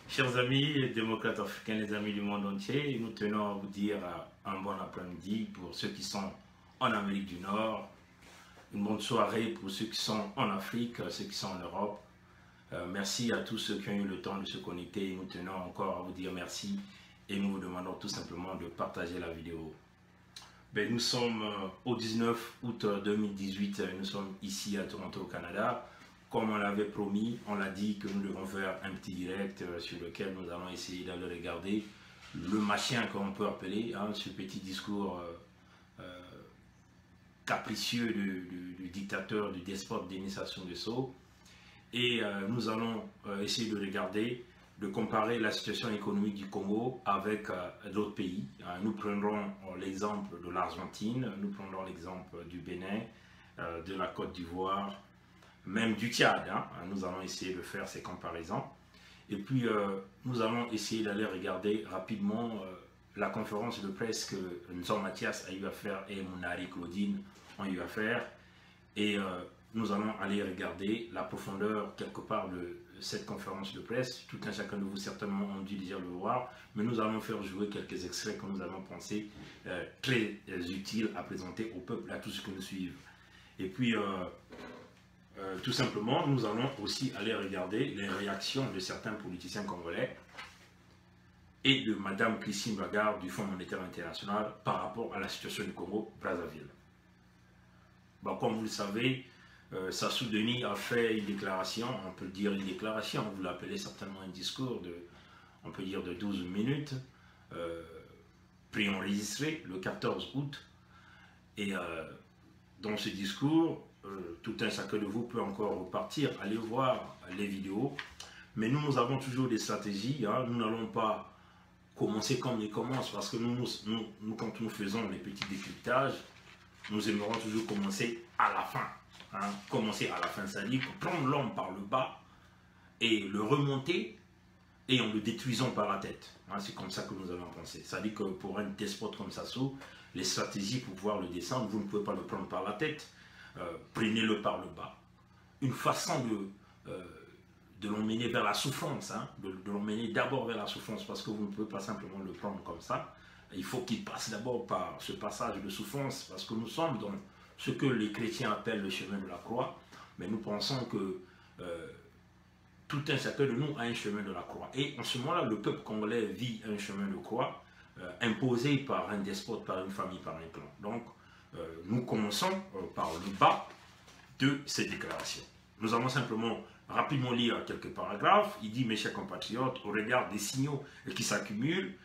Chers amis, démocrates africains, les amis du monde entier, nous tenons à vous dire un bon après-midi pour ceux qui sont en Amérique du Nord, une bonne soirée pour ceux qui sont en Afrique, ceux qui sont en Europe. Merci à tous ceux qui ont eu le temps de se connecter. Nous tenons encore à vous dire merci et nous vous demandons tout simplement de partager la vidéo. Nous sommes au 19 août 2018, nous sommes ici à Toronto, au Canada. Comme on l'avait promis, on l'a dit que nous devons faire un petit direct sur lequel nous allons essayer d'aller regarder le machin qu'on peut appeler, ce petit discours capricieux du dictateur, du despote Denis Sassou Nguesso. Et nous allons essayer de regarder, de comparer la situation économique du Congo avec d'autres pays. Nous prendrons l'exemple de l'Argentine, nous prendrons l'exemple du Bénin, de la Côte d'Ivoire, même du Tchad. Nous allons essayer de faire ces comparaisons. Et puis, nous allons essayer d'aller regarder rapidement la conférence de presse que Nzon Mathias a eu à faire et Mounari Claudine ont eu à faire. Et nous allons aller regarder la profondeur quelque part de cette conférence de presse. Tout un chacun de vous certainement ont dû déjà le voir, mais nous allons faire jouer quelques extraits que nous allons penser très utiles à présenter au peuple, à tous ceux qui nous suivent. Et puis, tout simplement, nous allons aussi aller regarder les réactions de certains politiciens congolais et de Mme Christine Lagarde du Fonds monétaire international par rapport à la situation du Congo-Brazzaville. Comme vous le savez, Sassou Denis a fait une déclaration, on peut dire une déclaration, vous l'appelez certainement un discours de, on peut dire de 12 minutes, préenregistré le 14 août. Et dans ce discours, tout un chacun de vous peut encore repartir, aller voir les vidéos. Mais nous avons toujours des stratégies, nous n'allons pas commencer comme ils commencent, parce que nous, quand nous faisons les petits décryptages, nous aimerons toujours commencer à la fin. Commencer à la fin, c'est-à-dire prendre l'homme par le bas et le remonter et en le détruisant par la tête. C'est comme ça que nous allons penser. C'est-à-dire que pour un despote comme Sassou, les stratégies pour pouvoir le descendre, vous ne pouvez pas le prendre par la tête. Prenez-le par le bas. Une façon de l'emmener vers la souffrance, de l'emmener d'abord vers la souffrance, parce que vous ne pouvez pas simplement le prendre comme ça. Il faut qu'il passe d'abord par ce passage de souffrance, parce que nous sommes dans ce que les chrétiens appellent le chemin de la croix, mais nous pensons que tout un chacun de nous a un chemin de la croix. Et en ce moment-là, le peuple congolais vit un chemin de croix imposé par un despote, par une famille, par un clan. Donc, nous commençons par le bas de cette déclaration. Nous allons simplement rapidement lire quelques paragraphes. Il dit: mes chers compatriotes, au regard des signaux qui s'accumulent,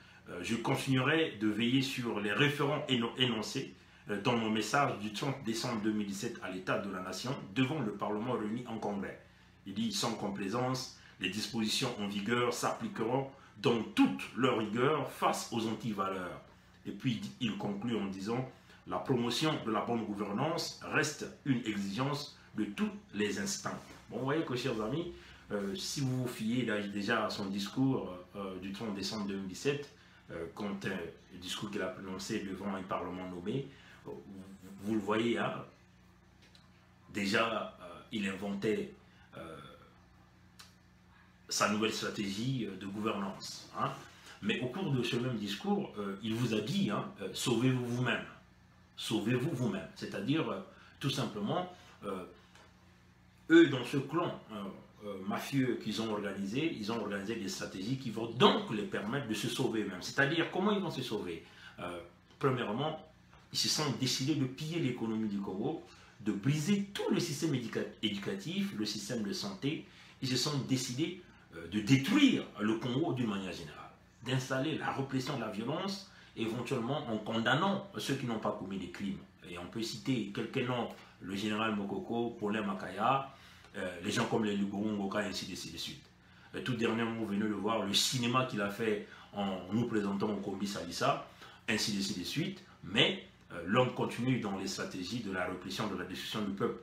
je continuerai de veiller sur les référents énoncés dans mon message du 30 décembre 2017 à l'État de la Nation devant le Parlement réuni en Congrès. Il dit: sans complaisance, les dispositions en vigueur s'appliqueront dans toute leur rigueur face aux antivaleurs. Et puis il conclut en disant: la promotion de la bonne gouvernance reste une exigence de tous les instants. Bon, vous voyez que, chers amis, si vous vous fiez déjà à son discours du 30 décembre 2017, quand le discours qu'il a prononcé devant un parlement nommé, vous le voyez, déjà il inventait sa nouvelle stratégie de gouvernance. Mais au cours de ce même discours, il vous a dit, sauvez-vous vous-même. Sauvez-vous vous-même. C'est-à-dire, tout simplement, eux, dans ce clan mafieux qu'ils ont organisé, ils ont organisé des stratégies qui vont donc les permettre de se sauver eux-mêmes. C'est-à-dire, comment ils vont se sauver? Premièrement, ils se sont décidés de piller l'économie du Congo, de briser tout le système éducatif, le système de santé. Ils se sont décidés de détruire le Congo d'une manière générale, d'installer la répression de la violence, éventuellement en condamnant ceux qui n'ont pas commis des crimes. Et on peut citer quelques noms: le général Mokoko, Paulin Makaya, les gens comme les Luguru Ngoka, et ainsi de suite. Tout dernièrement, vous venez de voir le cinéma qu'il a fait en nous présentant au Kombi Salissa, ainsi de suite. Mais l'homme continue dans les stratégies de la répression, de la destruction du peuple.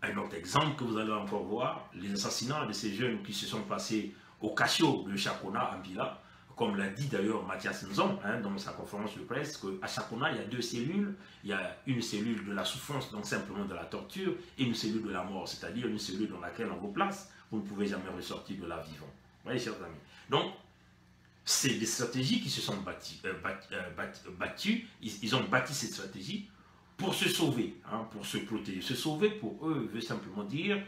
Un autre exemple que vous allez encore voir, les assassinats de ces jeunes qui se sont passés au Cachot de Chakona à Bila, comme l'a dit d'ailleurs Mathias Nzon dans sa conférence de presse, qu'à Chakona, il y a deux cellules. Il y a une cellule de la souffrance, donc simplement de la torture, et une cellule de la mort, c'est-à-dire une cellule dans laquelle on vous place, vous ne pouvez jamais ressortir de là vivant. Vous voyez, chers amis. Donc, c'est des stratégies qui se sont battues. Ils ont bâti cette stratégie pour se sauver, hein, pour se protéger. Se sauver, pour eux, veut simplement dire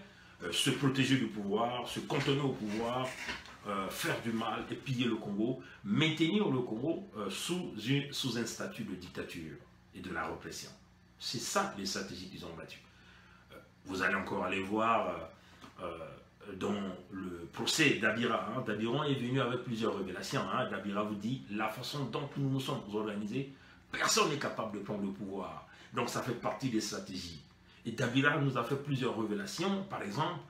se protéger du pouvoir, se contenir au pouvoir, faire du mal et piller le Congo, maintenir le Congo sous un statut de dictature et de la répression. C'est ça les stratégies qu'ils ont battues. Vous allez encore aller voir dans le procès d'Abira. Hein. Dabira est venu avec plusieurs révélations. Hein. Dabira vous dit la façon dont nous nous sommes organisés, personne n'est capable de prendre le pouvoir. Donc ça fait partie des stratégies. Et Dabira nous a fait plusieurs révélations, par exemple,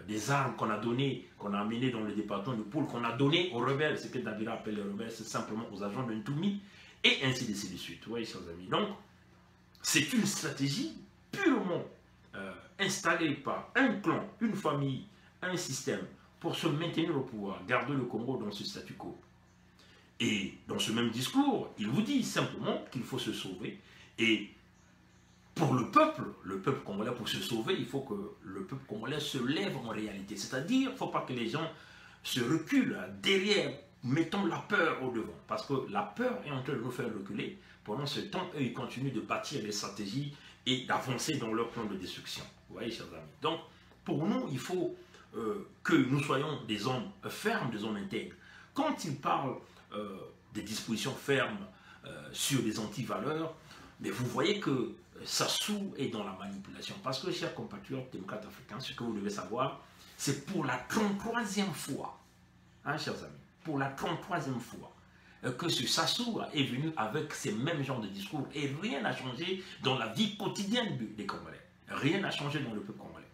des armes qu'on a données, qu'on a amenées dans le département de Poul, qu'on a données aux rebelles. Ce que Dabira appelle les rebelles, c'est simplement aux agents de Ntoumi, et ainsi de suite. Vous voyez, chers amis. Donc, c'est une stratégie purement installée par un clan, une famille, un système, pour se maintenir au pouvoir, garder le Congo dans ce statu quo. Et dans ce même discours, il vous dit simplement qu'il faut se sauver, et pour le peuple congolais, pour se sauver, il faut que le peuple congolais se lève en réalité. C'est-à-dire, il ne faut pas que les gens se reculent derrière, mettons la peur au devant. Parce que la peur est en train de nous faire reculer. Pendant ce temps, eux, ils continuent de bâtir des stratégies et d'avancer dans leur plan de destruction. Vous voyez, chers amis. Donc, pour nous, il faut que nous soyons des hommes fermes, des hommes intègres. Quand ils parlent des dispositions fermes sur les antivaleurs, mais vous voyez que Sassou est dans la manipulation. Parce que, chers compatriotes démocrates africains, ce que vous devez savoir, c'est pour la 33e fois, hein, chers amis, pour la 33e fois, que ce Sassou est venu avec ces mêmes genres de discours et rien n'a changé dans la vie quotidienne des Congolais. Rien n'a changé dans le peuple congolais.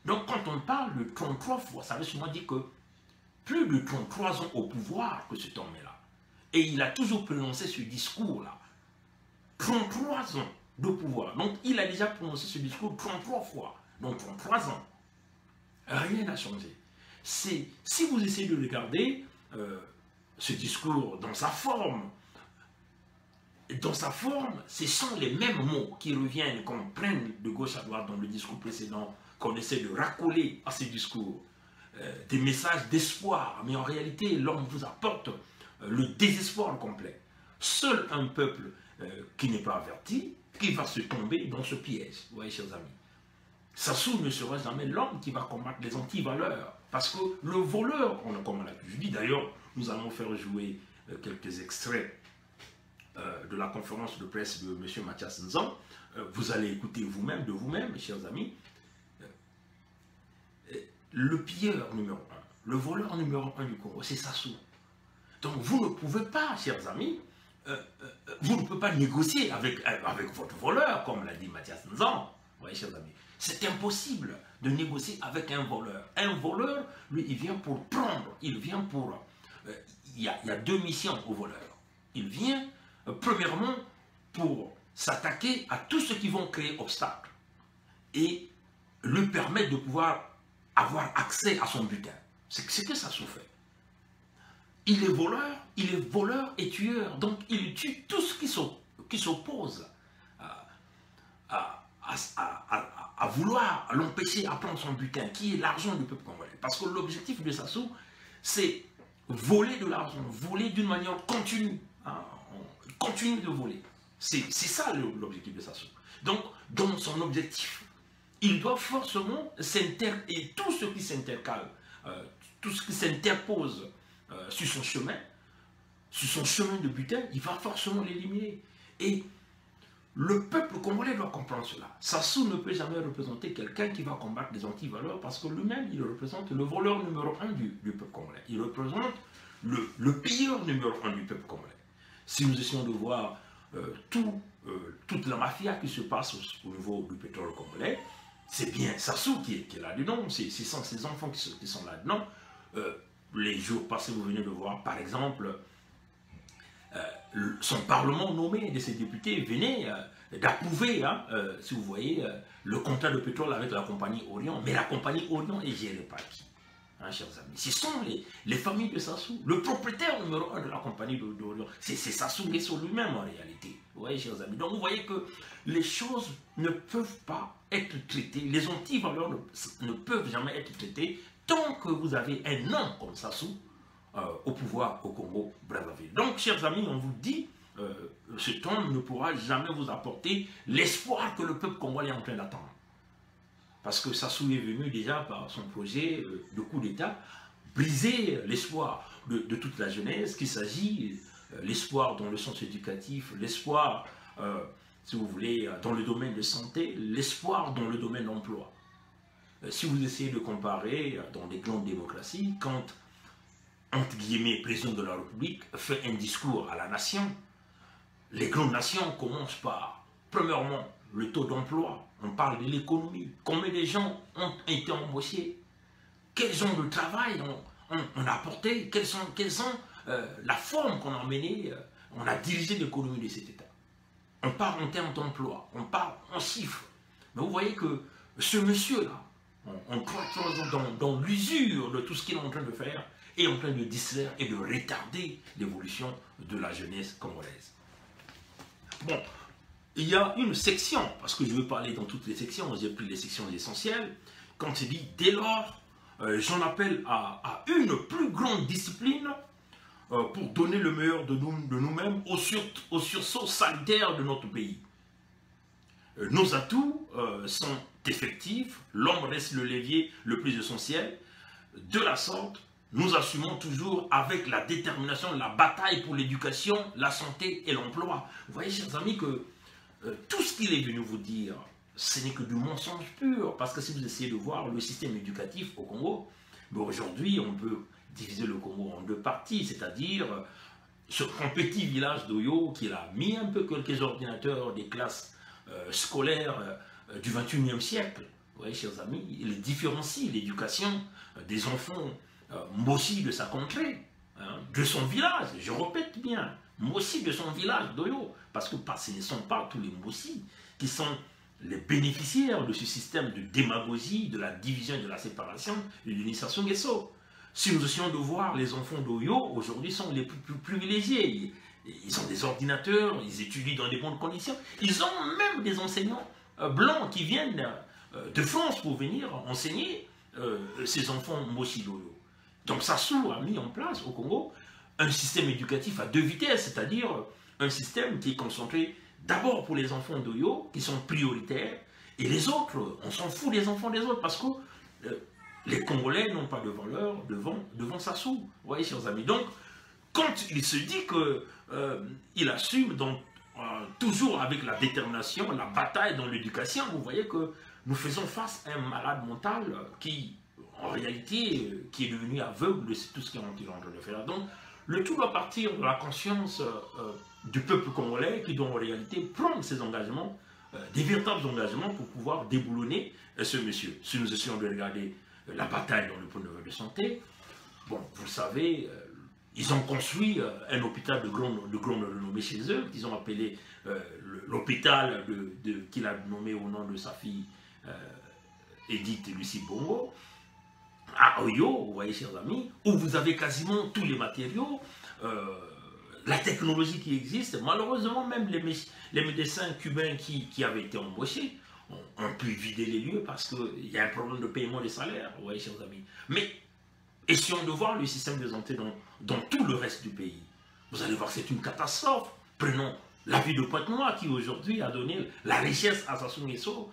Donc, quand on parle de 33 fois, ça veut souvent dire que plus de 33 ans au pouvoir que cet homme est là. Et il a toujours prononcé ce discours-là. 33 ans de pouvoir. Donc, il a déjà prononcé ce discours 33 fois. Donc, 33 ans. Rien n'a changé. Si vous essayez de regarder ce discours dans sa forme, ce sont les mêmes mots qui reviennent, qu'on prenne de gauche à droite dans le discours précédent, qu'on essaie de raccoler à ces discours. Des messages d'espoir, mais en réalité, l'homme vous apporte le désespoir complet. Seul un peuple qui n'est pas averti, qui va se tomber dans ce piège. Vous voyez, chers amis. Sassou ne sera jamais l'homme qui va combattre les antivaleurs. Parce que le voleur, comme on l'a pu dire, d'ailleurs, nous allons faire jouer quelques extraits de la conférence de presse de M. Mathias Nzan. Vous allez écouter vous-même, de vous-même, chers amis. Le pilleur numéro 1, le voleur numéro 1 du Congo, c'est Sassou. Donc vous ne pouvez pas, chers amis, vous ne pouvez pas négocier avec votre voleur, comme l'a dit Mathias Nzan. Vous voyez, chers amis, c'est impossible de négocier avec un voleur. Un voleur, lui, il vient pour prendre, il vient pour... il y a deux missions au voleur. Il vient, premièrement, pour s'attaquer à tous ceux qui vont créer obstacle et lui permettre de pouvoir avoir accès à son butin. C'est ce que Sassou fait. Il est voleur et tueur. Donc, il tue tout ce qui s'oppose à vouloir l'empêcher à prendre son butin, qui est l'argent du peuple congolais. Parce que l'objectif de Sassou, c'est voler de l'argent, voler d'une manière continue. Hein, on continue de voler. C'est ça l'objectif de Sassou. Donc, dans son objectif, il doit forcément et tout ce qui s'intercale, tout ce qui s'interpose sur son chemin de butin, il va forcément l'éliminer. Et le peuple congolais doit comprendre cela. Sassou ne peut jamais représenter quelqu'un qui va combattre les antivaleurs parce que lui-même, il représente le voleur numéro 1 du peuple congolais. Il représente le pilleur numéro 1 du peuple congolais. Si nous essayons de voir toute la mafia qui se passe au niveau du pétrole congolais, c'est bien Sassou qui est là-dedans, ces enfants qui sont là-dedans. Les jours passés, vous venez de voir, par exemple, son parlement nommé de ses députés venait d'approuver, hein, si vous voyez, le contrat de pétrole avec la compagnie Orion. Mais la compagnie Orion est gérée par qui, hein, chers amis? Ce sont les familles de Sassou. Le propriétaire numéro 1 de la compagnie d'Orion, c'est Sassou Nguesso lui-même en réalité. Vous voyez, chers amis. Donc vous voyez que les choses ne peuvent pas être traitées, les antivaleurs ne peuvent jamais être traitées tant que vous avez un homme comme Sassou au pouvoir au Congo-Brazzaville. Donc, chers amis, on vous dit, cet homme ne pourra jamais vous apporter l'espoir que le peuple congolais est en train d'attendre. Parce que Sassou est venu déjà par son projet de coup d'État briser l'espoir de toute la jeunesse, qu'il s'agit l'espoir dans le sens éducatif, l'espoir, si vous voulez, dans le domaine de santé, l'espoir dans le domaine d'emploi. Si vous essayez de comparer dans des grandes démocraties, quand, entre guillemets, le président de la République fait un discours à la nation, les grandes nations commencent par, premièrement, le taux d'emploi. On parle de l'économie. Combien de gens ont été embauchés? Quels genre de travail on a apporté? Quelles sont la forme qu'on a menée? On a dirigé l'économie de cet État. On parle en termes d'emploi, on parle en chiffres. Mais vous voyez que ce monsieur-là, on croit dans l'usure de tout ce qu'il est en train de faire, est en train de distraire et de retarder l'évolution de la jeunesse congolaise. Bon, il y a une section, parce que je veux parler dans toutes les sections, j'ai pris les sections essentielles, quand il dit dès lors, j'en appelle à une plus grande discipline pour donner le meilleur de nous-mêmes au sursaut sanitaire de notre pays. Nos atouts sont effectifs, l'homme reste le levier le plus essentiel. De la sorte, nous assumons toujours avec la détermination la bataille pour l'éducation, la santé et l'emploi. Vous voyez, chers amis, que tout ce qu'il est venu vous dire, ce n'est que du mensonge pur. Parce que si vous essayez de voir le système éducatif au Congo, aujourd'hui, on peut diviser le Congo en deux parties, c'est-à-dire sur un petit village d'Oyo qui a mis un peu quelques ordinateurs des classes scolaires du 21e siècle. Vous voyez, chers amis, il différencie l'éducation des enfants Mossi de sa contrée, hein, de son village, je répète bien, Mossi de son village d'Oyo, parce que ce ne sont pas tous les Mossi qui sont les bénéficiaires de ce système de démagogie, de la division, de la séparation, de l'initiation Guesso. Si nous essayons de voir, les enfants d'Oyo, aujourd'hui, sont les plus privilégiés. Ils ont des ordinateurs, ils étudient dans des bonnes conditions. Ils ont même des enseignants blancs qui viennent de France pour venir enseigner ces enfants Mossi d'Oyo. Donc Sassou a mis en place au Congo un système éducatif à deux vitesses, c'est-à-dire un système qui est concentré d'abord pour les enfants d'Oyo, qui sont prioritaires, et les autres, on s'en fout des enfants des autres, parce que les Congolais n'ont pas de valeur devant Sassou. Vous voyez, chers amis. Donc, quand il se dit qu'il assume donc, toujours avec la détermination, la bataille dans l'éducation, vous voyez que nous faisons face à un malade mental qui, en réalité, qui est devenu aveugle de tout ce qu'il est en train de faire. Donc, le tout doit partir de la conscience du peuple congolais qui doit en réalité prendre ses engagements, des véritables engagements pour pouvoir déboulonner ce monsieur. Si nous essayons de regarder la bataille dans le point de vue de santé, bon, vous savez, ils ont construit un hôpital de grande renommée chez eux, qu'ils ont appelé l'hôpital qu'il a nommé au nom de sa fille Edith Lucie Bongo, à Oyo, vous voyez, chers amis, où vous avez quasiment tous les matériaux, la technologie qui existe. Malheureusement, même les médecins cubains qui avaient été embauchés ont pu vider les lieux parce qu'il y a un problème de paiement des salaires, vous voyez, chers amis. Mais essayons de voir le système de santé dans tout le reste du pays. Vous allez voir que c'est une catastrophe. Prenons la ville de Pointe-Noire qui aujourd'hui a donné la richesse à Sassou Nguesso,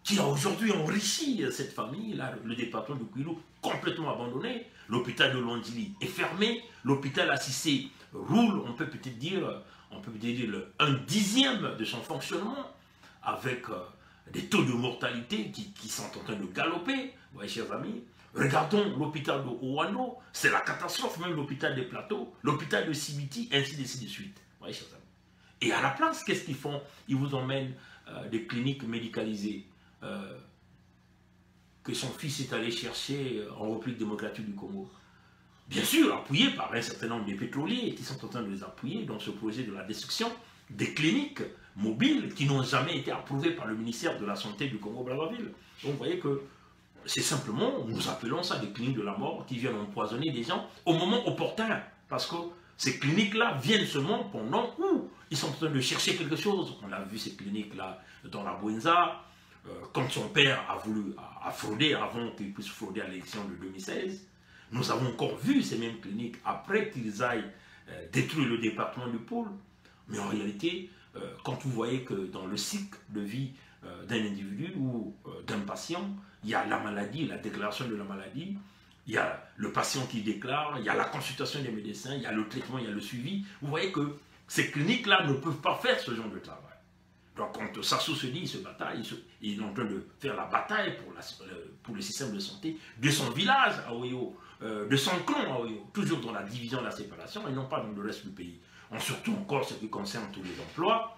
qui a aujourd'hui enrichi cette famille, là, le département de Kwilu, complètement abandonné. L'hôpital de Londili est fermé, l'hôpital Assissé roule, on peut peut-être dire, un dixième de son fonctionnement, avec des taux de mortalité qui sont en train de galoper, vous voyez, chers amis. Regardons l'hôpital de Ouano, c'est la catastrophe, même l'hôpital des Plateaux, l'hôpital de Sibiti, ainsi de suite. Vous voyez, chers amis. Et à la place, qu'est-ce qu'ils font? Ils vous emmènent des cliniques médicalisées que son fils est allé chercher en République démocratique du Congo. Bien sûr, appuyé par un certain nombre de pétroliers qui sont en train de les appuyer dans ce projet de la destruction des cliniques mobiles qui n'ont jamais été approuvées par le ministère de la Santé du Congo-Brazzaville. Donc vous voyez que c'est simplement, nous appelons ça des cliniques de la mort qui viennent empoisonner des gens au moment opportun. Parce que ces cliniques-là viennent seulement pendant où ils sont en train de chercher quelque chose. On a vu ces cliniques-là dans la Bouenza, quand son père a voulu frauder avant qu'il puisse frauder à l'élection de 2016. Nous avons encore vu ces mêmes cliniques après qu'ils aillent détruire le département du pôle. Mais en réalité, quand vous voyez que dans le cycle de vie d'un individu ou d'un patient, il y a la maladie, la déclaration de la maladie, il y a le patient qui déclare, il y a la consultation des médecins, il y a le traitement, il y a le suivi. Vous voyez que ces cliniques-là ne peuvent pas faire ce genre de travail. Donc quand Sassou se dit, il se bataille, il est en train de faire la bataille pour le système de santé de son village à Oyo, de son clan à Oyo, toujours dans la division, la séparation, et non pas dans le reste du pays. Surtout encore ce qui concerne tous les emplois.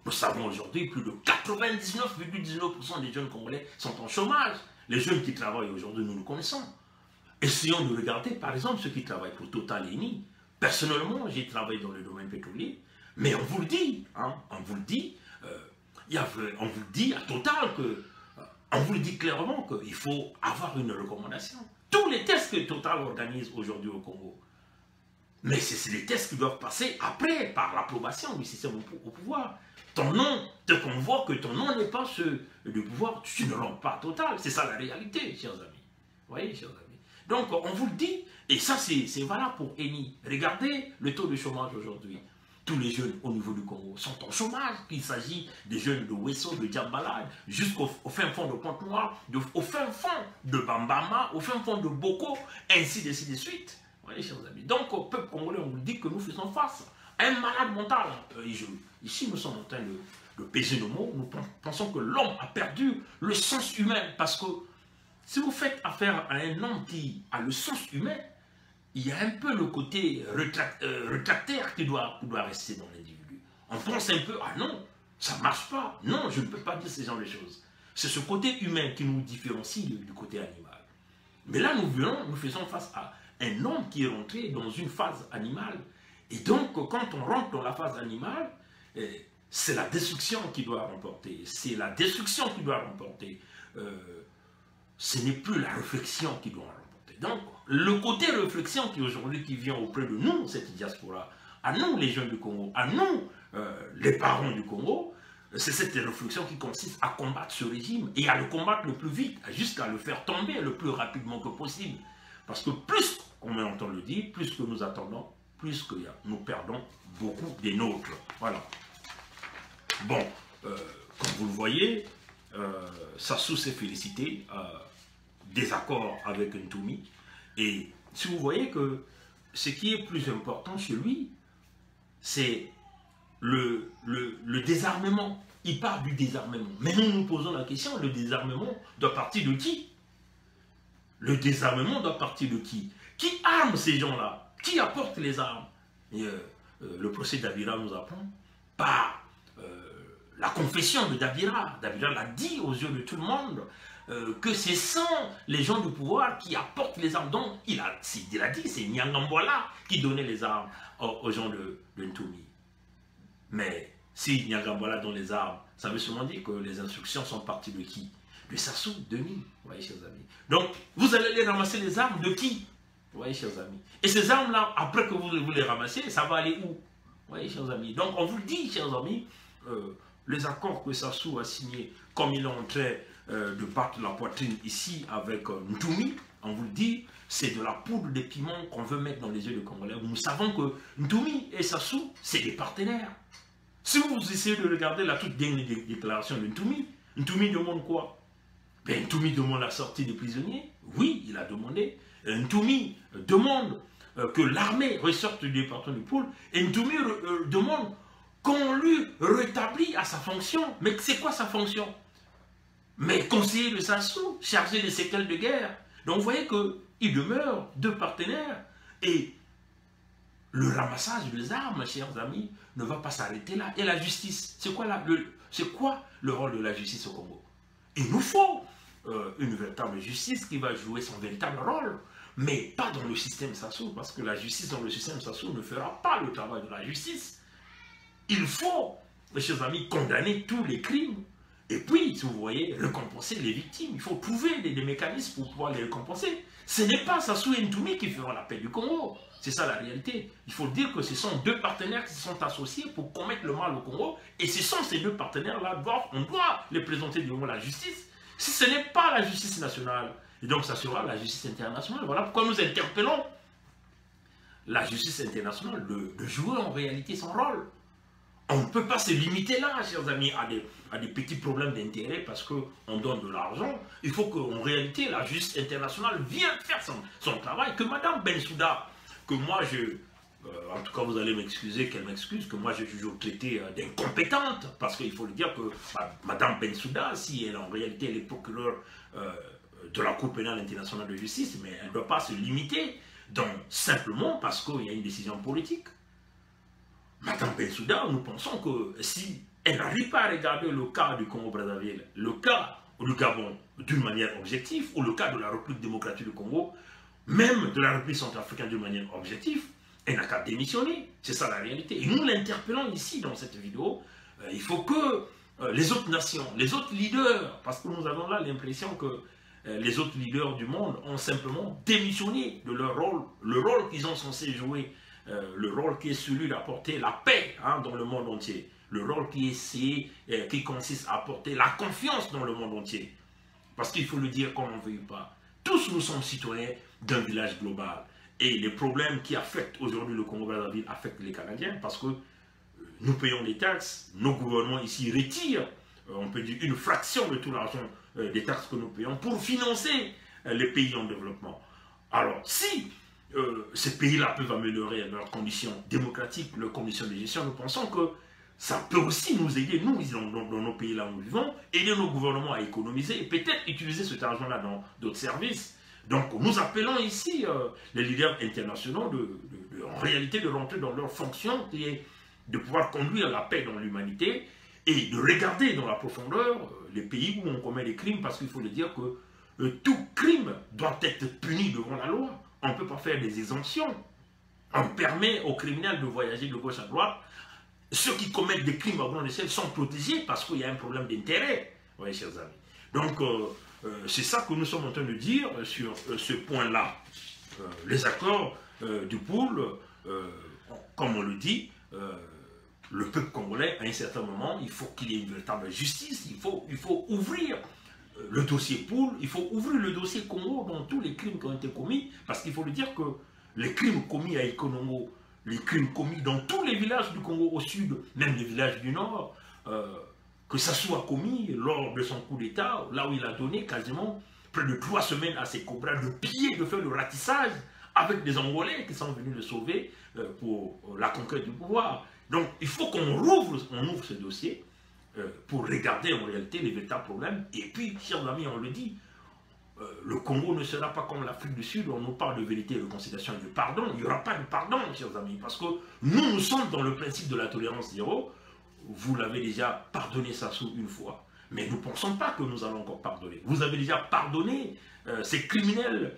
Nous savons aujourd'hui plus de 99,19% des jeunes Congolais sont en chômage. Les jeunes qui travaillent aujourd'hui, nous le connaissons. Essayons de regarder par exemple ceux qui travaillent pour Total et Eni. Personnellement, j'ai travaillé dans le domaine pétrolier, mais on vous le dit, hein, on vous le dit, on vous le dit à Total que, on vous le dit clairement qu'il faut avoir une recommandation. Tous les tests que Total organise aujourd'hui au Congo, mais c'est les tests qui doivent passer après par l'approbation du système au pouvoir. Ton nom, te convoque que ton nom n'est pas ceux du pouvoir, tu ne rentres pas Total. C'est ça la réalité, chers amis. Vous voyez, chers amis. Donc, on vous le dit, et ça, c'est valable pour Eni. Regardez le taux de chômage aujourd'hui. Tous les jeunes au niveau du Congo sont en chômage, qu'il s'agit des jeunes de Wesso, de Djambala, jusqu'au fin fond de Pointe-Noire, au fin fond de Bambama, au fin fond de Boko, ainsi de suite. Vous voyez, chers amis. Donc, au peuple congolais, on vous dit que nous faisons face à un malade mental. Ici, nous sommes en train de peser nos mots. Nous pensons que l'homme a perdu le sens humain. Parce que si vous faites affaire à un homme qui a le sens humain, il y a un peu le côté rétractaire qui doit rester dans l'individu. On pense un peu, ah non, ça ne marche pas. Non, je ne peux pas dire ce genre de choses. C'est ce côté humain qui nous différencie du côté animal. Mais là, nous faisons face à un homme qui est rentré dans une phase animale. Et donc, quand on rentre dans la phase animale, c'est la destruction qui doit remporter. C'est la destruction qui doit remporter. Ce n'est plus la réflexion qui doit remporter. Donc, le côté réflexion qui aujourd'hui qui vient auprès de nous, cette diaspora, à nous les jeunes du Congo, à nous les parents du Congo, c'est cette réflexion qui consiste à combattre ce régime et à le combattre le plus vite, jusqu'à le faire tomber le plus rapidement que possible. Parce que plus qu'on entend le dire, plus que nous attendons, plus que nous perdons beaucoup des nôtres. Voilà. Bon, comme vous le voyez, Sassou s'est félicité des accords avec Ntoumi. Et si vous voyez que ce qui est plus important chez lui, c'est le désarmement. Il parle du désarmement. Mais nous nous posons la question, le désarmement doit partir de qui? Le désarmement doit partir de qui? Qui arme ces gens-là? Qui apporte les armes? Et, le procès d'Abira nous apprend par la confession de Dabira. Dabira l'a dit aux yeux de tout le monde que ce sont les gens du pouvoir qui apportent les armes. Donc, il a dit, c'est Nyangambwala qui donnait les armes aux gens de Ntoumi. Mais si Nyangambwala donne les armes, ça veut seulement dire que les instructions sont parties de qui? De Sassou, de Ni. Vous voyez, chers amis. Donc, vous allez les ramasser les armes de qui? Vous voyez, chers amis. Et ces armes-là, après que vous les ramassez, ça va aller où? Vous voyez, chers amis. Donc, on vous le dit, chers amis, les accords que Sassou a signés, comme il est en train de battre la poitrine ici avec Ntoumi, on vous le dit, c'est de la poudre de piment qu'on veut mettre dans les yeux des Congolais. Nous savons que Ntoumi et Sassou, c'est des partenaires. Si vous essayez de regarder la toute dernière déclaration de Ntoumi, Ntoumi demande quoi? Ben, Ntoumi demande la sortie des prisonniers. Oui, il a demandé. Ntoumi demande que l'armée ressorte du département du pôle. Et Ntoumi demande qu'on lui rétablit à sa fonction. Mais c'est quoi sa fonction? Mais conseiller de Sassou, chargé des séquelles de guerre. Donc vous voyez qu'il demeure deux partenaires. Et le ramassage des armes, chers amis, ne va pas s'arrêter là. Et la justice, c'est quoi le rôle de la justice au Congo? Il nous faut une véritable justice qui va jouer son véritable rôle. Mais pas dans le système Sassou, parce que la justice dans le système Sassou ne fera pas le travail de la justice. Il faut, mes chers amis, condamner tous les crimes. Et puis, si vous voyez, récompenser les victimes. Il faut trouver des mécanismes pour pouvoir les récompenser. Ce n'est pas Sassou et Ntoumi qui feront la paix du Congo. C'est ça la réalité. Il faut dire que ce sont deux partenaires qui se sont associés pour commettre le mal au Congo. Et ce sont ces deux partenaires-là, on doit les présenter devant la justice. Si ce n'est pas la justice nationale, Et donc ça sera la justice internationale. Voilà pourquoi nous interpellons la justice internationale de jouer en réalité son rôle. On ne peut pas se limiter là, chers amis, à des petits problèmes d'intérêt parce qu'on donne de l'argent. Il faut qu'en réalité, la justice internationale vienne faire son travail. Que Mme Bensouda, que moi en tout cas vous allez m'excuser, qu'elle m'excuse, que moi j'ai toujours traité d'incompétente, parce qu'il faut le dire que Mme Bensouda, si elle en réalité elle est procureure de la Cour pénale internationale de justice, mais elle ne doit pas se limiter, donc simplement parce qu'il y a une décision politique. Mme Bensouda, nous pensons que si elle n'arrive pas à regarder le cas du Congo-Brazzaville, le cas du Gabon d'une manière objective, ou le cas de la République démocratique du Congo, même de la République centrafricaine d'une manière objective, elle n'a qu'à démissionner. C'est ça la réalité. Et nous l'interpellons ici dans cette vidéo. Il faut que les autres nations, les autres leaders, parce que nous avons là l'impression que les autres leaders du monde ont simplement démissionné de leur rôle, le rôle qu'ils ont censé jouer, le rôle qui est celui d'apporter la paix dans le monde entier, le rôle qui consiste à apporter la confiance dans le monde entier. Parce qu'il faut le dire comme on ne veut pas. Tous nous sommes citoyens d'un village global. Et les problèmes qui affectent aujourd'hui le Congo-Brazzaville affectent les Canadiens parce que nous payons des taxes, nos gouvernements ici retirent, on peut dire, une fraction de tout l'argent des taxes que nous payons pour financer les pays en développement. Alors, si ces pays-là peuvent améliorer leurs conditions démocratiques, leurs conditions de gestion, nous pensons que ça peut aussi nous aider, nous, dans nos pays là où nous vivons, aider nos gouvernements à économiser et peut-être utiliser cet argent-là dans d'autres services. Donc nous appelons ici les leaders internationaux en réalité de rentrer dans leur fonction qui est de pouvoir conduire la paix dans l'humanité et de regarder dans la profondeur les pays où on commet des crimes, parce qu'il faut le dire que tout crime doit être puni devant la loi. On ne peut pas faire des exemptions. On permet aux criminels de voyager de gauche à droite. Ceux qui commettent des crimes à grande échelle sont protégés parce qu'il y a un problème d'intérêt. Oui, chers amis. Donc, c'est ça que nous sommes en train de dire sur ce point-là. Les accords du pool, comme on le dit, le peuple congolais, à un certain moment, il faut qu'il y ait une véritable justice, il faut ouvrir le dossier pool, il faut ouvrir le dossier Congo dans tous les crimes qui ont été commis, parce qu'il faut le dire que les crimes commis à Ikonongo, les crimes commis dans tous les villages du Congo au sud, même les villages du nord, que ça soit commis lors de son coup d'État, là où il a donné quasiment près de 3 semaines à ses cobras de piller, de faire le ratissage avec des Angolais qui sont venus le sauver pour la conquête du pouvoir. Donc il faut qu'on ouvre ce dossier pour regarder en réalité les véritables problèmes. Et puis, chers amis, on le dit, le Congo ne sera pas comme l'Afrique du Sud, on nous parle de vérité, de réconciliation et de pardon. Il n'y aura pas de pardon, chers amis, parce que nous sommes dans le principe de la tolérance zéro. Vous l'avez déjà pardonné Sassou une fois, mais nous ne pensons pas que nous allons encore pardonner. Vous avez déjà pardonné ces criminels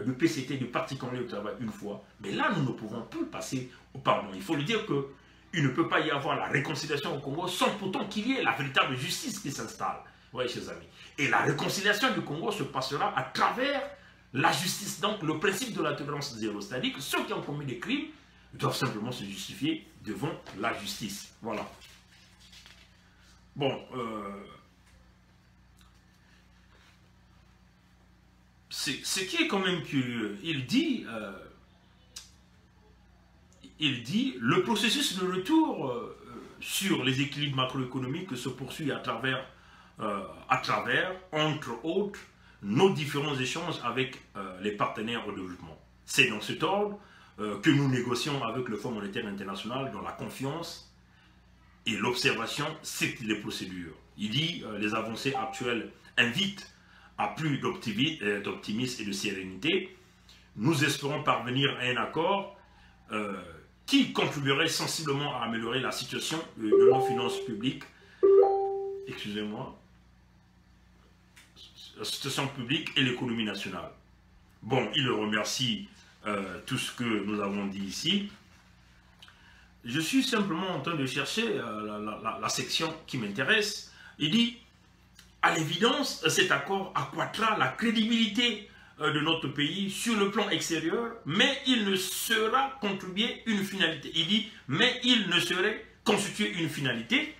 du PCT, du Parti congolais au travail une fois, mais là nous ne pouvons plus passer au pardon. Il faut le dire qu'il ne peut pas y avoir la réconciliation au Congo sans pourtant qu'il y ait la véritable justice qui s'installe. Oui, chers amis. Et la réconciliation du Congo se passera à travers la justice. Donc le principe de la tolérance zéro, c'est-à-dire que ceux qui ont commis des crimes doivent simplement se justifier devant la justice. Voilà. Bon, ce qui est quand même curieux, il dit le processus de retour sur les équilibres macroéconomiques se poursuit à travers, entre autres, nos différents échanges avec les partenaires au développement. C'est dans cet ordre que nous négocions avec le Fonds monétaire international dans la confiance et l'observation, c'est les procédures. Il dit les avancées actuelles invitent à plus d'optimisme et de sérénité. Nous espérons parvenir à un accord qui contribuerait sensiblement à améliorer la situation de nos finances publiques. Excusez-moi. La situation publique et l'économie nationale. Bon, il remercie tout ce que nous avons dit ici. Je suis simplement en train de chercher la section qui m'intéresse. Il dit, à l'évidence, cet accord accroîtra la crédibilité de notre pays sur le plan extérieur, mais il ne sera contribué une finalité. Il dit, mais il ne serait constitué une finalité.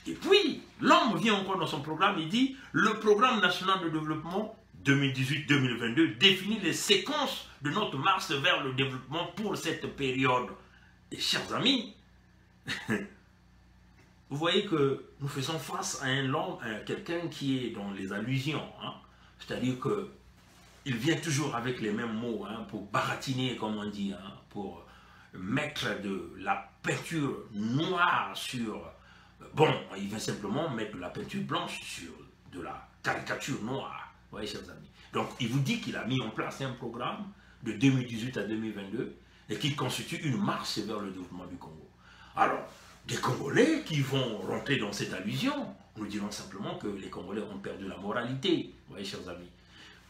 Et puis, l'homme vient encore dans son programme, il dit, le programme national de développement 2018-2022 définit les séquences de notre marche vers le développement pour cette période. Et chers amis, vous voyez que nous faisons face à quelqu'un qui est dans les allusions, hein? C'est-à-dire qu'il vient toujours avec les mêmes mots, hein, pour baratiner, comme on dit, hein, pour mettre de la peinture noire sur... Bon, il va simplement mettre de la peinture blanche sur de la caricature noire. Vous voyez, chers amis. Donc, il vous dit qu'il a mis en place un programme de 2018 à 2022 et qui constitue une marche vers le développement du Congo. Alors, des Congolais qui vont rentrer dans cette allusion, nous dirons simplement que les Congolais ont perdu la moralité. Vous voyez, chers amis.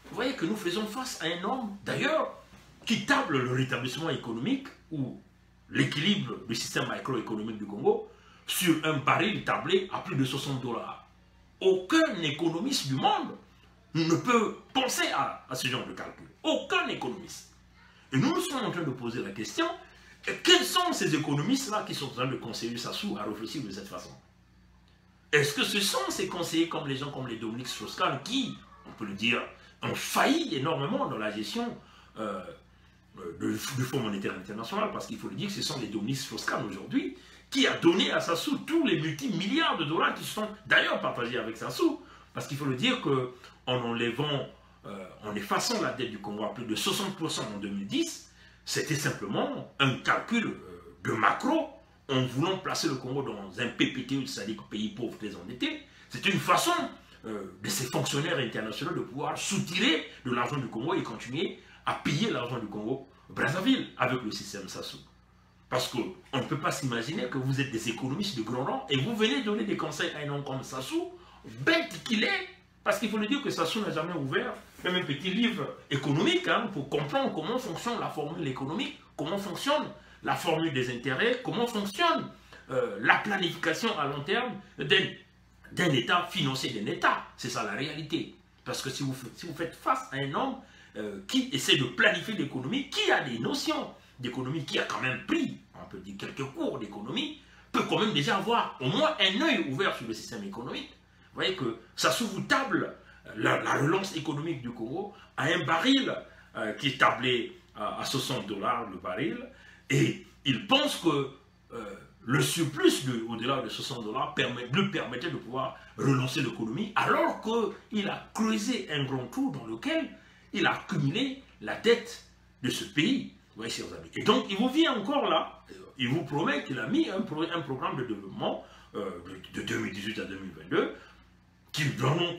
Vous voyez que nous faisons face à un homme, d'ailleurs, qui table le rétablissement économique ou l'équilibre du système macroéconomique du Congo sur un baril tablé à plus de 60 $. Aucun économiste du monde ne peut penser à ce genre de calcul. Aucun économiste. Et nous sommes en train de poser la question, quels sont ces économistes-là qui sont en train de conseiller Sassou à réfléchir de cette façon? Est-ce que ce sont ces conseillers comme les gens comme les Dominique Strauss-Kahn qui, on peut le dire, ont failli énormément dans la gestion du Fonds monétaire international, parce qu'il faut le dire que ce sont les Dominique Strauss-Kahn aujourd'hui qui a donné à Sassou tous les multimilliards de dollars qui sont d'ailleurs partagés avec Sassou, parce qu'il faut le dire qu'en enlevant, en effaçant la dette du Congo à plus de 60% en 2010, c'était simplement un calcul de macro en voulant placer le Congo dans un PPTE, c'est-à-dire pays pauvre très endetté. C'est une façon de ces fonctionnaires internationaux de pouvoir soutirer de l'argent du Congo et continuer à payer l'argent du Congo Brazzaville avec le système Sassou. Parce qu'on ne peut pas s'imaginer que vous êtes des économistes de grand rang et vous venez donner des conseils à un homme comme Sassou, bête qu'il est, parce qu'il faut le dire que Sassou n'a jamais ouvert même un petit livre économique, hein, pour comprendre comment fonctionne la formule économique, comment fonctionne la formule des intérêts, comment fonctionne la planification à long terme d'un État financier d'un État. C'est ça la réalité. Parce que si vous faites face à un homme qui essaie de planifier l'économie, qui a des notions d'économie, qui a quand même pris, on peut dire, quelques cours d'économie, peut quand même déjà avoir au moins un œil ouvert sur le système économique. Vous voyez que ça s'ouvre table la relance économique du Congo à un baril qui est tablé à 60 $, le baril, et il pense que le surplus au-delà de 60 $ lui permettait de pouvoir relancer l'économie, alors qu'il a creusé un grand trou dans lequel il a accumulé la dette de ce pays. Vous voyez, chers amis. Et donc, il vous vient encore là, il vous promet qu'il a mis un programme de développement de 2018 à 2022 qui doit donc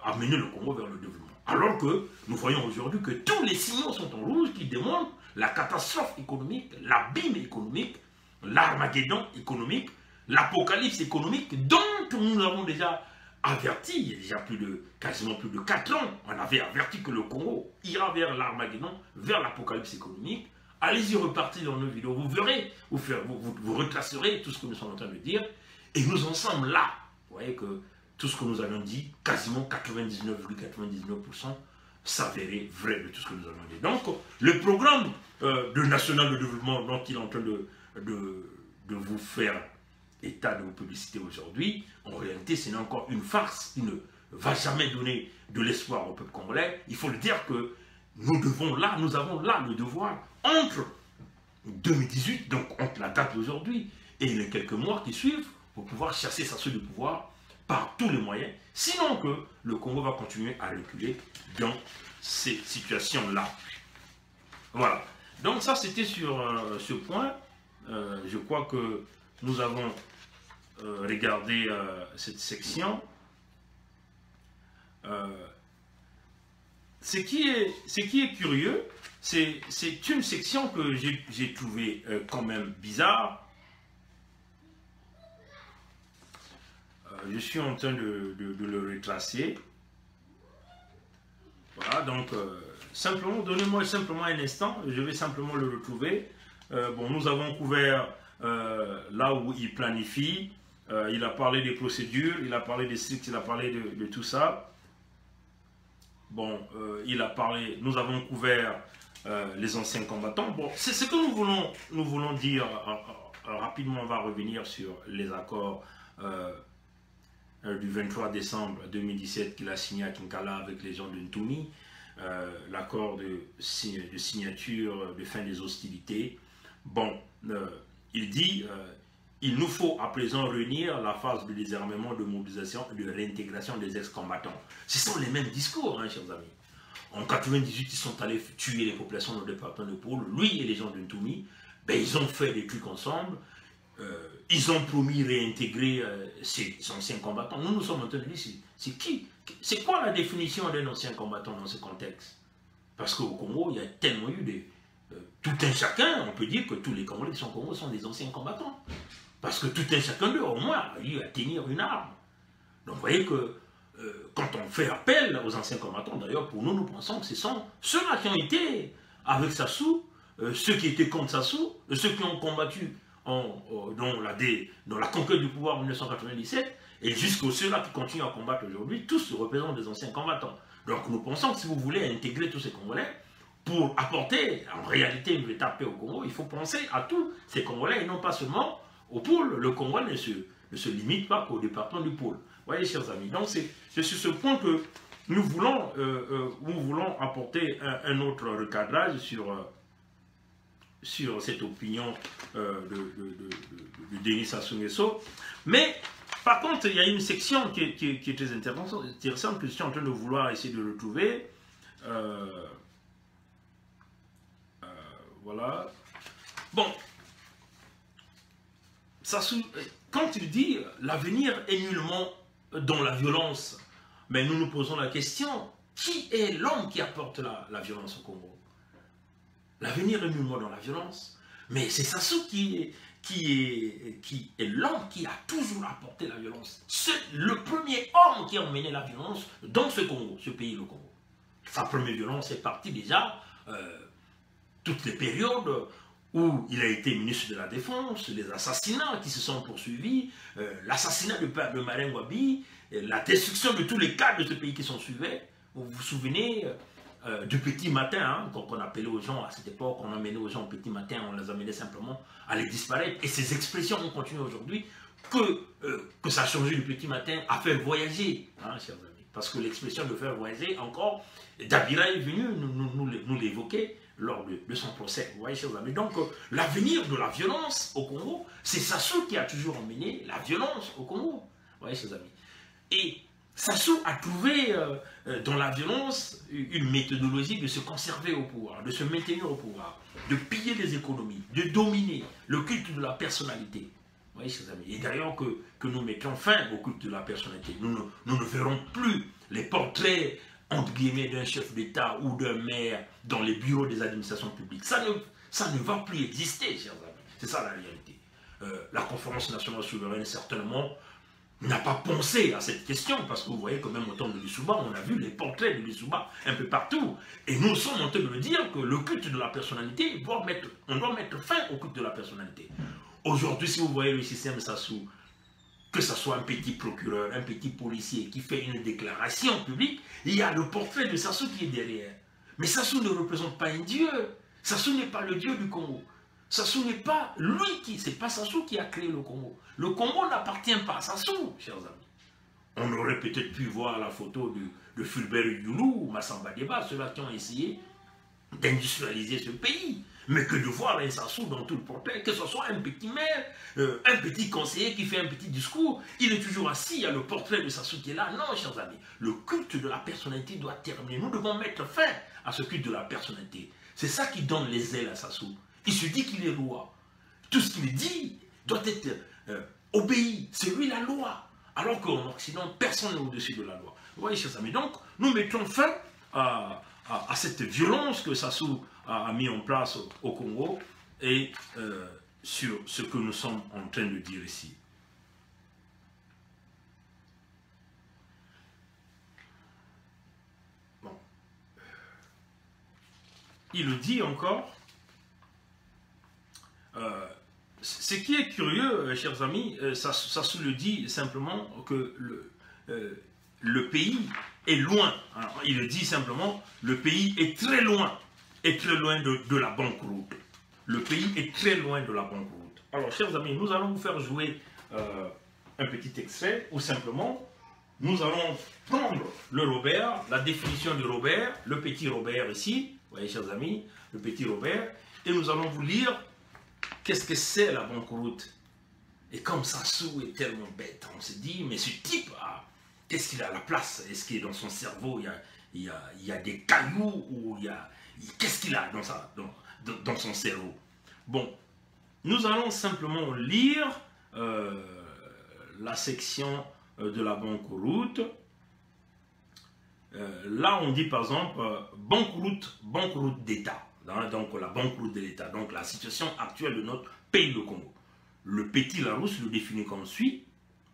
amener le Congo vers le développement. Alors que nous voyons aujourd'hui que tous les signaux sont en rouge qui démontrent la catastrophe économique, l'abîme économique, l'Armageddon économique, l'apocalypse économique dont nous avons déjà averti, il y a déjà quasiment plus de 4 ans, on avait averti que le Congo ira vers l'Armageddon, vers l'apocalypse économique. Allez-y repartir dans nos vidéos, vous verrez, vous retracerez tout ce que nous sommes en train de dire, et nous en sommes là. Vous voyez que tout ce que nous avons dit, quasiment 99,99% s'avérait vrai de tout ce que nous avons dit. Donc, le programme national de développement dont il est en train de vous faire état de vos publicités aujourd'hui, en réalité, c'est encore une farce. Il ne va jamais donner de l'espoir au peuple congolais. Il faut le dire que nous avons là le devoir, entre 2018, donc entre la date d'aujourd'hui, et les quelques mois qui suivent, pour pouvoir chasser Sassou du pouvoir par tous les moyens, sinon que le Congo va continuer à reculer dans ces situations-là. Voilà. Donc ça, c'était sur ce point. Je crois que nous avons regardé cette section. Ce qui est curieux, c'est une section que j'ai trouvée quand même bizarre. Je suis en train de le retracer. Voilà, donc simplement, donnez-moi simplement un instant, je vais simplement le retrouver. Bon, nous avons couvert là où il planifie, il a parlé des procédures, il a parlé des stricts, il a parlé de tout ça. Bon, il a parlé, nous avons couvert les anciens combattants. Bon, c'est ce que nous voulons dire. Rapidement, on va revenir sur les accords du 23 décembre 2017 qu'il a signé à Kinkala avec les gens de Ntumi, l'accord de signature de fin des hostilités. Bon, il dit il nous faut à présent réunir la phase de désarmement, de mobilisation et de réintégration des ex-combattants. Ce sont les mêmes discours, hein, chers amis. En 98, ils sont allés tuer les populations dans le département de Pôle. Lui et les gens de Ntumi, ben, ils ont fait des trucs ensemble. Ils ont promis réintégrer ces anciens combattants. Nous sommes en train de dire, c'est qui? C'est quoi la définition d'un ancien combattant dans ce contexte? Parce qu'au Congo, il y a tellement eu tout un chacun, on peut dire que tous les Congolais qui sont au Congo sont des anciens combattants. Parce que tout un chacun d'eux, au moins, a eu à tenir une arme. Donc vous voyez que quand on fait appel aux anciens combattants, d'ailleurs pour nous, nous pensons que ce sont ceux-là qui ont été avec Sassou, ceux qui étaient contre Sassou, ceux qui ont combattu dans la conquête du pouvoir en 1997, et jusqu'à ceux-là qui continuent à combattre aujourd'hui, tous représentent des anciens combattants. Donc nous pensons que si vous voulez intégrer tous ces Congolais, pour apporter en réalité une véritable paix au Congo, il faut penser à tous ces Congolais et non pas seulement au pôle. Le Congo ne se limite pas qu'au département du pôle. Vous voyez, chers amis, donc c'est sur ce point que nous voulons apporter un autre recadrage sur cette opinion de Denis Sassou Nguesso. Mais par contre, il y a une section qui est très intéressante que je suis en train de vouloir essayer de retrouver. Voilà. Bon. Sassou, quand il dit l'avenir est nullement dans la violence, mais nous nous posons la question, qui est l'homme qui apporte la violence au Congo? L'avenir est nullement dans la violence, mais c'est Sassou qui est l'homme qui a toujours apporté la violence. C'est le premier homme qui a emmené la violence dans ce Congo, ce pays, le Congo. Sa première violence est partie déjà toutes les périodes où il a été ministre de la Défense, les assassinats qui se sont poursuivis, l'assassinat de Martin Ngouabi, la destruction de tous les cadres de ce pays qui sont suivis. Vous vous souvenez du petit matin, hein, qu'on appelait aux gens à cette époque, on emmenait aux gens au petit matin, on les amenait simplement à les disparaître. Et ces expressions ont continué aujourd'hui, que ça a changé du petit matin à faire voyager, hein, chers amis. Parce que l'expression de faire voyager, encore, Dabira est venu nous l'évoquer lors de son procès. Vous voyez, chers amis. Donc, l'avenir de la violence au Congo, c'est Sassou qui a toujours emmené la violence au Congo. Vous voyez, chers amis. Et Sassou a trouvé dans la violence une méthodologie de se conserver au pouvoir, de se maintenir au pouvoir, de piller les économies, de dominer le culte de la personnalité. Vous voyez, chers amis. Et d'ailleurs que nous mettons fin au culte de la personnalité. Nous ne verrons plus les portraits entre guillemets d'un chef d'État ou d'un maire dans les bureaux des administrations publiques. Ça ne va plus exister, chers amis. C'est ça la réalité. La conférence nationale souveraine, certainement, n'a pas pensé à cette question, parce que vous voyez que même au temps de Lissouba, on a vu les portraits de Lissouba un peu partout. Et nous sommes en train de dire que le culte de la personnalité, on doit mettre fin au culte de la personnalité. Aujourd'hui, si vous voyez le système Sassou, que ce soit un petit procureur, un petit policier qui fait une déclaration publique, il y a le portrait de Sassou qui est derrière. Mais Sassou ne représente pas un dieu. Sassou n'est pas le dieu du Congo. Sassou n'est pas lui c'est pas Sassou qui a créé le Congo. Le Congo n'appartient pas à Sassou, chers amis. On aurait peut-être pu voir la photo de Fulbert Youlou ou Massamba Deba, ceux-là qui ont essayé d'industrialiser ce pays. Mais que de voir un Sassou dans tout le portrait, que ce soit un petit maire, un petit conseiller qui fait un petit discours, il est toujours assis, il y a le portrait de Sassou qui est là. Non, chers amis, le culte de la personnalité doit terminer. Nous devons mettre fin à ce culte de la personnalité. C'est ça qui donne les ailes à Sassou. Il se dit qu'il est roi. Tout ce qu'il dit doit être obéi. C'est lui la loi. Alors qu'en Occident, personne n'est au-dessus de la loi. Vous voyez, chers amis, donc nous mettons fin à cette violence que Sassou a mis en place au Congo et sur ce que nous sommes en train de dire ici. Bon. Il le dit encore. Ce qui est curieux, chers amis, Sassou le dit simplement que le pays est loin. Alors, il le dit simplement, le pays est très loin de la banqueroute. Le pays est très loin de la banqueroute. Alors, chers amis, nous allons vous faire jouer un petit extrait où simplement nous allons prendre le Robert, la définition de Robert, le petit Robert ici, vous voyez chers amis, le petit Robert, et nous allons vous lire qu'est-ce que c'est la banqueroute. Et comme Sassou est tellement bête, on se dit, mais ce type, qu'est-ce qu'il a à la place? Est-ce qu'il est dans son cerveau, il y a des cailloux, ou qu'est-ce qu'il a dans son cerveau? Bon, nous allons simplement lire la section de la banqueroute. Là, on dit par exemple banqueroute d'État. Donc la banqueroute de l'État, donc la situation actuelle de notre pays, le Congo. Le petit Larousse le définit comme suit: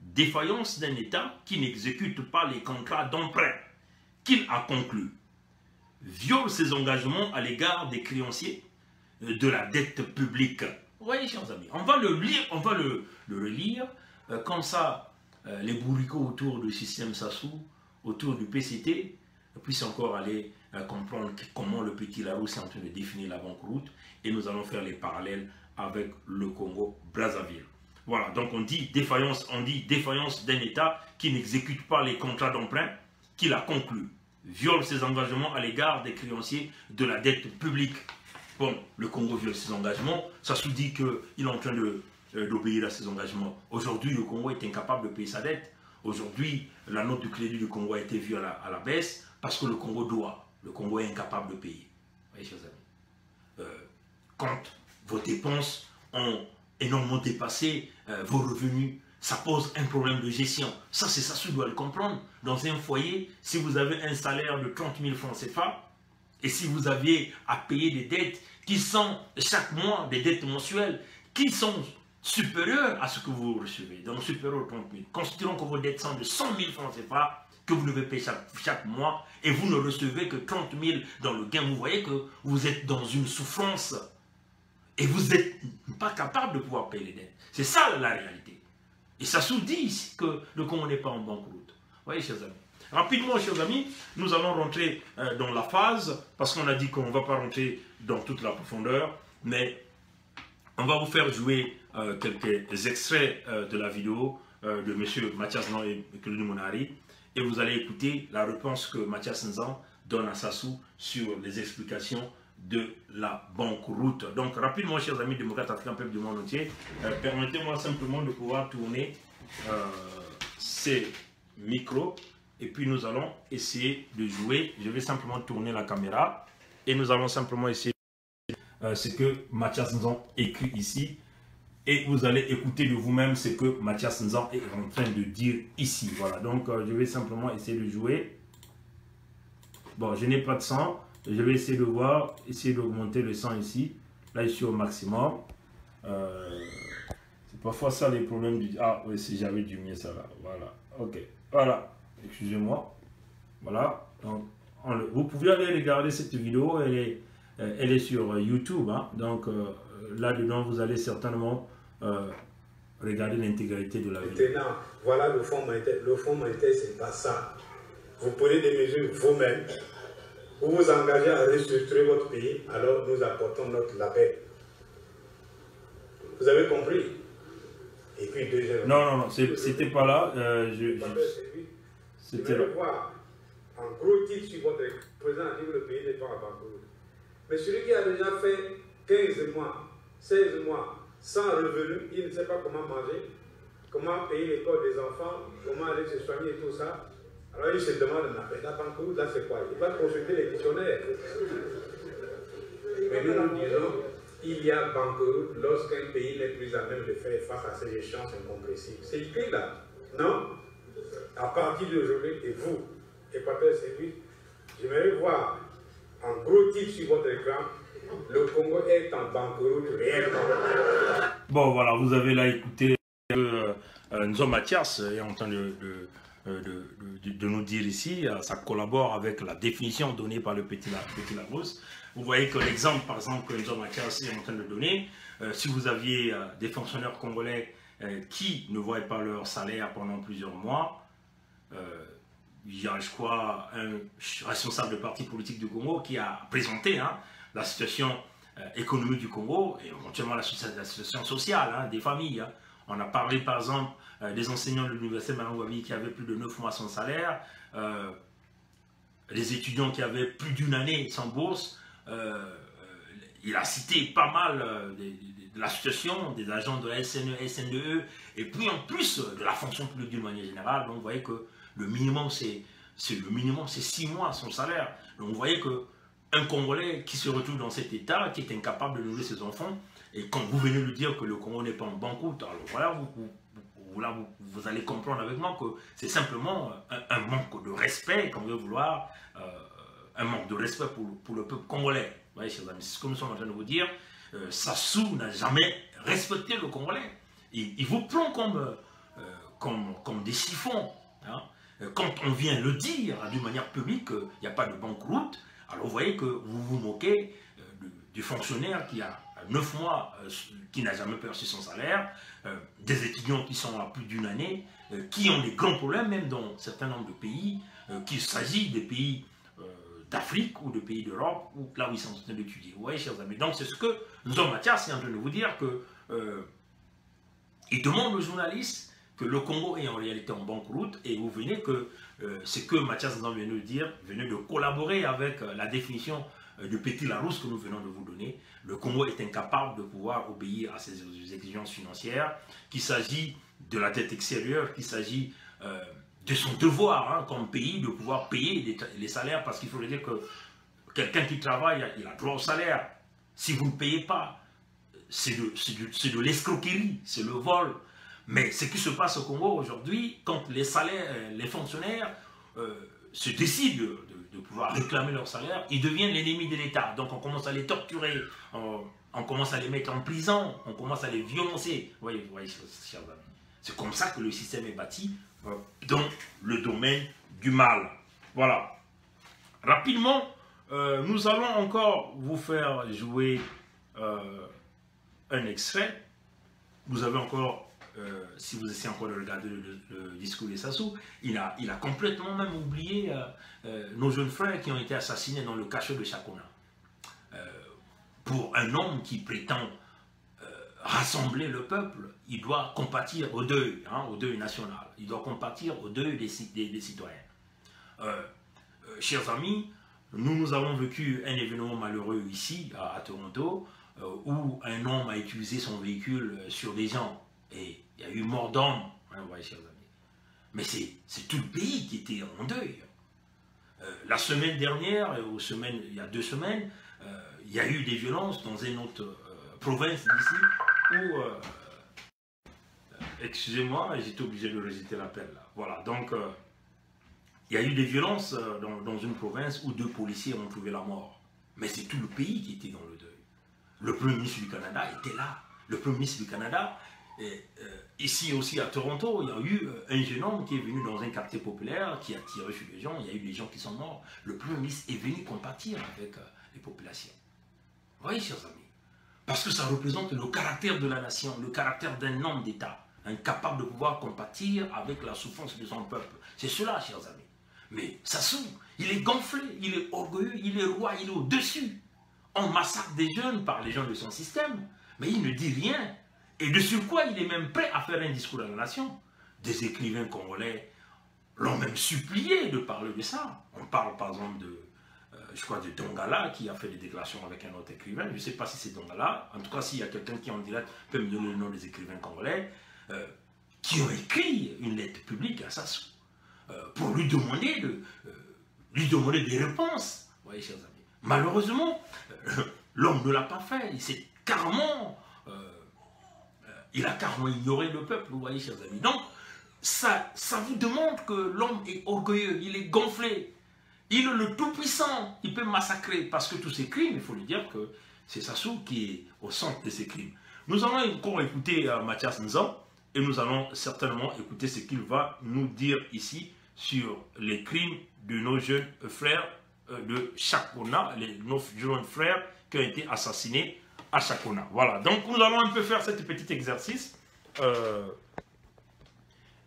défaillance d'un État qui n'exécute pas les contrats d'emprunt qu'il a conclus, viole ses engagements à l'égard des créanciers de la dette publique. Vous voyez, chers amis, on va le lire, on va le relire, comme ça, les bourricots autour du système Sassou, autour du PCT, puissent encore aller comprendre comment le petit Larousse est en train de définir la banqueroute, et nous allons faire les parallèles avec le Congo-Brazzaville. Voilà, donc on dit défaillance d'un État qui n'exécute pas les contrats d'emprunt qu'il a conclus, viole ses engagements à l'égard des créanciers de la dette publique. Bon, le Congo viole ses engagements, ça se dit qu'il est en train d'obéir à ses engagements. Aujourd'hui, le Congo est incapable de payer sa dette. Aujourd'hui, la note de crédit du Congo a été vue à la baisse parce que le Congo doit. Le Congo est incapable de payer. Vous voyez, chers amis, quand vos dépenses ont énormément dépassé vos revenus, ça pose un problème de gestion. Ça, c'est ça, je dois le comprendre. Dans un foyer, si vous avez un salaire de 30 000 francs CFA, et si vous aviez à payer des dettes qui sont chaque mois, des dettes mensuelles, qui sont supérieures à ce que vous recevez, donc supérieures aux 30 000, considérons que vos dettes sont de 100 000 francs CFA, que vous devez payer chaque mois, et vous ne recevez que 30 000 dans le gain, vous voyez que vous êtes dans une souffrance. Et vous n'êtes pas capable de pouvoir payer les dettes. C'est ça la réalité. Et ça se dit ici que le Congo n'est pas en banqueroute. Vous voyez, chers amis. Rapidement, chers amis, nous allons rentrer dans la phase, parce qu'on a dit qu'on ne va pas rentrer dans toute la profondeur, mais on va vous faire jouer quelques extraits de la vidéo de M. Mathias Nzan et Claudine Monari, et vous allez écouter la réponse que Mathias Nzan donne à Sassou sur les explications de la banqueroute. Donc rapidement, chers amis démocrates africains, peuple du monde entier, permettez-moi simplement de pouvoir tourner ces micros et puis nous allons essayer de jouer. Je vais simplement tourner la caméra et nous allons simplement essayer ce que Mathias Nzan écrit ici, et vous allez écouter de vous-même ce que Mathias Nzan est en train de dire ici. Voilà, donc je vais simplement essayer de jouer. Bon, je n'ai pas de son. Je vais essayer de voir, essayer d'augmenter le son ici. Là, je suis au maximum. C'est parfois ça les problèmes du... Ah oui, si j'avais dû mieux ça là. Voilà. Ok. Voilà. Excusez-moi. Voilà. Donc, vous pouvez aller regarder cette vidéo. Elle est sur YouTube. Hein. Donc, là-dedans, vous allez certainement regarder l'intégralité de la vidéo. Maintenant, voilà le fonds monétaire. Le fonds monétaire, c'est pas ça. Vous prenez des mesures vous-même. Vous vous engagez à restructurer votre pays, alors nous apportons notre label. Vous avez compris? Et puis deuxièmement... Non, c'était pas là. C'était là. Voir en gros titre sur votre président dit que le pays n'est pas en banqueroute. Mais celui qui a déjà fait 15 mois, 16 mois sans revenu, il ne sait pas comment manger, comment payer l'école des enfants, comment aller se soigner et tout ça. Alors il se demande, la banqueroute, là c'est quoi? Il va consulter les dictionnaires. Mais nous nous disons, il y a banqueroute lorsqu'un pays n'est plus à même de faire face à ces échéances incompressibles. C'est écrit là, non? À partir d'aujourd'hui, et vous, Équateur Service, j'aimerais voir en gros titre sur votre écran, le Congo est en banqueroute réellement. Bon voilà, vous avez là écouté Nzan Mathias est en train de nous dire ici, ça collabore avec la définition donnée par le petit Larousse. Vous voyez que l'exemple, par exemple, que Nzan Mathias est en train de donner, si vous aviez des fonctionnaires congolais qui ne voyaient pas leur salaire pendant plusieurs mois, il y a, je crois, un responsable de parti politique du Congo qui a présenté la situation économique du Congo et éventuellement la situation sociale des familles. On a parlé par exemple des enseignants de l'université Marangouabi qui avaient plus de 9 mois sans salaire, les étudiants qui avaient plus d'une année sans bourse. Il a cité pas mal de la situation des agents de la SNE, SNDE, et puis en plus de la fonction publique d'une manière générale. Donc vous voyez que le minimum c'est 6 mois son salaire. Donc vous voyez que un Congolais qui se retrouve dans cet état, qui est incapable de nourrir ses enfants, et quand vous venez de dire que le Congo n'est pas en banqueroute, alors voilà, vous allez comprendre avec moi que c'est simplement un manque de respect, comme vous voulez vouloir, un manque de respect pour le peuple congolais. Vous voyez, chers amis, c'est ce que nous sommes en train de vous dire. Sassou n'a jamais respecté le Congolais. Il vous prend comme des chiffons. Hein. Quand on vient le dire d'une manière publique qu'il n'y a pas de banqueroute, alors vous voyez que vous vous moquez du fonctionnaire qui a 9 mois, qui n'a jamais perçu son salaire, des étudiants qui sont à plus d'une année, qui ont des grands problèmes, même dans un certain nombre de pays, qu'il s'agit des pays d'Afrique ou de pays d'Europe, là où ils sont en train d'étudier. Vous voyez, chers amis. Donc c'est ce que nous avons Mathias est en train de vous dire que il demande aux journalistes que le Congo est en réalité en banqueroute, et vous venez que ce que Mathias nous vient de dire, venez de collaborer avec la définition de Petit Larousse que nous venons de vous donner. Le Congo est incapable de pouvoir obéir à ses exigences financières, qu'il s'agit de la dette extérieure, qu'il s'agit de son devoir hein, comme pays de pouvoir payer les salaires, parce qu'il faut le dire que quelqu'un qui travaille, il a droit au salaire. Si vous ne payez pas, c'est de l'escroquerie, c'est le vol. Mais ce qui se passe au Congo aujourd'hui, quand les fonctionnaires se décident de pouvoir réclamer leur salaire, ils deviennent l'ennemi de l'État. Donc on commence à les torturer, on commence à les mettre en prison, on commence à les violencer. Vous voyez, chers amis. C'est comme ça que le système est bâti dans le domaine du mal. Voilà. Rapidement, nous allons encore vous faire jouer un extrait. Vous avez encore, si vous essayez encore de regarder le discours de Sassou, il a complètement même oublié nos jeunes frères qui ont été assassinés dans le cachot de Chakona. Pour un homme qui prétend rassembler le peuple, il doit compatir au deuil national, il doit compatir au deuil des citoyens. Chers amis, nous avons vécu un événement malheureux ici, à Toronto, où un homme a utilisé son véhicule sur des gens, et il y a eu mort d'homme, hein, ouais, chers amis. Mais c'est tout le pays qui était en deuil. La semaine dernière, il y a 2 semaines, il y a eu des violences dans une autre province d'ici, où, excusez-moi, j'étais obligé de rejeter l'appel là. Voilà, donc il y a eu des violences dans une province où 2 policiers ont trouvé la mort. Mais c'est tout le pays qui était dans le deuil. Le Premier ministre du Canada était là. Le Premier ministre du Canada, ici aussi à Toronto, il y a eu un jeune homme qui est venu dans un quartier populaire, qui a tiré sur les gens, il y a eu des gens qui sont morts. Le Premier ministre est venu compatir avec les populations. Vous voyez, chers amis, parce que ça représente le caractère de la nation, le caractère d'un homme d'État, incapable de pouvoir compatir avec la souffrance de son peuple. C'est cela, chers amis. Mais Sassou, il est gonflé, il est orgueilleux, il est roi, il est au-dessus. On massacre des jeunes par les gens de son système, mais il ne dit rien. Et de surcroît, il est même prêt à faire un discours à la nation. Des écrivains congolais l'ont même supplié de parler de ça. On parle par exemple de, je crois, de Dongala, qui a fait des déclarations avec un autre écrivain. Je ne sais pas si c'est Dongala. En tout cas, s'il y a quelqu'un qui en direct peut me donner le nom des écrivains congolais, qui ont écrit une lettre publique à Sassou, pour lui demander des réponses. Vous voyez, chers amis. Malheureusement, l'homme ne l'a pas fait. Il a carrément ignoré le peuple, vous voyez, chers amis. Donc, ça vous demande que l'homme est orgueilleux, il est gonflé. Il est le tout-puissant, il peut massacrer. Parce que tous ces crimes, il faut lui dire que c'est Sassou qui est au centre de ces crimes. Nous allons encore écouter Mathias Nzan, et nous allons certainement écouter ce qu'il va nous dire ici sur les crimes de nos jeunes frères de Chakona, nos jeunes frères qui ont été assassinés à Chakona. Voilà, donc nous allons un peu faire cet petit exercice.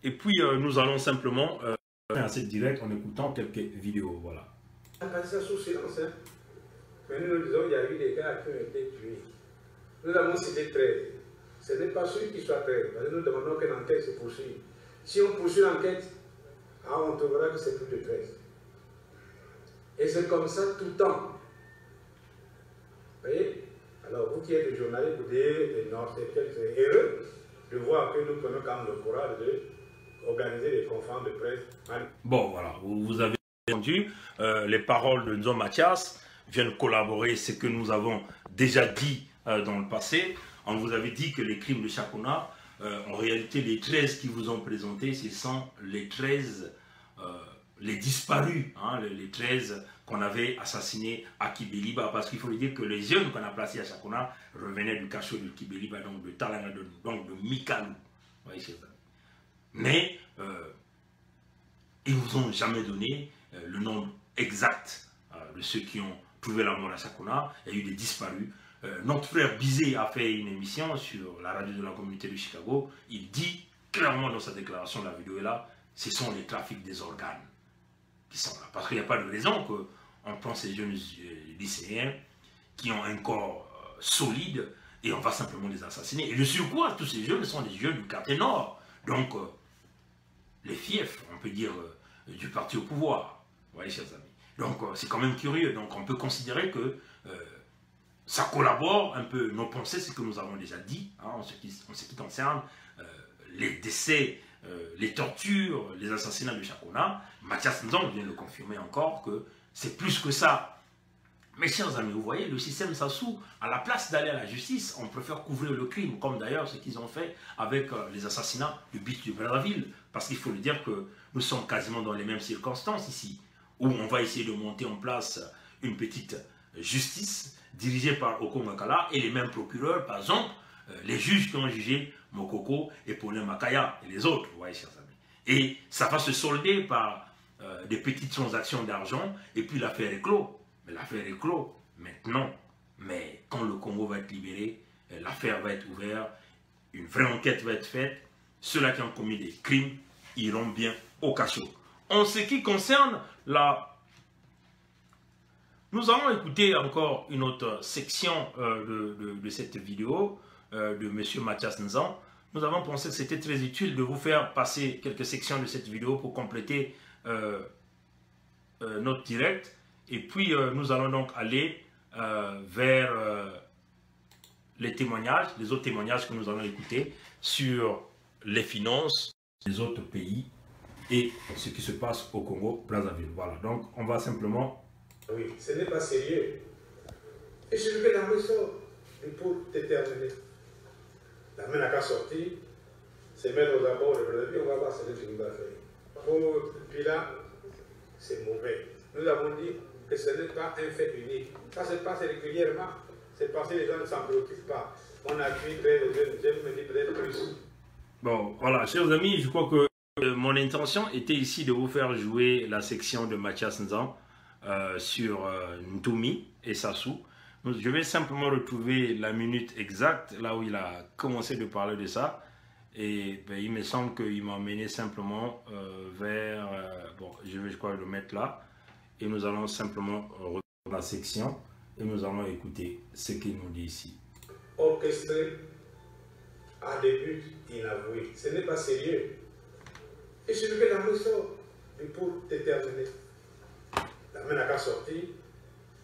Et puis nous allons simplement faire cette direct en écoutant quelques vidéos. Voilà. Ça sous silence, hein. Mais nous disons qu'il y a eu des gars qui ont été tués. Nous avons cité 13. ce n'est pas sûr qu'il soit 13. Parce que nous demandons qu'une enquête se poursuive. Si on poursuit l'enquête, on trouvera que c'est plus de 13. Et c'est comme ça tout le temps. Vous voyez? Alors, vous qui êtes des journalistes, vous dites, non, c'est heureux de voir que nous prenons quand même le courage d'organiser des conférences de presse. Bon, voilà, vous avez entendu les paroles de Nzo Mathias viennent collaborer ce que nous avons déjà dit dans le passé. On vous avait dit que les crimes de Chakona, en réalité, les 13 qui vous ont présentés, ce sont les 13, les disparus, hein, les 13 qu'on avait assassinés à Kibeliba, parce qu'il faut le dire que les jeunes qu'on a placés à Chakona revenaient du cachot de Kibeliba, donc de Talanga, donc de Mikalou. Vous voyez, chers amis. Mais ils ne vous ont jamais donné le nombre exact de ceux qui ont trouvé la mort à Chakona. Il y a eu des disparus. Notre frère Bizet a fait une émission sur la radio de la communauté de Chicago. Il dit clairement dans sa déclaration, la vidéo est là, ce sont les trafics des organes qui sont là. Parce qu'il n'y a pas de raison qu'on prend ces jeunes lycéens qui ont un corps solide et on va simplement les assassiner. Et de surcroît, tous ces jeunes sont des jeunes du quartier nord. Donc, les fiefs, on peut dire, du parti au pouvoir. Vous voyez, chers amis. Donc, c'est quand même curieux. Donc, on peut considérer que ça collabore un peu nos pensées, ce que nous avons déjà dit, hein, en ce qui concerne les décès, les tortures, les assassinats de Chakona. Mathias Nzong vient de confirmer encore que c'est plus que ça. Mes chers amis, vous voyez, le système Sassou, à la place d'aller à la justice, on préfère couvrir le crime, comme d'ailleurs ce qu'ils ont fait avec les assassinats du beach de Brazzaville. Parce qu'il faut le dire que nous sommes quasiment dans les mêmes circonstances ici, où on va essayer de monter en place une petite justice dirigée par Okonga-Kala et les mêmes procureurs, par exemple, les juges qui ont jugé Mokoko et Paulin Makaya et les autres, vous voyez, chers amis. Et ça va se solder par des petites transactions d'argent et puis l'affaire est close. Mais l'affaire est close maintenant. Mais quand le Congo va être libéré, l'affaire va être ouverte, une vraie enquête va être faite. Ceux-là qui ont commis des crimes iront bien au cachot. En ce qui concerne la... Nous allons écouter encore une autre section de cette vidéo de M. Mathias Nzong. Nous avons pensé que c'était très utile de vous faire passer quelques sections de cette vidéo pour compléter notre direct. Et puis, nous allons donc aller vers les témoignages, les autres témoignages que nous allons écouter sur les finances des autres pays et ce qui se passe au Congo-Brazzaville. Voilà, donc on va simplement... Oui, ce n'est pas sérieux. Et je vais dans le sort pour déterminer. La main n'a qu'à sortir, c'est mettre aux abords de Brazzaville, on va voir ce que tu va faire. Pour Pilat, c'est mauvais. Nous avons dit que ce n'est pas un fait unique. Ça se passe régulièrement. C'est parce que les gens ne s'en préoccupent pas. On a tué les jeunes, je me dis peut-être plus. Bon, voilà, chers amis, je crois que mon intention était ici de vous faire jouer la section de Mathias Nzong sur Ntoumi et Sassou. Donc, je vais simplement retrouver la minute exacte, là où il a commencé de parler de ça. Et ben, il me semble qu'il m'a emmené simplement vers... bon, je vais, je crois, le mettre là. Et nous allons simplement retrouver la section et nous allons écouter ce qu'il nous dit ici. Orchestré à des buts inavoués. Ce n'est pas sérieux. Et je vais dans le sort pour déterminer. La main n'a qu'à sortir,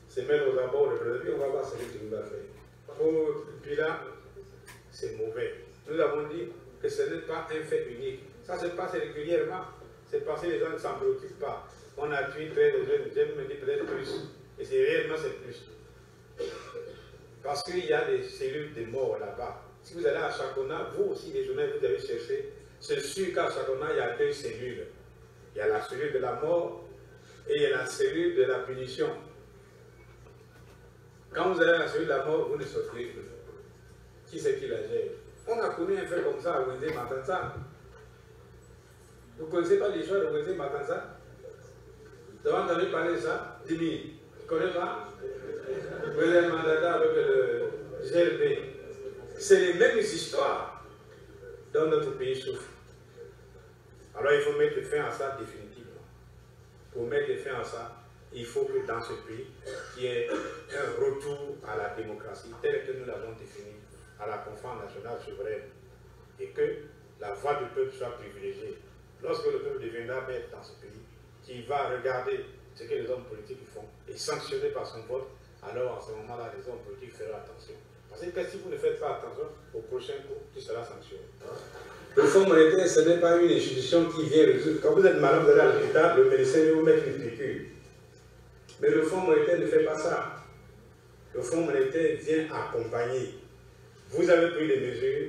c'est mettre aux abords de Brazzaville, on va voir ce que tu vas faire. Pour Pilat, c'est mauvais. Nous avons dit que ce n'est pas un fait unique. Ça se passe régulièrement. C'est parce que les gens ne s'en préoccupent pas. On a tué très de jeunes, j'aime me dire peut-être plus. Et c'est réellement c'est plus. Parce qu'il y a des cellules de mort là-bas. Si vous allez à Chakona, vous aussi, les journalistes, vous avez cherché. C'est sûr qu'à Chakona, il y a deux cellules. Il y a la cellule de la mort et il y a la cellule de la punition. Quand vous allez à la cellule de la mort, vous ne sortirez plus. Qui c'est qui la gère? On a connu un fait comme ça à Wendé Matanza. Vous ne connaissez pas l'histoire de Wendé Matanza? Vous avez entendu parler de ça? Dimi, tu ne connais pas? Wendé Matanza avec le GLB. C'est les mêmes histoires dont notre pays souffre. Alors il faut mettre fin à ça définitivement. Pour mettre fin à ça, il faut que dans ce pays, il y ait un retour à la démocratie telle que nous l'avons définie à la conférence nationale souveraine et que la voix du peuple soit privilégiée. Lorsque le peuple deviendra maître dans ce pays, qui va regarder ce que les hommes politiques font et sanctionner par son vote, alors en ce moment-là, les hommes politiques feront attention. Parce que si vous ne faites pas attention, au prochain coup, tu seras sanctionné. Le Fonds monétaire, ce n'est pas une institution qui vient résoudre. Quand vous êtes malade, vous allez à l'hôpital, le médecin va vous mettre une piqûre. Mais le Fonds monétaire ne fait pas ça. Le Fonds monétaire vient accompagner. Vous avez pris des mesures,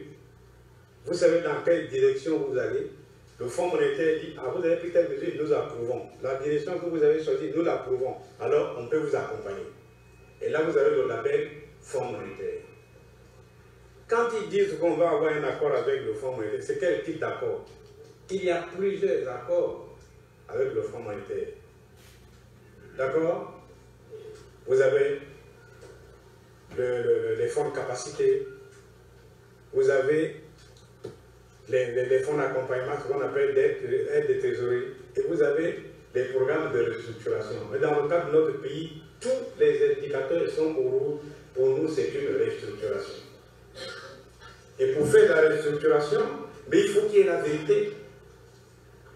vous savez dans quelle direction vous allez. Le Fonds monétaire dit, ah, vous avez pris telle mesure, nous approuvons. La direction que vous avez choisie, nous l'approuvons. Alors, on peut vous accompagner. Et là, vous avez le label Fonds monétaire. Quand ils disent qu'on va avoir un accord avec le Fonds monétaire, c'est quel type d'accord? Il y a plusieurs accords avec le Fonds monétaire. D'accord? Vous avez les fonds de capacité, vous avez les fonds d'accompagnement, ce qu'on appelle aide de trésorerie, et vous avez les programmes de restructuration. Mais dans le cas de notre pays, tous les indicateurs sont au rouge. Pour nous, c'est une restructuration. Et pour faire la restructuration, mais il faut qu'il y ait la vérité.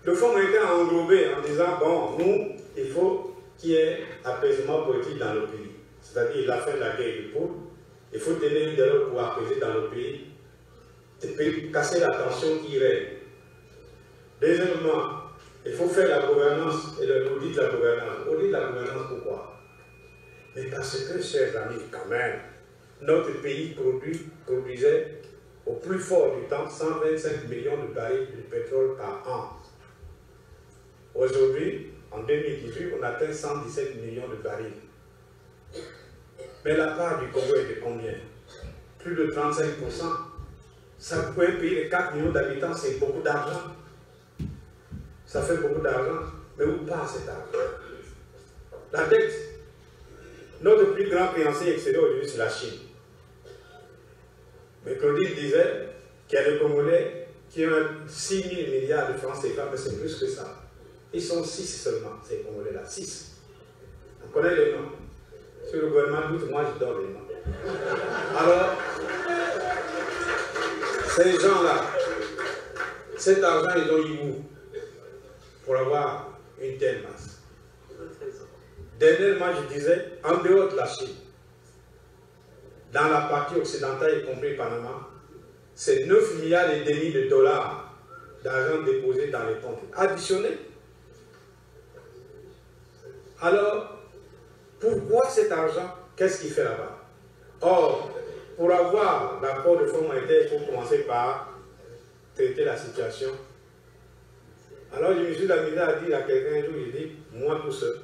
Le Fonds monétaire a englobé en disant, bon, nous, il faut qu'il y ait apaisement politique dans le pays. C'est-à-dire la fin de la guerre du poule. Il faut tenir une dialogue pour apaiser dans le pays, et casser la tension qui règne. Deuxièmement, il faut faire la gouvernance et l'audit de la gouvernance. Audit de la gouvernance, pourquoi? Mais parce que, chers amis, quand même, notre pays produisait au plus fort du temps 125 millions de barils de pétrole par an. Aujourd'hui, en 2018, on atteint 117 millions de barils. Mais la part du Congo est de combien? Plus de 35%. Ça, pour un pays de 4 millions d'habitants, c'est beaucoup d'argent. Ça fait beaucoup d'argent. Mais où part cet argent? La dette. Notre plus grand créancier extérieur aujourd'hui, c'est la Chine. Mais Claudine disait qu'il y a des Congolais qui ont 6 000 milliards de francs CFA, mais c'est plus que ça. Ils sont 6 seulement, ces Congolais-là. 6. On connaît les noms. Sur le gouvernement doute, moi je donne les noms. Alors, ces gens-là, cet argent, ils ont eu où pour avoir une telle masse? Dernièrement, je disais, en dehors de la Chine, dans la partie occidentale, y compris Panama, c'est 9 milliards et demi de dollars d'argent déposé dans les comptes additionnés. Alors, pourquoi cet argent? Qu'est-ce qu'il fait là-bas? Or, pour avoir l'accord de Fonds monétaire, il faut commencer par traiter la situation. Alors, je me suis amusé à dire à quelqu'un un jour, il dit, moi tout seul,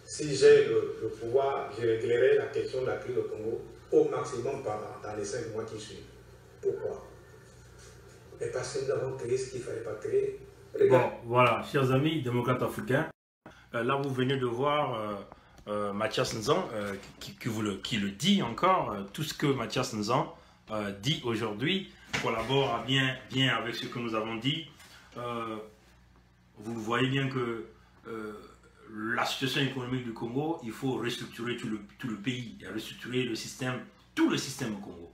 si j'ai le pouvoir, je réglerai la question de la crise au Congo au maximum dans les 5 mois qui suivent. Pourquoi? Et parce que nous avons créé ce qu'il ne fallait pas créer. Bon, voilà, chers amis démocrates africains, là vous venez de voir Mathias Nzan qui le dit encore. Tout ce que Mathias Nzan dit aujourd'hui collabore bien avec ce que nous avons dit. Vous voyez bien que la situation économique du Congo, il faut restructurer tout le pays, restructurer le système, tout le système au Congo.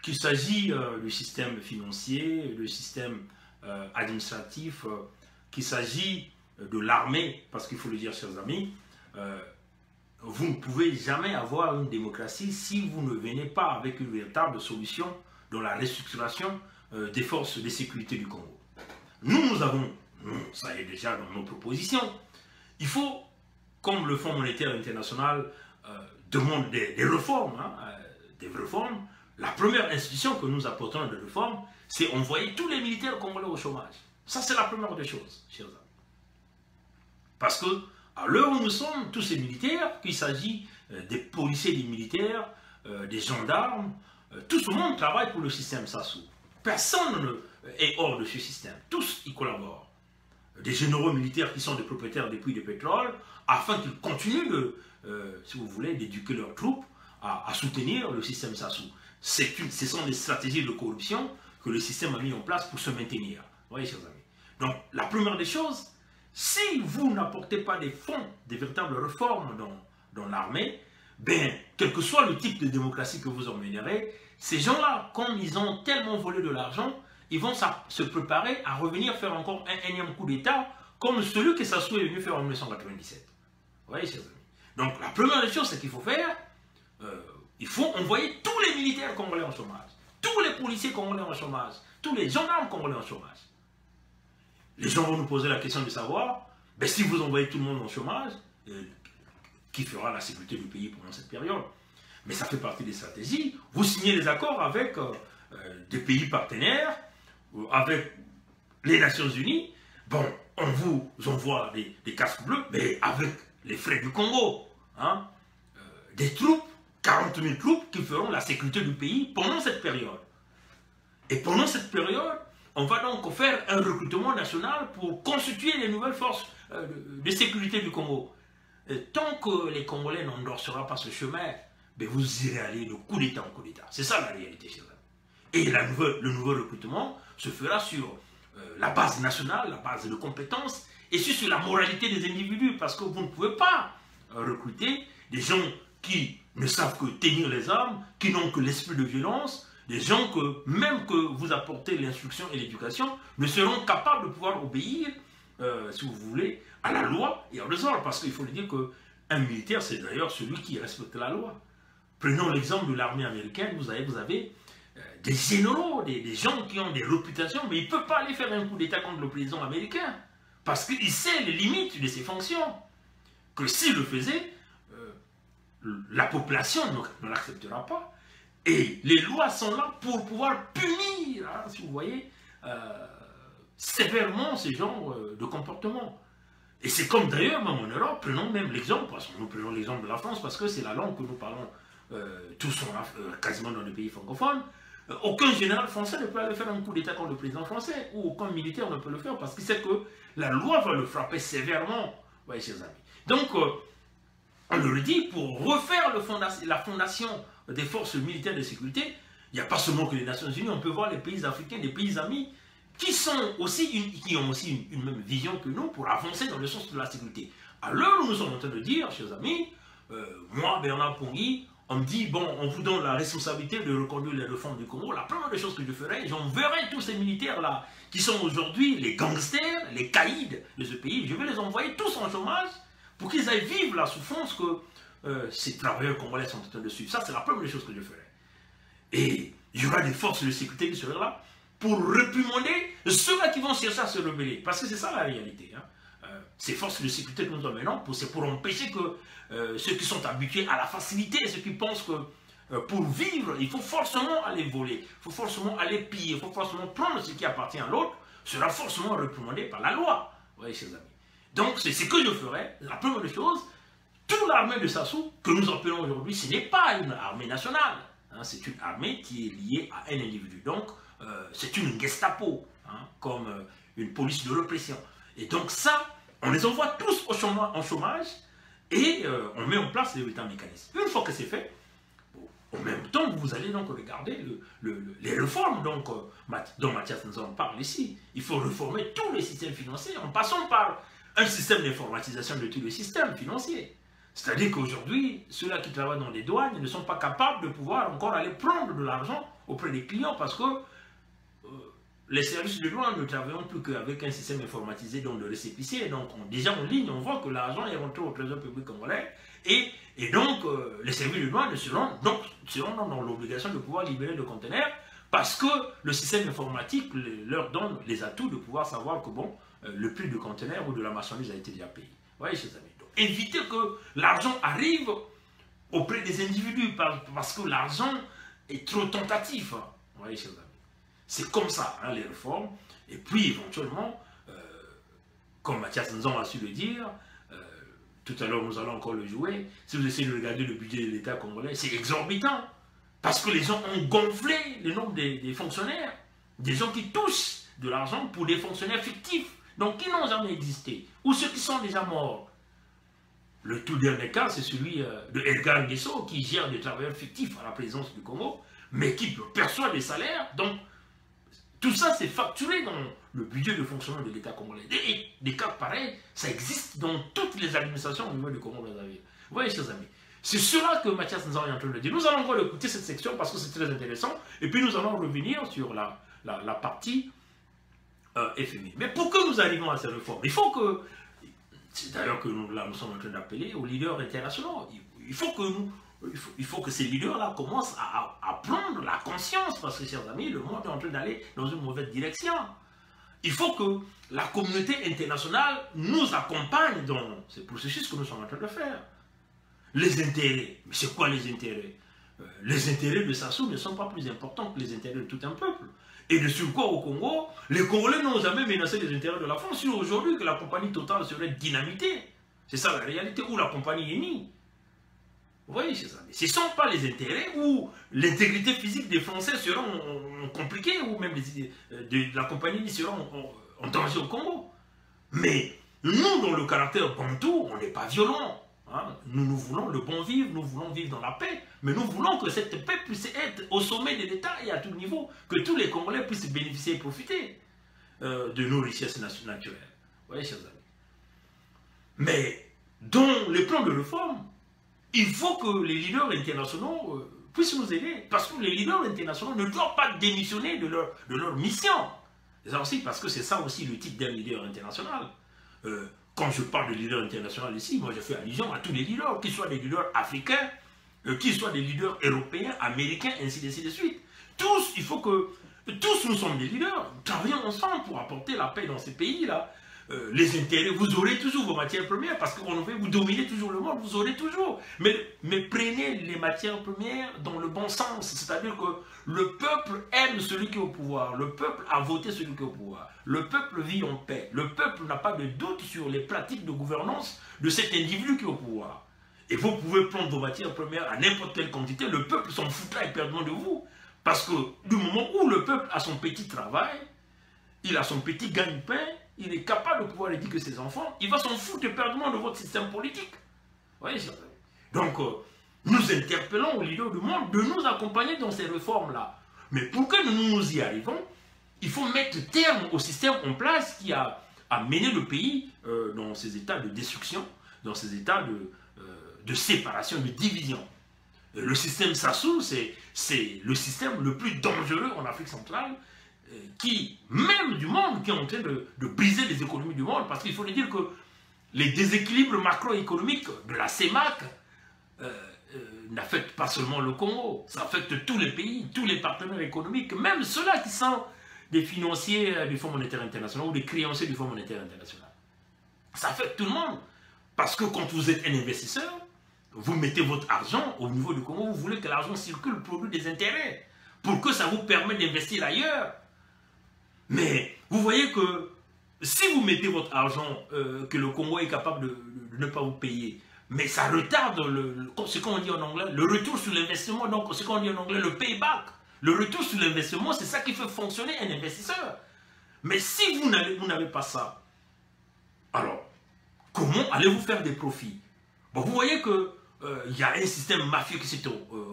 Qu'il s'agit du système financier, du système administratif, qu'il s'agit de l'armée, parce qu'il faut le dire, chers amis, vous ne pouvez jamais avoir une démocratie si vous ne venez pas avec une véritable solution dans la restructuration des forces de sécurité du Congo. Nous avons, ça est déjà dans nos propositions, il faut, comme le Fonds monétaire international demande des réformes, la première institution que nous apportons de réformes, c'est envoyer tous les militaires congolais au chômage. Ça, c'est la première des choses, chers amis. Parce que, à l'heure où nous sommes, tous ces militaires, qu'il s'agit des policiers, des militaires, des gendarmes, tout ce monde travaille pour le système Sassou. Personne n'est hors de ce système. Tous y collaborent. Des généraux militaires qui sont des propriétaires des puits de pétrole, afin qu'ils continuent, si vous voulez, d'éduquer leurs troupes à soutenir le système Sassou. Ce sont des stratégies de corruption que le système a mis en place pour se maintenir. Vous voyez, chers amis. Donc, la première des choses, si vous n'apportez pas des fonds, des véritables réformes dans l'armée, ben, quel que soit le type de démocratie que vous emmènerez, ces gens-là, comme ils ont tellement volé de l'argent, ils vont se préparer à revenir faire encore un énième coup d'État, comme celui que Sassou est venu faire en 1997. Vous voyez, chers amis. Donc, la première des choses, c'est qu'il faut faire, il faut envoyer tous les militaires congolais en chômage, tous les policiers congolais en chômage, tous les gendarmes congolais en chômage. Les gens vont nous poser la question de savoir, ben, si vous envoyez tout le monde en chômage, qui fera la sécurité du pays pendant cette période? Mais ça fait partie des stratégies. Vous signez des accords avec des pays partenaires, avec les Nations Unies. Bon, on vous envoie des casques bleus, mais avec les frais du Congo. Hein, des troupes, 40 000 troupes qui feront la sécurité du pays pendant cette période. Et pendant cette période, on va donc faire un recrutement national pour constituer les nouvelles forces de sécurité du Congo. Et tant que les Congolais n'endorseront pas ce chemin, ben vous irez aller de coup d'État en coup d'État. C'est ça la réalité, chers amis. Et le nouveau recrutement se fera sur la base nationale, la base de compétences, et sur la moralité des individus, parce que vous ne pouvez pas recruter des gens qui ne savent que tenir les armes, qui n'ont que l'esprit de violence, des gens que, même que vous apportez l'instruction et l'éducation, ne seront capables de pouvoir obéir, si vous voulez, à la loi et à l'ordre. Parce qu'il faut le dire qu'un militaire, c'est d'ailleurs celui qui respecte la loi. Prenons l'exemple de l'armée américaine, vous avez des généraux, des gens qui ont des réputations, mais ils ne peuvent pas aller faire un coup d'État contre le président américain. Parce qu'il sait les limites de ses fonctions. Que s'il le faisait, la population ne l'acceptera pas. Et les lois sont là pour pouvoir punir, hein, si vous voyez, sévèrement ce genre de comportement. Et c'est comme d'ailleurs, même en Europe, prenons même l'exemple, parce que nous prenons l'exemple de la France, parce que c'est la langue que nous parlons tous quasiment dans les pays francophones. Aucun général français ne peut aller faire un coup d'État contre le président français, ou aucun militaire ne peut le faire, parce qu'il sait que la loi va le frapper sévèrement, vous voyez, chers amis. Donc, on le dit, pour refaire la fondation des forces militaires de sécurité, il n'y a pas seulement que les Nations Unies, on peut voir les pays africains, les pays amis, qui ont aussi une même vision que nous pour avancer dans le sens de la sécurité. À l'heure où nous sommes en train de dire, chers amis, moi, Bernard Pongui, on me dit, bon, on vous donne la responsabilité de reconduire les réformes du Congo. La première des choses que je ferai, j'enverrai tous ces militaires-là, qui sont aujourd'hui les gangsters, les caïds de ce pays, je vais les envoyer tous en chômage pour qu'ils aillent vivre la souffrance que ces travailleurs congolais sont en train de suivre. Ça, c'est la première des choses que je ferai. Et il y aura des forces de sécurité qui seront là pour réprimander ceux-là qui vont chercher à se rebeller. Parce que c'est ça la réalité. Hein. Ces forces de sécurité que nous emmenons, c'est pour empêcher que ceux qui sont habitués à la facilité, ceux qui pensent que pour vivre, il faut forcément aller voler, il faut forcément aller piller, il faut forcément prendre ce qui appartient à l'autre, sera forcément réprimandé par la loi. Vous voyez, chers amis. Donc, c'est ce que je ferai. La première des choses, toute l'armée de Sassou, que nous appelons aujourd'hui, ce n'est pas une armée nationale. Hein, c'est une armée qui est liée à un individu. Donc, c'est une Gestapo, hein, comme une police de répression. Et donc ça, on les envoie tous en chômage et on met en place les mécanismes. Une fois que c'est fait, en même temps, vous allez donc regarder les réformes dont Mathias nous en parle ici. Il faut réformer tous les systèmes financiers en passant par un système d'informatisation de tous les systèmes financiers. C'est-à-dire qu'aujourd'hui, ceux-là qui travaillent dans les douanes ne sont pas capables de pouvoir encore aller prendre de l'argent auprès des clients parce que les services de douane ne travaillent plus qu'avec un système informatisé donc de récépissé. Donc déjà en ligne, on voit que l'argent est rentré au trésor public congolais et donc les services de douane seront dans l'obligation de pouvoir libérer le conteneur parce que le système informatique leur donne les atouts de pouvoir savoir que bon, le prix du conteneur ou de la marchandise a été déjà payé. Vous voyez, chers amis. Donc, éviter que l'argent arrive auprès des individus parce que l'argent est trop tentatif. Hein. Vous voyez, chers amis. C'est comme ça, hein, les réformes. Et puis, éventuellement, comme Mathias Nzon a su le dire, tout à l'heure, nous allons encore le jouer. Si vous essayez de regarder le budget de l'État congolais, c'est exorbitant. Parce que les gens ont gonflé le nombre des fonctionnaires. Des gens qui touchent de l'argent pour des fonctionnaires fictifs. Donc, qui n'ont jamais existé. Ou ceux qui sont déjà morts. Le tout dernier cas, c'est celui de Edgar Nguesso, qui gère des travailleurs fictifs à la présidence du Congo, mais qui perçoit des salaires. Donc, tout ça, c'est facturé dans le budget de fonctionnement de l'État congolais. Et des cas pareils, ça existe dans toutes les administrations au niveau du Congo-Brazzaville. Vous voyez, chers amis. C'est cela que Mathias Nzan est en train de dire. Nous allons encore écouter cette section parce que c'est très intéressant. Et puis nous allons revenir sur la partie FMI. Mais pour que nous arrivions à ces réformes, il faut que, c'est d'ailleurs que nous sommes en train d'appeler aux leaders internationaux, il faut que ces leaders-là commencent à prendre la conscience, parce que, chers amis, le monde est en train d'aller dans une mauvaise direction. Il faut que la communauté internationale nous accompagne dans ce processus que nous sommes en train de faire. Les intérêts, mais c'est quoi les intérêts? Les intérêts de Sassou ne sont pas plus importants que les intérêts de tout un peuple. Et de sur quoi au Congo, les Congolais n'ont jamais menacé les intérêts de la France. Sur aujourd'hui que la compagnie Total serait dynamitée. C'est ça la réalité, ou la compagnie Eni. Vous voyez, c'est ça. Ce ne sont pas les intérêts où l'intégrité physique des Français seront compliquées, ou même de la compagnie Eni seront en danger au Congo. Mais nous, dans le caractère bantou, on n'est pas violent. Hein? Nous voulons le bon vivre, nous voulons vivre dans la paix, mais nous voulons que cette paix puisse être au sommet de l'État et à tout niveau, que tous les Congolais puissent bénéficier et profiter de nos richesses naturelles. Vous voyez, chers amis. Mais dans les plans de réforme, il faut que les leaders internationaux puissent nous aider, parce que les leaders internationaux ne doivent pas démissionner de leur mission. C'est ça aussi, parce que c'est ça aussi le titre d'un leader international. Quand je parle de leader international ici, moi je fais allusion à tous les leaders, qu'ils soient des leaders africains, qu'ils soient des leaders européens, américains, ainsi de suite. Tous, il faut que, tous nous sommes des leaders, travaillons ensemble pour apporter la paix dans ces pays-là. Les intérêts, vous aurez toujours vos matières premières, parce qu'on veut vous dominer toujours le monde, vous aurez toujours. Mais prenez les matières premières dans le bon sens, c'est-à-dire que le peuple aime celui qui est au pouvoir, le peuple a voté celui qui est au pouvoir, le peuple vit en paix, le peuple n'a pas de doute sur les pratiques de gouvernance de cet individu qui est au pouvoir. Et vous pouvez prendre vos matières premières à n'importe quelle quantité, le peuple s'en foutra éperdument de vous. Parce que du moment où le peuple a son petit travail, il a son petit gagne-pain, il est capable de pouvoir éduquer ses enfants, il va s'en foutre éperdument de votre système politique. Vous voyez, donc, nous interpellons aux leaders du monde de nous accompagner dans ces réformes-là. Mais pour que nous y arrivons, il faut mettre terme au système en place qui a mené le pays dans ces états de destruction, dans ces états de séparation, de division. Le système Sassou, c'est le système le plus dangereux en Afrique centrale, même du monde, qui est en train de briser les économies du monde, parce qu'il faut dire que les déséquilibres macroéconomiques de la CEMAC n'affectent pas seulement le Congo, ça affecte tous les pays, tous les partenaires économiques, même ceux-là qui sont des financiers du Fonds monétaire international ou des créanciers du Fonds monétaire international. Ça affecte tout le monde, parce que quand vous êtes un investisseur, vous mettez votre argent au niveau du Congo, vous voulez que l'argent circule, produit des intérêts, pour que ça vous permette d'investir ailleurs. Mais vous voyez que si vous mettez votre argent, que le Congo est capable de ne pas vous payer, mais ça retarde ce qu'on dit en anglais, le retour sur l'investissement, donc ce qu'on dit en anglais, le payback. Le retour sur l'investissement, c'est ça qui fait fonctionner un investisseur. Mais si vous n'avez pas ça, alors, comment allez-vous faire des profits? Bon, vous voyez que il y a un système mafieux qui s'est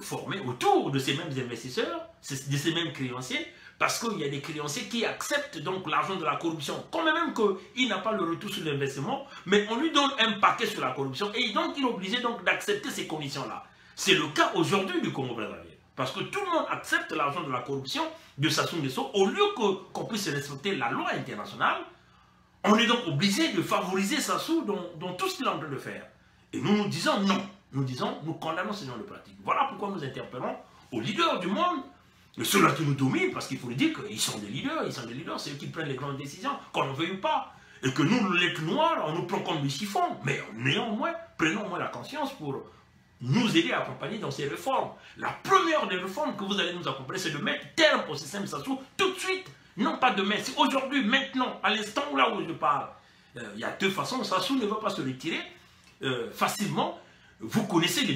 formé autour de ces mêmes investisseurs, de ces mêmes créanciers, parce qu'il y a des créanciers qui acceptent donc l'argent de la corruption, quand même qu'il n'a pas le retour sur l'investissement, mais on lui donne un paquet sur la corruption, et donc il est obligé d'accepter ces conditions-là. C'est le cas aujourd'hui du Congo-Brazzaville, parce que tout le monde accepte l'argent de la corruption de Sassou Nguesso, au lieu qu'on puisse respecter la loi internationale. On est donc obligé de favoriser Sassou dans tout ce qu'il est en train de faire. Et nous disons non. Nous condamnons ce genre de pratique. Voilà pourquoi nous interpellons aux leaders du monde, ceux-là qui nous dominent, parce qu'il faut le dire qu'ils sont des leaders, c'est eux qui prennent les grandes décisions, qu'on ne veuille pas. Et que nous, les noirs, on nous prend comme des chiffons. Mais néanmoins, prenons au moins la conscience pour nous aider à accompagner dans ces réformes. La première des réformes que vous allez nous accompagner, c'est de mettre terme au système Sassou tout de suite. Non pas demain, c'est aujourd'hui, maintenant, à l'instant là où je parle. Il y a deux façons, Sassou ne va pas se retirer facilement. Vous connaissez les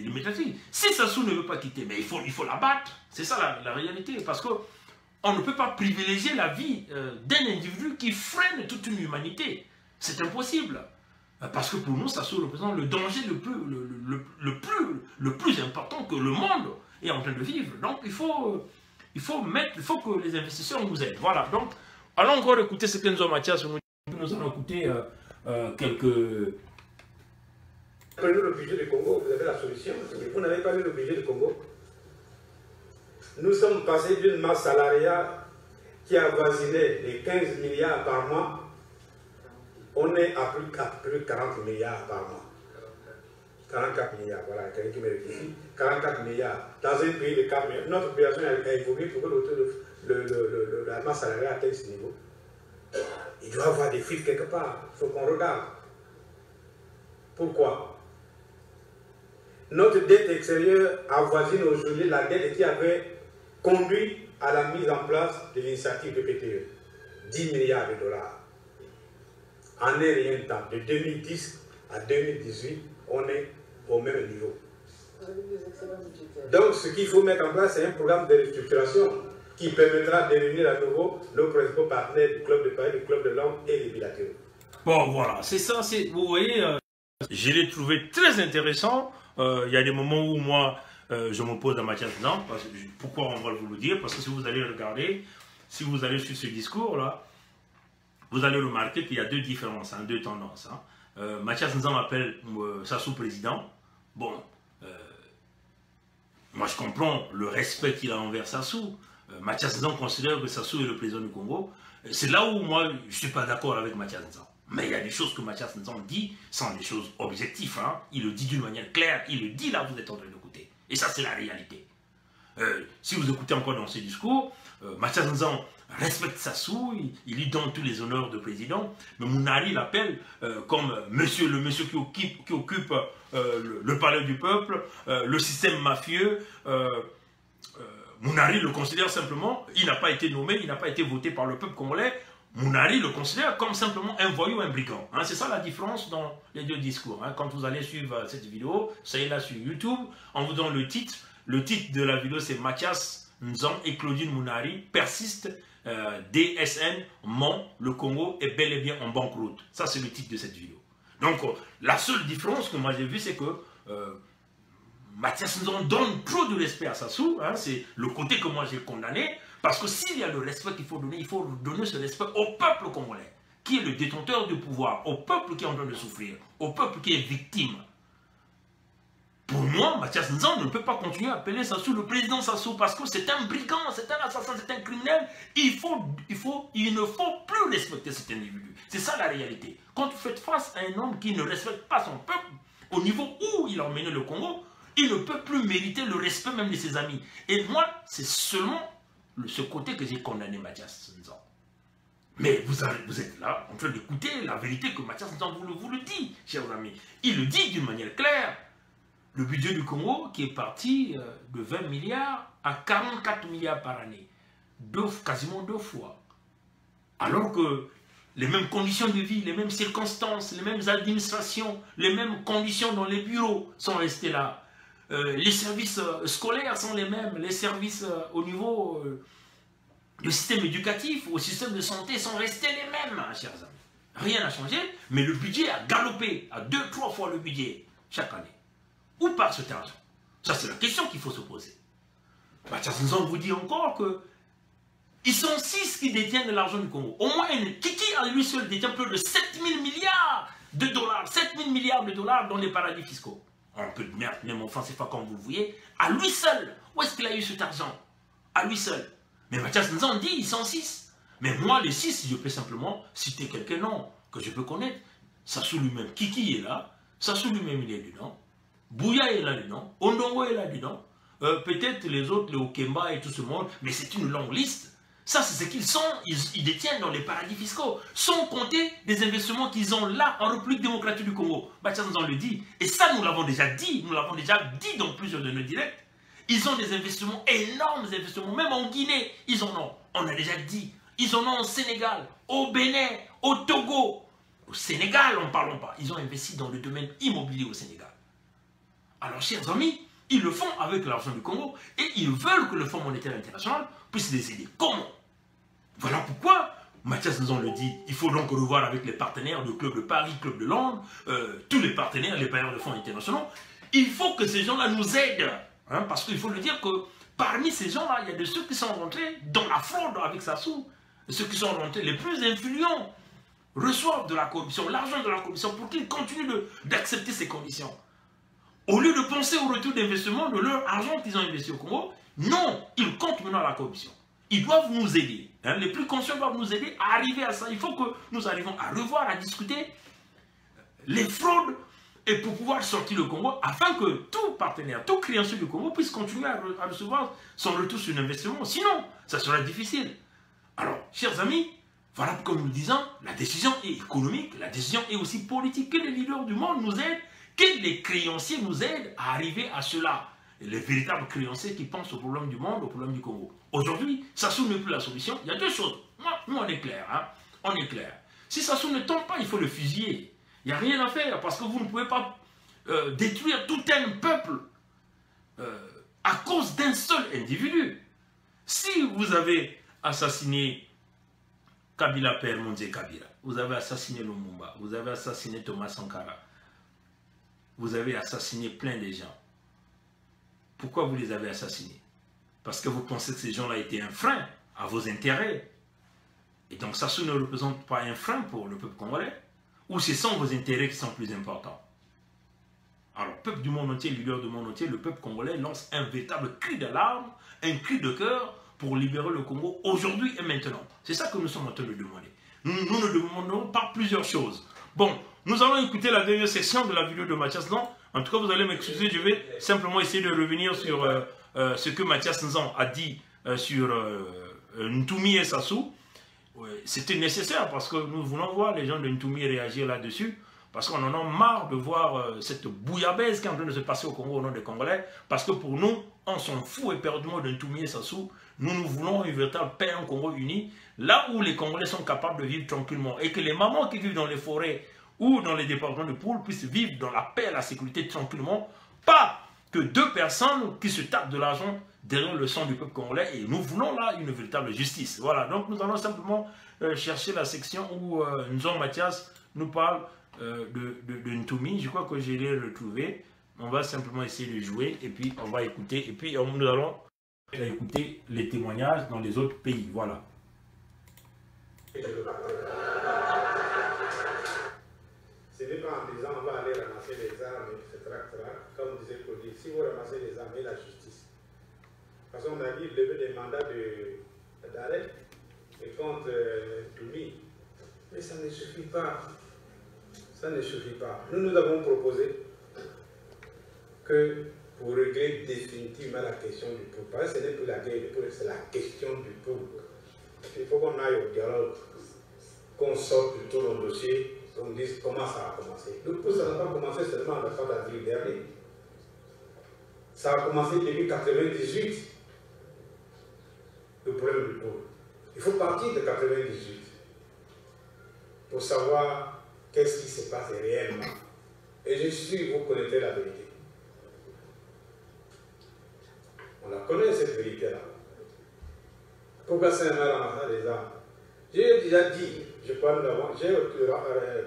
méthodes. Si Sassou ne veut pas quitter, mais il faut l'abattre. C'est ça la réalité. Parce qu'on ne peut pas privilégier la vie d'un individu qui freine toute une humanité. C'est impossible. Parce que pour nous, Sassou représente le danger le plus important que le monde est en train de vivre. Donc il faut que les investisseurs nous aident. Voilà. Donc, allons encore écouter ce que Nzo Mathias nous dit. Nous allons écouter Prenez le budget du Congo, vous avez la solution. Vous n'avez pas vu le budget du Congo. Nous sommes passés d'une masse salariale qui avoisinait les 15 milliards par mois. On est à plus de 40 milliards par mois. 44 milliards, voilà, quelqu'un qui me réfléchit. 44 milliards. Dans un pays de 4 milliards. Notre population a évolué pour que la masse salariale atteigne ce niveau. Il doit y avoir des chiffres quelque part. Il faut qu'on regarde. Pourquoi? Notre dette extérieure avoisine aujourd'hui la dette qui avait conduit à la mise en place de l'initiative de PTE. 10 milliards de dollars. En un rien de temps. De 2010 à 2018, on est au même niveau. Donc, ce qu'il faut mettre en place, c'est un programme de restructuration qui permettra de réunir à nouveau nos principaux partenaires du Club de Paris, du Club de Londres et les bilatéraux. Bon, voilà, c'est ça. Vous voyez, je l'ai trouvé très intéressant. Il y a des moments où moi, je me pose à Mathias Nzan. Pourquoi on va vous le dire? Parce que si vous allez regarder, si vous allez sur ce discours-là, vous allez remarquer qu'il y a deux différences, hein, deux tendances. Hein. Mathias Nzan appelle Sassou président. Bon, moi je comprends le respect qu'il a envers Sassou. Mathias Nzan considère que Sassou est le président du Congo. C'est là où moi je ne suis pas d'accord avec Mathias Nzan. Mais il y a des choses que Mathias Nzan dit, sont des choses objectives. Hein. Il le dit d'une manière claire, il le dit là, vous êtes en train d'écouter. Et ça, c'est la réalité. Si vous écoutez encore dans ces discours, Mathias Nzan respecte Sassou, il lui donne tous les honneurs de président, mais Mounari l'appelle comme le monsieur qui occupe le palais du peuple, le système mafieux. Mounari le considère simplement, il n'a pas été nommé, il n'a pas été voté par le peuple congolais. Mounari le considère comme simplement un voyou, un brigand. Hein, c'est ça la différence dans les deux discours. Hein. Quand vous allez suivre cette vidéo, ça est là sur YouTube, on vous donne le titre. Le titre de la vidéo, c'est Mathias Nzan et Claudine Mounari persistent, DSN, Mont, le Congo est bel et bien en banqueroute. Ça, c'est le titre de cette vidéo. Donc, la seule différence que moi j'ai vue, c'est que Mathias Nzan donne trop de respect à Sassou. Hein, c'est le côté que moi j'ai condamné. Parce que s'il y a le respect qu'il faut donner ce respect au peuple congolais, qui est le détenteur du pouvoir, au peuple qui est en train de souffrir, au peuple qui est victime. Pour moi, Mathias Nzan ne peut pas continuer à appeler Sassou le président Sassou parce que c'est un brigand, c'est un assassin, c'est un criminel. Il ne faut plus respecter cet individu. C'est ça la réalité. Quand vous faites face à un homme qui ne respecte pas son peuple, au niveau où il a emmené le Congo, il ne peut plus mériter le respect même de ses amis. Et moi, c'est seulement ce côté que j'ai condamné Mathias Nzan. Mais vous êtes là en train d'écouter la vérité que Mathias Nzan vous le dit, chers amis. Il le dit d'une manière claire. Le budget du Congo qui est parti de 20 milliards à 44 milliards par année. Quasiment 2 fois. Alors que les mêmes conditions de vie, les mêmes circonstances, les mêmes administrations, les mêmes conditions dans les bureaux sont restées là. Les services scolaires sont les mêmes, les services au niveau du système éducatif, au système de santé sont restés les mêmes, hein, chers amis. Rien n'a changé, mais le budget a galopé à 2-3 fois le budget chaque année. Où part cet argent? Ça, c'est la question qu'il faut se poser. Mathias Nzan vous dit encore que ils sont 6 qui détiennent de l'argent du Congo. Au moins, Kiki à lui seul détient plus de 7000 milliards de dollars. 7000 milliards de dollars dans les paradis fiscaux. Un peu de merde, même en France, c'est pas comme vous le voyez. À lui seul, où est-ce qu'il a eu cet argent? À lui seul. Mais Mathias Nzan dit, ils sont 6. Mais moi, les 6, je peux simplement citer quelques noms que je peux connaître. Sassou lui-même, Kiki est là. Sassou lui-même, il est dedans. Bouya est là-dedans. Ondongo est là-dedans. Peut-être les autres, les Okemba et tout ce monde. Mais c'est une longue liste. Ça, c'est ce qu'ils sont. Ils détiennent dans les paradis fiscaux. Sans compter des investissements qu'ils ont là, en République démocratique du Congo. Mathias Nzan le dit. Et ça, nous l'avons déjà dit. Nous l'avons déjà dit dans plusieurs de nos directs. Ils ont des investissements, énormes investissements. Même en Guinée, ils en ont. On a déjà dit. Ils en ont au Sénégal, au Bénin, au Togo. Au Sénégal, n'en parlons pas. Ils ont investi dans le domaine immobilier au Sénégal. Alors, chers amis, ils le font avec l'argent du Congo et ils veulent que le Fonds monétaire international puisse les aider. Comment? Voilà pourquoi Mathias Nzan le dit. Il faut donc revoir avec les partenaires du Club de Paris, Club de Londres, tous les partenaires, les bailleurs de fonds internationaux. Il faut que ces gens-là nous aident. Hein, parce qu'il faut le dire que parmi ces gens-là, il y a de ceux qui sont rentrés dans la fraude avec Sassou. Ceux qui sont rentrés les plus influents reçoivent de la corruption, l'argent de la corruption pour qu'ils continuent d'accepter ces conditions. Au lieu de penser au retour d'investissement de leur argent qu'ils ont investi au Congo, non, ils comptent maintenant à la corruption. Ils doivent nous aider. Hein, les plus conscients doivent nous aider à arriver à ça. Il faut que nous arrivions à revoir, à discuter les fraudes et pour pouvoir sortir le Congo afin que tout partenaire, tout créancier du Congo puisse continuer à recevoir son retour sur l'investissement. Sinon, ça sera difficile. Alors, chers amis, voilà, comme nous le disons, la décision est économique, la décision est aussi politique. Que les leaders du monde nous aident, que les créanciers nous aident à arriver à cela. Et les véritables créanciers qui pensent au problème du monde, au problème du Congo. Aujourd'hui, Sassou n'est plus la solution. Il y a deux choses. Nous, on est clair. Hein? On est clair. Si Sassou ne tombe pas, il faut le fusiller. Il n'y a rien à faire parce que vous ne pouvez pas détruire tout un peuple à cause d'un seul individu. Si vous avez assassiné Kabila Père Mondé Kabila, vous avez assassiné Lumumba, vous avez assassiné Thomas Sankara, vous avez assassiné plein de gens. Pourquoi vous les avez assassinés? Parce que vous pensez que ces gens-là étaient un frein à vos intérêts. Et donc Sassou ne représente pas un frein pour le peuple congolais. Ou ce sont vos intérêts qui sont plus importants? Alors, peuple du monde entier, leader du monde entier, le peuple congolais lance un véritable cri d'alarme, un cri de cœur pour libérer le Congo aujourd'hui et maintenant. C'est ça que nous sommes en train de demander. Nous ne demandons pas plusieurs choses. Bon, nous allons écouter la dernière section de la vidéo de Mathias Nzan. En tout cas, vous allez m'excuser, je vais simplement essayer de revenir sur ce que Mathias Nzan a dit sur Ntumi et Sassou. C'était nécessaire parce que nous voulons voir les gens de Ntumi réagir là-dessus. Parce qu'on en a marre de voir cette bouillabaisse qui est en train de se passer au Congo au nom des Congolais. Parce que pour nous, on s'en fout éperdument de Ntumi et Sassou. Nous voulons une véritable paix en Congo uni. Là où les Congolais sont capables de vivre tranquillement. Et que les mamans qui vivent dans les forêts ou dans les départements de Poul puissent vivre dans la paix et la sécurité tranquillement. Pas que deux personnes qui se tapent de l'argent derrière le sang du peuple congolais. Et nous voulons là une véritable justice. Voilà, donc nous allons simplement chercher la section où Nzan Mathias nous parle de Ntumi. Je crois que je l'ai retrouvé. On va simplement essayer de jouer et puis on va écouter. Et puis nous allons écouter les témoignages dans les autres pays. Voilà. Ce n'est pas en disant on va aller ramasser les armes, etc. Comme disait Claudie, si vous ramassez les armes et la justice. Parce qu'on a dit lever des mandats d'arrêt et contre Ntumi. Mais ça ne suffit pas. Ça ne suffit pas. Nous avons proposé que pour régler définitivement la question du peuple, parce que ce n'est plus la guerre du peuple, c'est la question du peuple. Il faut qu'on aille au dialogue, qu'on sorte de tout le dossier, qu'on dise comment ça a commencé. Le coup, ça n'a pas commencé seulement le 4 avril dernier. Ça a commencé depuis 1998, le problème du peuple. Il faut partir de 1998 pour savoir qu'est-ce qui se passe réellement. Et je suis sûr que vous connaissez la vérité. On la connaît, cette vérité-là. Pourquoi Saint-Mal ramasse des armes? J'ai déjà dit, je crois j'ai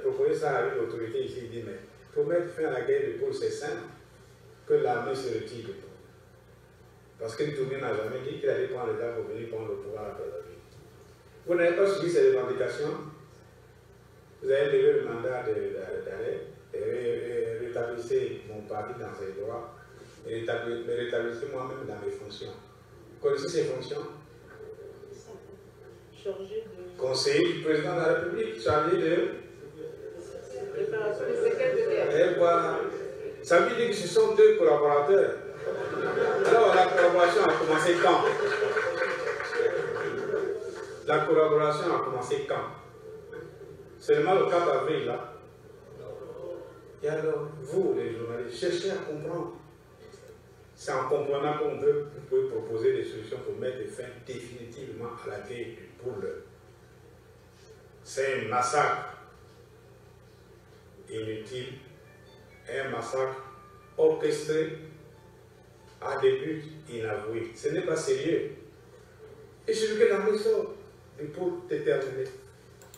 proposé ça avec l'autorité ici, il dit, mais pour mettre fin à la guerre de Poul, c'est simple, que l'armée se retire de Poul. Parce que Ntumi n'a jamais dit qu'il allait prendre les armes pour venir prendre le pouvoir à Brazzaville. Vous n'avez pas suivi ces revendications, vous avez levé le mandat d'arrêt et rétablissez mon parti dans ses droits et rétablissez moi-même dans mes fonctions. Vous connaissez ces fonctions? Conseiller du président de la République, chargé de... Et voilà. Ça veut dire que ce sont deux collaborateurs. Alors la collaboration a commencé quand? La collaboration a commencé quand? Seulement le 4 avril, là. Et alors, vous, les journalistes, cherchez à comprendre. C'est en comprenant qu'on veut, vous pouvez proposer des solutions pour mettre fin définitivement à la guerre du Poul. C'est un massacre inutile, un massacre orchestré à des buts inavoués. Ce n'est pas sérieux. Et je veux que la raison du Poul déterminé.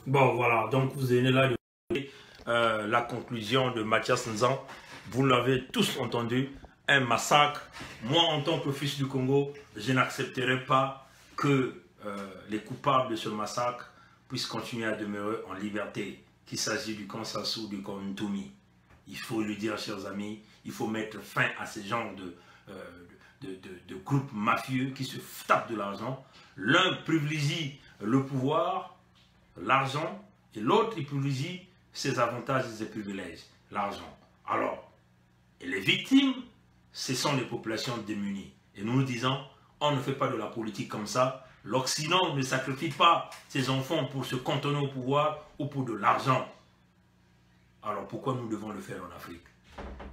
Bon, voilà, donc vous venez là de la conclusion de Mathias Nzan. Vous l'avez tous entendu, un massacre. Moi, en tant que fils du Congo, je n'accepterai pas que les coupables de ce massacre puissent continuer à demeurer en liberté, qu'il s'agit du camp Sassou, du camp Ntumi. Il faut le dire, chers amis, Il faut mettre fin à ces genres de groupes mafieux qui se tapent de l'argent. L'un privilégie le pouvoir, l'argent, et l'autre, il privilégie ses avantages et ses privilèges, l'argent. Alors, et les victimes, ce sont les populations démunies. Et nous nous disons, on ne fait pas de la politique comme ça. L'Occident ne sacrifie pas ses enfants pour se cantonner au pouvoir ou pour de l'argent. Alors pourquoi nous devons le faire en Afrique?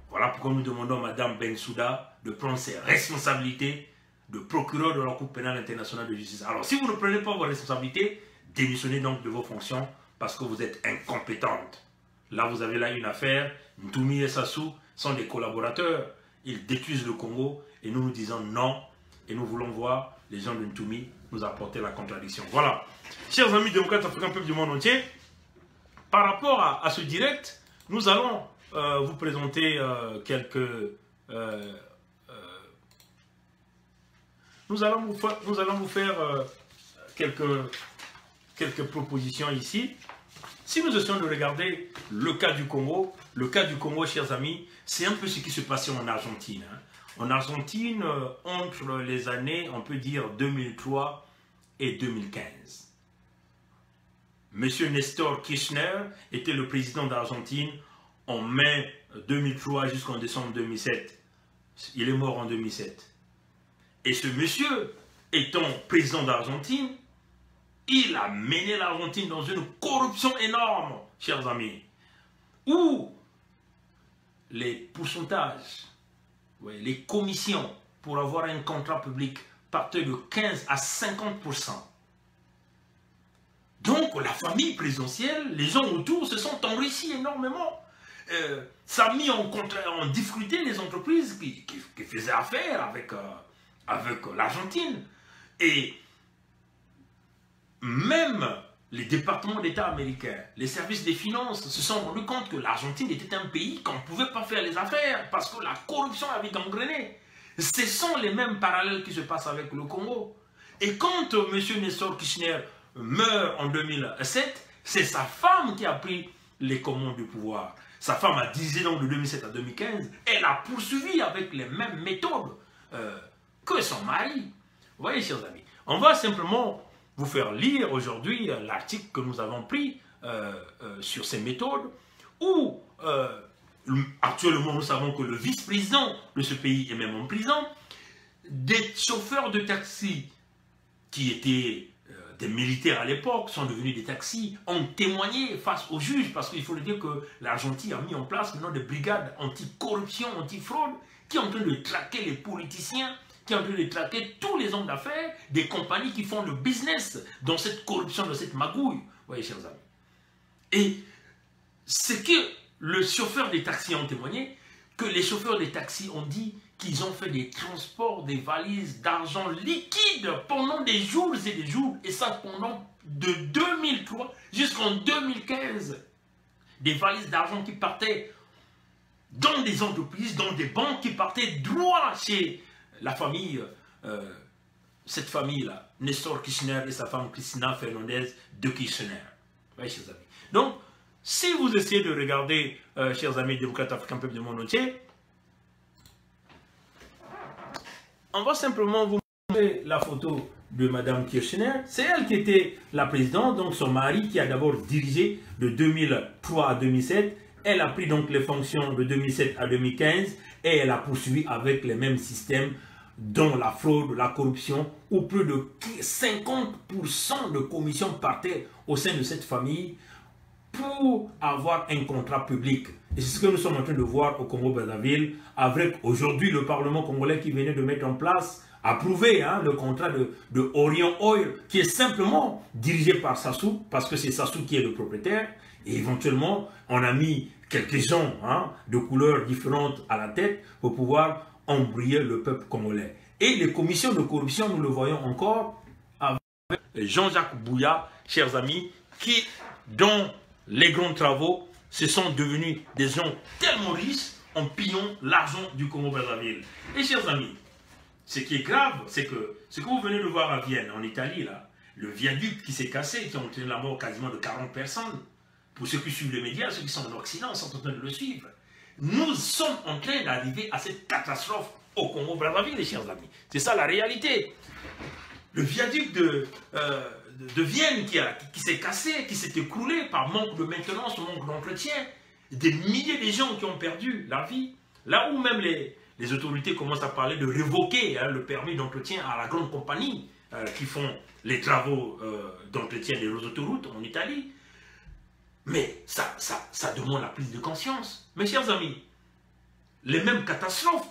Voilà pourquoi nous demandons à Mme Bensouda de prendre ses responsabilités de procureur de la Cour pénale internationale de justice. Alors si vous ne prenez pas vos responsabilités, démissionnez donc de vos fonctions parce que vous êtes incompétente. Là, vous avez là une affaire. Ntoumi et Sassou sont des collaborateurs. Ils détruisent le Congo et nous nous disons non. Et nous voulons voir les gens de Ntoumi nous apporter la contradiction. Voilà. Chers amis démocrates africains, peuple du monde entier, par rapport à ce direct, nous allons vous présenter nous allons vous faire quelques propositions ici. Si nous essayons de regarder le cas du Congo, chers amis, c'est un peu ce qui se passait en Argentine. Hein. En Argentine, entre les années, on peut dire 2003 et 2015. Monsieur Nestor Kirchner était le président d'Argentine en mai 2003 jusqu'en décembre 2007. Il est mort en 2007. Et ce monsieur, étant président d'Argentine, il a mené l'Argentine dans une corruption énorme, chers amis, où les pourcentages, les commissions pour avoir un contrat public partaient de 15 à 50%. Donc la famille présidentielle, les gens autour se sont enrichis énormément. Ça a mis en difficulté les entreprises qui faisaient affaire avec l'Argentine. Et même les départements d'État américains, les services des finances se sont rendus compte que l'Argentine était un pays qu'on ne pouvait pas faire les affaires parce que la corruption avait gangréné. Ce sont les mêmes parallèles qui se passent avec le Congo. Et quand M. Nestor Kirchner meurt en 2007, c'est sa femme qui a pris les commandes du pouvoir. Sa femme a dirigé donc de 2007 à 2015. Elle a poursuivi avec les mêmes méthodes que son mari. Vous voyez, chers amis, on va simplement vous faire lire aujourd'hui l'article que nous avons pris sur ces méthodes où actuellement nous savons que le vice-président de ce pays est même en prison. Des chauffeurs de taxi qui étaient des militaires à l'époque sont devenus des taxis, ont témoigné face aux juges parce qu'il faut le dire que l'Argentine a mis en place maintenant des brigades anti-corruption, anti-fraude qui sont en train de traquer les politiciens, qui est en train de traquer tous les hommes d'affaires des compagnies qui font le business dans cette corruption, dans cette magouille. Vous voyez, chers amis. Et ce que les chauffeurs des taxis ont témoigné, que les chauffeurs des taxis ont dit qu'ils ont fait des transports, des valises d'argent liquide pendant des jours et des jours, et ça pendant de 2003 jusqu'en 2015. Des valises d'argent qui partaient dans des entreprises, dans des banques, qui partaient droit chez la famille, cette famille-là, Nestor Kirchner et sa femme Cristina Fernandez de Kirchner. Vous voyez, chers amis. Donc, si vous essayez de regarder, chers amis démocrates africains, peuple du monde entier, on va simplement vous montrer la photo de Mme Kirchner. C'est elle qui était la présidente, donc son mari qui a d'abord dirigé de 2003 à 2007. Elle a pris donc les fonctions de 2007 à 2015 et elle a poursuivi avec les mêmes systèmes dont la fraude, la corruption, où plus de 50% de commissions partaient au sein de cette famille pour avoir un contrat public. Et c'est ce que nous sommes en train de voir au Congo-Brazzaville, avec aujourd'hui le Parlement congolais qui venait de mettre en place, approuver le contrat de Orion Oil, qui est simplement dirigé par Sassou, parce que c'est Sassou qui est le propriétaire. Et éventuellement, on a mis quelques gens de couleurs différentes à la tête pour pouvoir embrouiller le peuple congolais. Et les commissions de corruption, nous le voyons encore avec Jean-Jacques Bouya, chers amis, qui, dans les grands travaux, se sont devenus des gens tellement riches en pillant l'argent du Congo-Brazzaville. Et chers amis, ce qui est grave, c'est que ce que vous venez de voir à Vienne, en Italie, là, le viaduc qui s'est cassé, qui a entraîné la mort quasiment de 40 personnes, pour ceux qui suivent les médias, ceux qui sont en Occident sont en train de le suivre. nous sommes en train d'arriver à cette catastrophe au Congo-Brazzaville, les chers amis. C'est ça la réalité. Le viaduc de Vienne qui s'est cassé, qui s'est écroulé par manque de maintenance, manque d'entretien. Des milliers de gens qui ont perdu la vie. Là où même les autorités commencent à parler de révoquer le permis d'entretien à la grande compagnie qui font les travaux d'entretien des autoroutes en Italie. Mais ça demande la prise de conscience. Mes chers amis, les mêmes catastrophes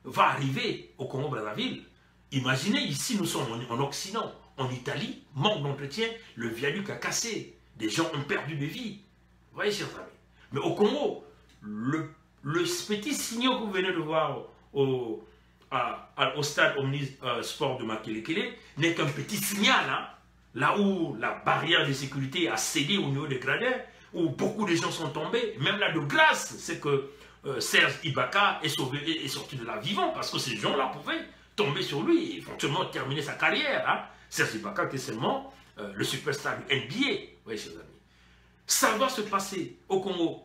vont arriver au Congo-Brazzaville. Imaginez, ici, nous sommes en Occident, en Italie, manque d'entretien, le viaduc a cassé, des gens ont perdu des vies. Vous voyez, chers amis. Mais au Congo, le petit signal que vous venez de voir au stade Omnisport de Makelekele n'est qu'un petit signal, hein, là où la barrière de sécurité a cédé au niveau des gradins, où beaucoup de gens sont tombés. Même là, de grâce, c'est que Serge Ibaka est sorti de là vivant, parce que ces gens-là pouvaient tomber sur lui et éventuellement terminer sa carrière. Hein. Serge Ibaka qui est seulement le superstar du NBA. Oui, chers amis. Ça va se passer au Congo.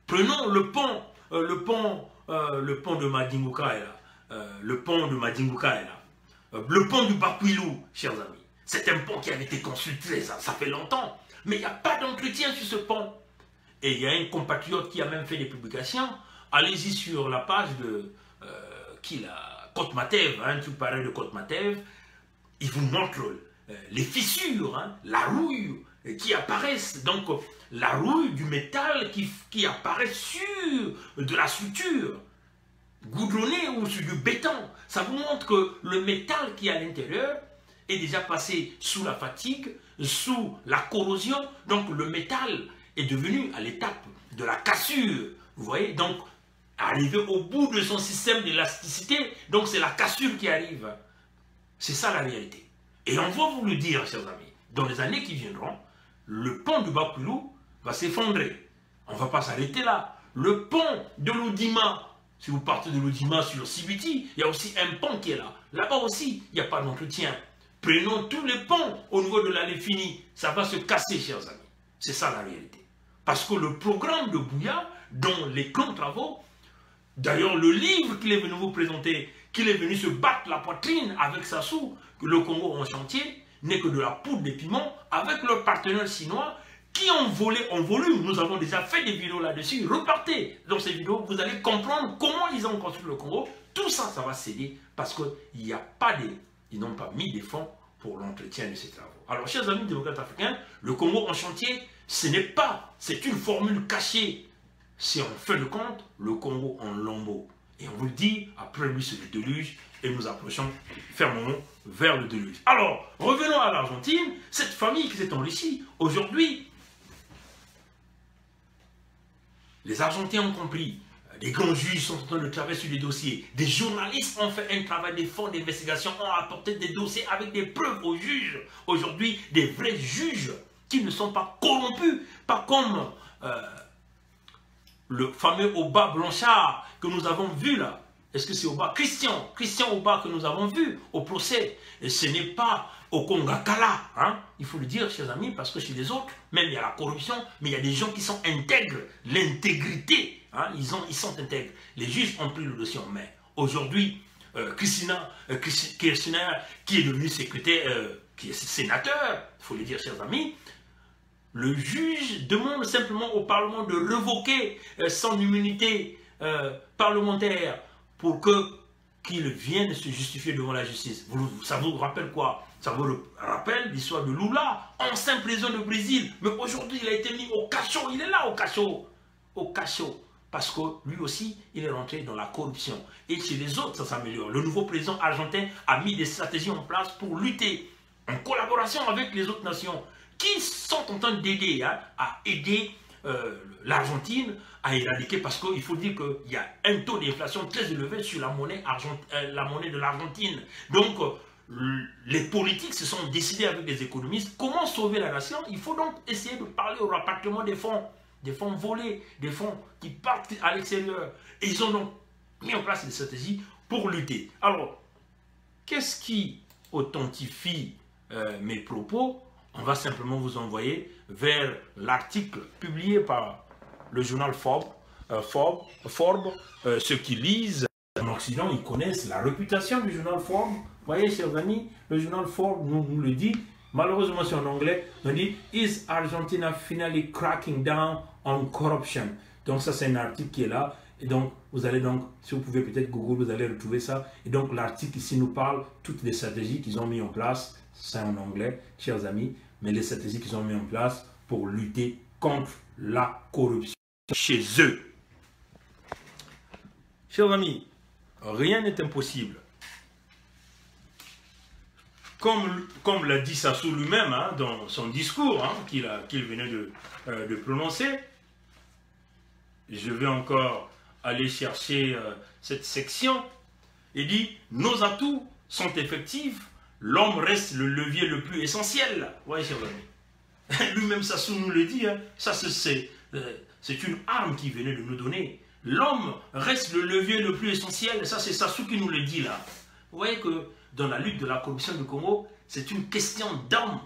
Prenons le pont de Madinguka est là. Le pont de Madinguka est là. Le pont du Bakwilou, chers amis. C'est un pont qui avait été consulté, ça fait longtemps. Mais il n'y a pas d'entretien sur ce pont. Et il y a un compatriote qui a même fait des publications. Allez-y sur la page de Côte Matev, hein, tu parlais de Côte Matev. Il vous montre les fissures, hein, la rouille qui apparaissent. Donc, la rouille du métal qui apparaît sur de la structure, goudronnée ou sur du béton. Ça vous montre que le métal qui est à l'intérieur est déjà passé sous la fatigue, sous la corrosion. Donc, le métal est devenu à l'étape de la cassure. Vous voyez, donc, arrivé au bout de son système d'élasticité, donc c'est la cassure qui arrive. C'est ça la réalité. Et on va vous le dire, chers amis, dans les années qui viendront, le pont du Bakwilou va s'effondrer. On ne va pas s'arrêter là. Le pont de l'Oudima, si vous partez de l'Oudima sur Sibiti, il y a aussi un pont qui est là. Là-bas aussi, il n'y a pas d'entretien. Prenons tous les ponts au niveau de l'allée finie. Ça va se casser, chers amis. C'est ça la réalité. Parce que le programme de Bouya, dont les grands travaux, d'ailleurs le livre qu'il est venu vous présenter, qu'il est venu se battre la poitrine avec Sassou, que le Congo en chantier, n'est que de la poudre de piment, avec leurs partenaires chinois, qui ont volé en volume. Nous avons déjà fait des vidéos là-dessus. Repartez dans ces vidéos, vous allez comprendre comment ils ont construit le Congo. Tout ça, ça va céder parce qu'il n'y a pas de... Ils n'ont pas mis des fonds pour l'entretien de ces travaux. Alors, chers amis démocrates africains, le Congo en chantier, ce n'est pas, c'est une formule cachée. C'est en fin de compte le Congo en lambeaux. Et on vous le dit, après lui c'est le déluge, et nous approchons fermement vers le déluge. Alors, revenons à l'Argentine, cette famille qui s'est enrichie. Aujourd'hui, les Argentins ont compris. Les grands juges sont en train de travailler sur des dossiers. Des journalistes ont fait un travail de fond d'investigation, ont apporté des dossiers avec des preuves aux juges. Aujourd'hui, des vrais juges qui ne sont pas corrompus, pas comme le fameux Oba Blanchard que nous avons vu là. Est-ce que c'est Oba? Christian Oba que nous avons vu au procès. Et ce n'est pas au Congakala, hein? Il faut le dire, chers amis, parce que chez les autres, même il y a la corruption, mais il y a des gens qui sont intègres. L'intégrité, hein? Ils sont intègres. Les juges ont pris le dossier en main. Aujourd'hui, Kirchner, qui est devenu secrétaire, qui est sénateur, il faut le dire, chers amis, le juge demande simplement au Parlement de révoquer son immunité parlementaire pour qu'il vienne se justifier devant la justice. Ça vous rappelle quoi? Ça vous rappelle l'histoire de Lula, ancien président du Brésil. Mais aujourd'hui, il a été mis au cachot. Il est là au cachot. Au cachot. Parce que lui aussi, il est rentré dans la corruption. Et chez les autres, ça s'améliore. Le nouveau président argentin a mis des stratégies en place pour lutter en collaboration avec les autres nations qui sont en train d'aider, hein, à aider l'Argentine à éradiquer, parce qu'il faut dire qu'il y a un taux d'inflation très élevé sur la monnaie de l'Argentine. Donc, les politiques se sont décidés avec les économistes comment sauver la nation. Il faut donc essayer de parler au rapatriement des fonds volés, des fonds qui partent à l'extérieur. Et ils ont donc mis en place des stratégies pour lutter. Alors, qu'est-ce qui authentifie mes propos? On va simplement vous envoyer vers l'article publié par le journal Forbes Forbes, ceux qui lisent en Occident, ils connaissent la réputation du journal Forbes. Vous voyez, chers amis, le journal Forbes nous le dit. Malheureusement, c'est en anglais. On dit « Is Argentina finally cracking down on corruption ?» Donc ça, c'est un article qui est là. Et donc, vous allez donc, si vous pouvez peut-être Google, vous allez retrouver ça. Et donc, l'article ici nous parle toutes les stratégies qu'ils ont mis en place. C'est en anglais, chers amis. Mais les stratégies qu'ils ont mis en place pour lutter contre la corruption chez eux. Chers amis, rien n'est impossible. Comme l'a dit Sassou lui-même hein, dans son discours hein, qu'il venait de prononcer, je vais encore aller chercher cette section. Il dit « Nos atouts sont effectifs, l'homme reste le levier le plus essentiel. » Vous voyez, chers amis. Lui-même Sassou nous le dit, hein, ça c'est une arme qu'il venait de nous donner. L'homme reste le levier le plus essentiel, ça c'est Sassou qui nous le dit là. Vous voyez que dans la lutte de la corruption du Congo, c'est une question d'homme.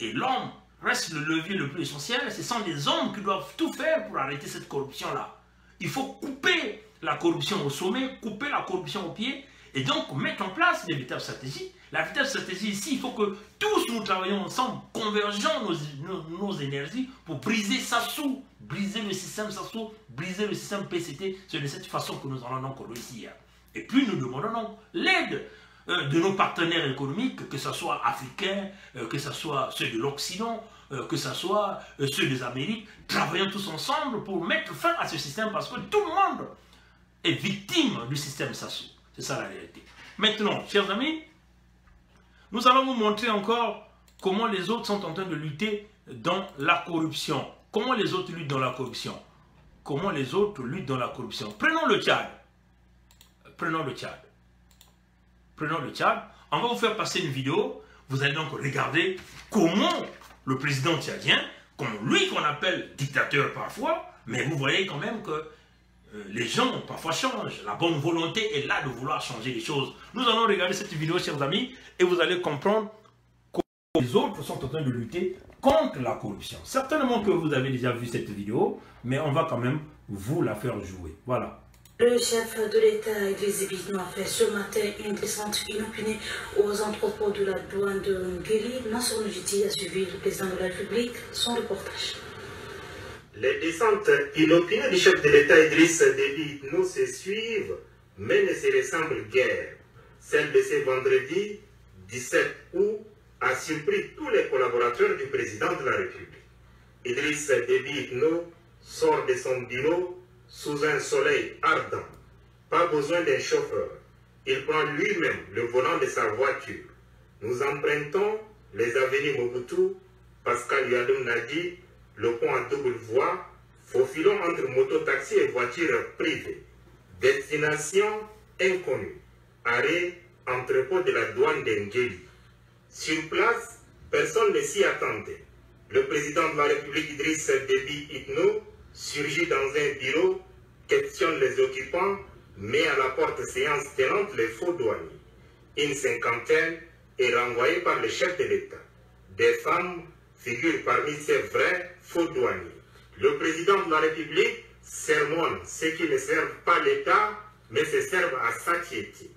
Et l'homme reste le levier le plus essentiel. Ce sont les hommes qui doivent tout faire pour arrêter cette corruption-là. Il faut couper la corruption au sommet, couper la corruption au pied, et donc mettre en place les véritables stratégies. La véritable stratégie ici, il faut que tous nous travaillions ensemble, convergeons nos énergies pour briser Sassou, briser le système Sassou, briser le système PCT. C'est de cette façon que nous allons donc réussir. Et puis nous demandons l'aide de nos partenaires économiques, que ce soit africains, que ce soit ceux de l'Occident, que ce soit ceux des Amériques. Travaillons tous ensemble pour mettre fin à ce système parce que tout le monde est victime du système Sassou. C'est ça la réalité. Maintenant, chers amis, nous allons vous montrer encore comment les autres sont en train de lutter dans la corruption. Comment les autres luttent dans la corruption? Comment les autres luttent dans la corruption? Prenons le Tchad. Prenons le Tchad. Prenons le Tchad. On va vous faire passer une vidéo. Vous allez donc regarder comment le président tchadien, comme lui qu'on appelle dictateur parfois, mais vous voyez quand même que les gens parfois changent. La bonne volonté est là de vouloir changer les choses. Nous allons regarder cette vidéo, chers amis, et vous allez comprendre comment les autres sont en train de lutter contre la corruption. Certainement que vous avez déjà vu cette vidéo, mais on va quand même vous la faire jouer. Voilà. Le chef de l'État, Idriss Déby Itno, a fait ce matin une descente inopinée aux entrepôts de la douane de Nguéli. Mansour Ndjiti a suivi le président de la République, son reportage. Les descentes inopinées du chef de l'État Idriss Déby Itno se suivent, mais ne se ressemblent guère. Celle de ce vendredi 17 août a surpris tous les collaborateurs du président de la République. Idriss Déby Itno sort de son bureau sous un soleil ardent. Pas besoin d'un chauffeur. Il prend lui-même le volant de sa voiture. Nous empruntons les avenues Mobutu, Pascal Yadoum Nadi, le pont à double voie, faufilons entre mototaxi et voitures privées. Destination inconnue. Arrêt, entrepôt de la douane d'Ngéli. Sur place, personne ne s'y attendait. Le président de la République Idriss Déby Itno surgit dans un bureau, questionne les occupants, met à la porte séance tenante les faux douaniers. Une cinquantaine est renvoyée par le chef de l'État. Des femmes figurent parmi ces vrais faux douaniers. Le président de la République sermonne ceux qui ne servent pas l'État, mais se servent à satiété.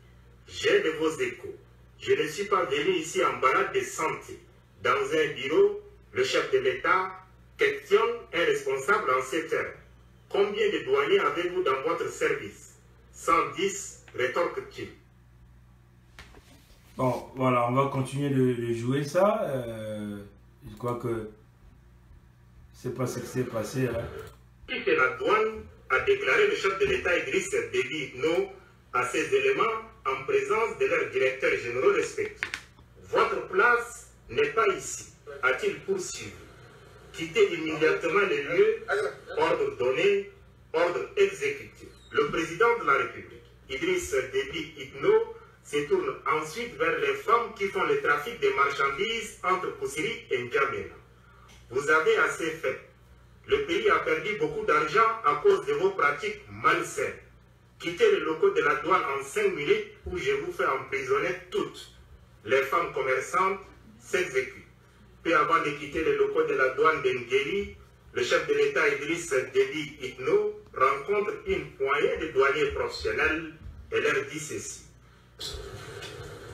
J'ai de vos échos. Je ne suis pas venu ici en balade de santé. Dans un bureau, le chef de l'État questionne un responsable en ces termes. Combien de douaniers avez-vous dans votre service? 110, rétorque-t-il. Bon, voilà, on va continuer de jouer ça. Je crois que c'est pas ce qui s'est passé là. Que la douane a déclaré le chef de l'État Idriss Déby Itno à ces éléments en présence de leurs directeurs généraux respectifs. Votre place n'est pas ici, a-t-il poursuivi. Quittez immédiatement les lieux, ordre donné, ordre exécutif. Le président de la République, Idriss Déby Itno, se tourne ensuite vers les femmes qui font le trafic des marchandises entre Koussiri et N'Djamena. Vous avez assez fait. Le pays a perdu beaucoup d'argent à cause de vos pratiques malsaines. Quittez les locaux de la douane en 5 minutes ou je vous fais emprisonner toutes. Les femmes commerçantes s'exécutent. Peu avant de quitter les locaux de la douane d'Ngéli, le chef de l'État Idriss Déby Itno rencontre une poignée de douaniers professionnels et leur dit ceci.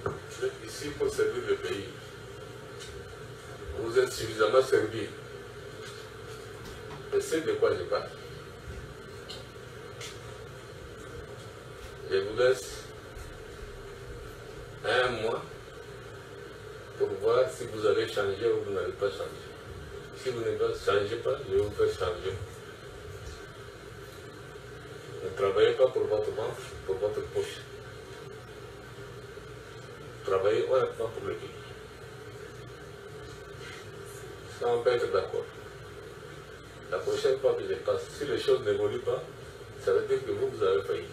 Vous êtes ici pour servir le pays. Vous êtes suffisamment servi. Je sais de quoi je parle. Je vous laisse un mois pour voir si vous allez changer ou vous n'allez pas changer. Si vous ne changez pas, je vais vous faire changer. Ne travaillez pas pour votre ventre, pour votre poche. Travaillez honnêtement pour le pays. Ça, on peut être d'accord. La prochaine fois que je passe, si les choses n'évoluent pas, ça veut dire que vous avez failli.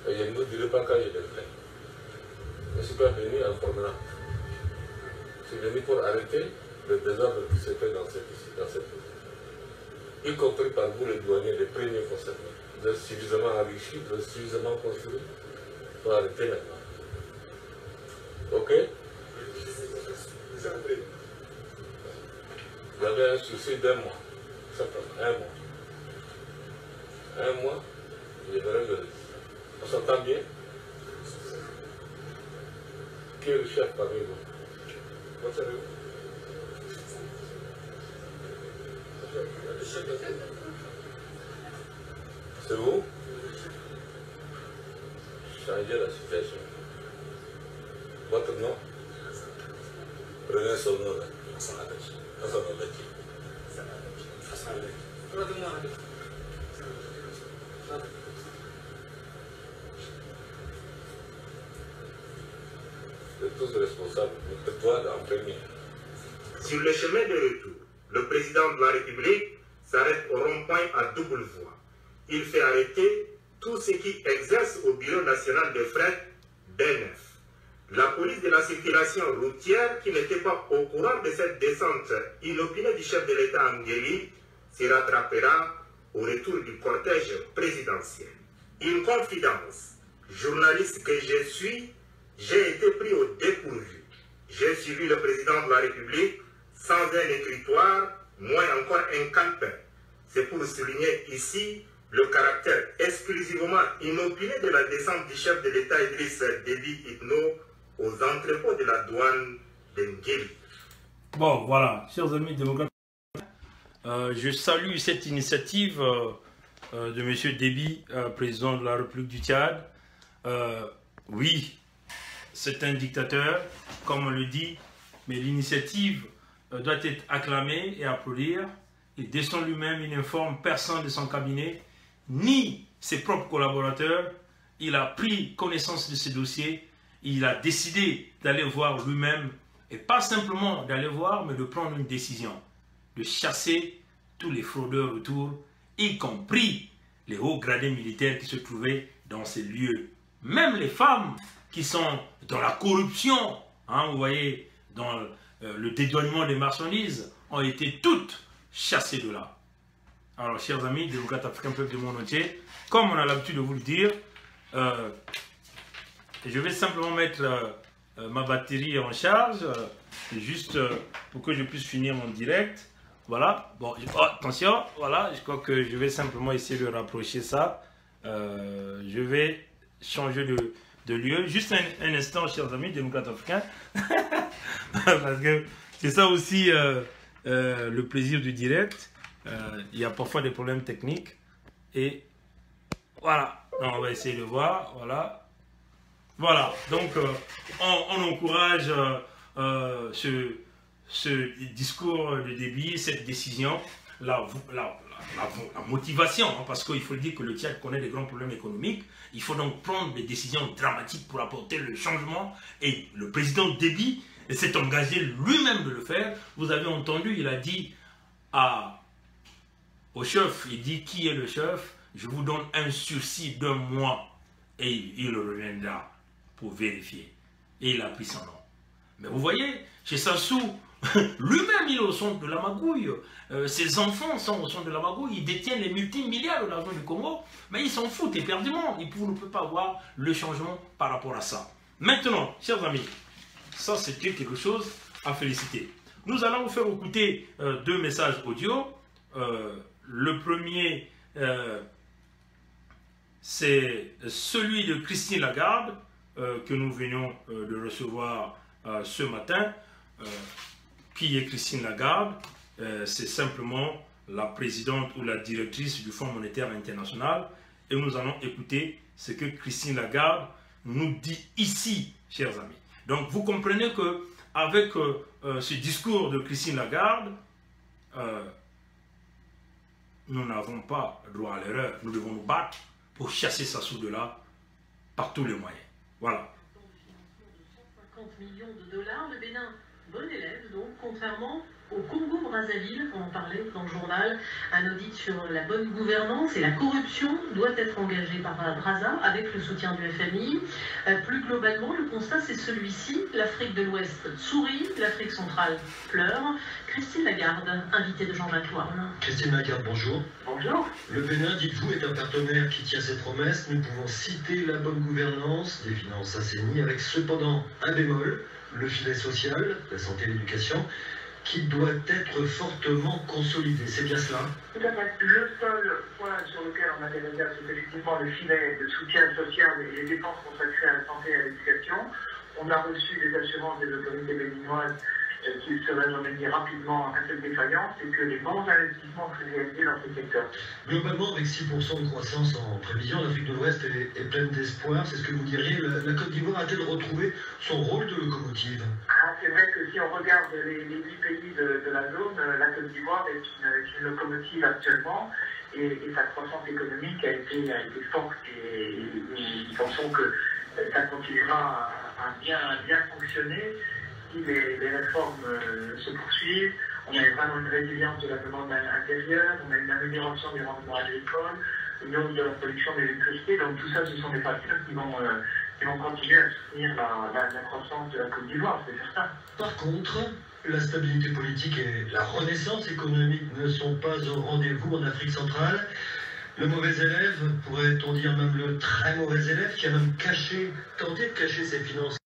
Et je ne vous dirai pas quand je viendrai. Je ne suis pas venu en promenade. Je suis venu pour arrêter le désordre qui se fait dans cette ville. Y compris par vous, les douaniers, les premiers concernés. Vous êtes suffisamment enrichis, vous êtes suffisamment construits. Il faut arrêter maintenant. Ok? Vous avez un souci d'un mois. Simplement, un mois. Un mois, je verrai le reste. On s'entend bien? Qui est le chef parmi vous? Comment savez-vous? C'est vous? Changez la situation. Votre nom? Prenez son nom là. Vous êtes tous responsables. Toi en premier. Sur le chemin de retour, le président de la République s'arrête au rond-point à double voie. Il fait arrêter tous ceux qui exercent au Bureau national de fret B9. La police de la circulation routière, qui n'était pas au courant de cette descente inopinée du chef de l'État Nguéli, se rattrapera au retour du cortège présidentiel. Une confidence. Journaliste que je suis, j'ai été pris au dépourvu. J'ai suivi le président de la République sans un écritoire, moins encore un calepin. C'est pour souligner ici le caractère exclusivement inopiné de la descente du chef de l'État Idriss Déby Itno aux entrepôts de la douane de Nguéli. Bon, voilà, chers amis démocrates, je salue cette initiative de M. Déby, président de la République du Tchad. Oui, c'est un dictateur, comme on le dit, mais l'initiative doit être acclamée et applaudir. Il descend lui-même, il n'informe personne de son cabinet, ni ses propres collaborateurs. Il a pris connaissance de ce dossier, il a décidé d'aller voir lui-même, et pas simplement d'aller voir, mais de prendre une décision, de chasser tous les fraudeurs autour, y compris les hauts gradés militaires qui se trouvaient dans ces lieux. Même les femmes qui sont dans la corruption, hein, vous voyez, dans le dédouanement des marchandises, ont été toutes chassées de là. Alors, chers amis, démocrates africains, peuple du monde entier, comme on a l'habitude de vous le dire, je vais simplement mettre ma batterie en charge, juste pour que je puisse finir mon direct. Voilà, bon, oh, attention, voilà, je crois que je vais simplement essayer de rapprocher ça. Je vais changer de lieu. Juste un instant, chers amis, démocrates africains. Parce que c'est ça aussi le plaisir du direct. Il y a parfois des problèmes techniques. Et voilà, donc, on va essayer de voir. Voilà. Voilà, donc on encourage ce discours de Déby, cette décision, la motivation, hein, parce qu'il faut dire que le Tchad connaît des grands problèmes économiques. Il faut donc prendre des décisions dramatiques pour apporter le changement. Et le président Déby s'est engagé lui-même de le faire. Vous avez entendu, il a dit au chef, il dit qui est le chef? Je vous donne un sursis d'1 mois et il reviendra pour vérifier. Et il a pris son nom. Mais vous voyez, chez Sassou, lui-même il est au centre de la magouille. Ses enfants sont au centre de la magouille. Il détient les multimilliards de l'argent du Congo. Mais ils s'en foutent éperdument. Vous ne pouvez pas voir le changement par rapport à ça. Maintenant, chers amis, ça c'était quelque chose à féliciter. Nous allons vous faire écouter 2 messages audio. Le premier, c'est celui de Christine Lagarde, que nous venions de recevoir ce matin. Qui est Christine Lagarde? C'est simplement la présidente ou la directrice du Fonds monétaire international. Et nous allons écouter ce que Christine Lagarde nous dit ici, chers amis. Donc vous comprenez que avec ce discours de Christine Lagarde, nous n'avons pas droit à l'erreur. Nous devons nous battre pour chasser Sassou de là par tous les moyens. Voilà. 150 millions de dollars, le Bénin, bon élève donc, contrairement au Congo-Brazzaville, on en parlait dans le journal, un audit sur la bonne gouvernance et la corruption doit être engagé par Brazza avec le soutien du FMI. Plus globalement, le constat c'est celui-ci, l'Afrique de l'Ouest sourit, l'Afrique centrale pleure. Christine Lagarde, invitée de Jean-Jacques Loirne. Christine Lagarde, bonjour. Bonjour. Le Bénin, dites-vous, est un partenaire qui tient ses promesses. Nous pouvons citer la bonne gouvernance, des finances assainies, avec cependant un bémol, le filet social, la santé et l'éducation, qui doit être fortement consolidé. C'est bien cela? Tout à fait. Le seul point sur lequel on a des réserves, c'est effectivement le filet de soutien social et les dépenses consacrées à la santé et à l'éducation. On a reçu des assurances des autorités béninoises qu'il serait remédié rapidement à cette défaillance et que les bons investissements seraient réalisés dans ce secteur. Globalement, avec 6% de croissance en prévision, l'Afrique de l'Ouest est pleine d'espoir. C'est ce que vous diriez. La Côte d'Ivoire a-t-elle retrouvé son rôle de locomotive? C'est vrai que si on regarde les 8 pays de la zone, la Côte d'Ivoire est une locomotive actuellement et sa croissance économique a été forte et nous pensons que ça continuera à bien fonctionner si les réformes se poursuivent. On a vraiment une résilience de la demande intérieure, on a une amélioration des rendements agricoles, une hausse de la production d'électricité, donc tout ça ce sont des facteurs qui vont continuer à soutenir la croissance de la Côte d'Ivoire, c'est certain. Par contre, la stabilité politique et la renaissance économique ne sont pas au rendez-vous en Afrique centrale. Le mauvais élève, pourrait-on dire même le très mauvais élève, qui a même tenté de cacher ses finances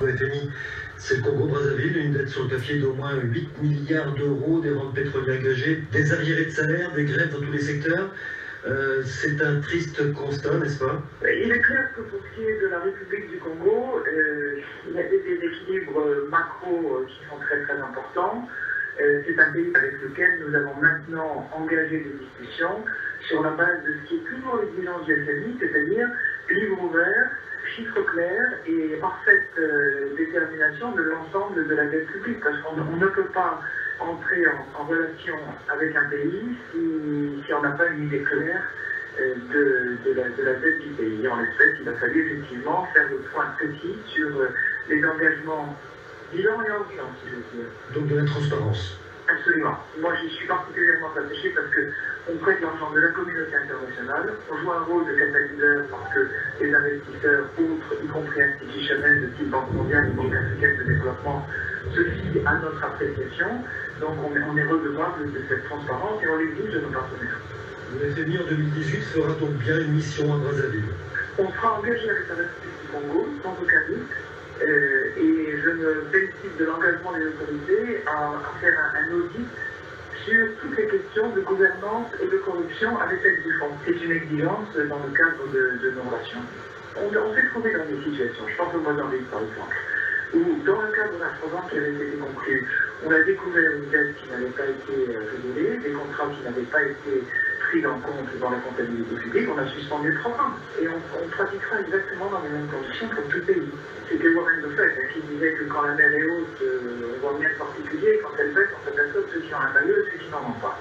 au FMI, c'est le Congo-Brazzaville, une dette sur le papier d'au moins 8 milliards d'euros, des rentes pétrolières gagées, des arriérés de salaire, des grèves dans tous les secteurs. C'est un triste constat, n'est-ce pas? Il est clair que pour ce qui est de la République du Congo, il y a des déséquilibres macro qui sont très très importants. C'est un pays avec lequel nous avons maintenant engagé des discussions sur la base de ce qui est toujours l'exigence du FMI, c'est-à-dire livre ouvert, chiffres clairs et parfaite détermination de l'ensemble de la dette publique, parce qu'on ne peut pas entrer en relation avec un pays si on n'a pas une idée claire de la dette du pays. En espèce, il a fallu effectivement faire le point précis sur les engagements bilan et ambiant, si je veux dire. Donc de la transparence. Absolument. Moi, j'y suis particulièrement attaché parce qu'on prête l'argent de la communauté internationale, on joue un rôle de catalyseur parce que les investisseurs, autres, y compris institutionnels de type Banque mondiale, Banque africaine de développement, se fient à notre appréciation. Donc on est redevable de cette transparence et on l'exige de nos partenaires. Le FMI en 2018 fera donc bien une mission à Brazzaville. On sera engagé avec la République du Congo, sans aucun doute. Et je me félicite de l'engagement des autorités à faire un audit sur toutes les questions de gouvernance et de corruption avec l'aide du fonds. C'est une exigence dans le cadre de nos relations. On s'est trouvé dans des situations, je pense au Mozambique par exemple, où dans le cadre d'un programme qui avait été conclu, on a découvert une dette qui n'avait pas été révélée, des contrats qui n'avaient pas été pris en compte dans la comptabilité publique, on a suspendu le programme. Et on pratiquera exactement dans les mêmes conditions pour tout pays. C'était Warren Buffett qui disait que quand la mer est haute, on voit bien le particulier, quand elle baisse, on s'aperçoit ceux qui ont un maillot et ceux qui n'en ont pas.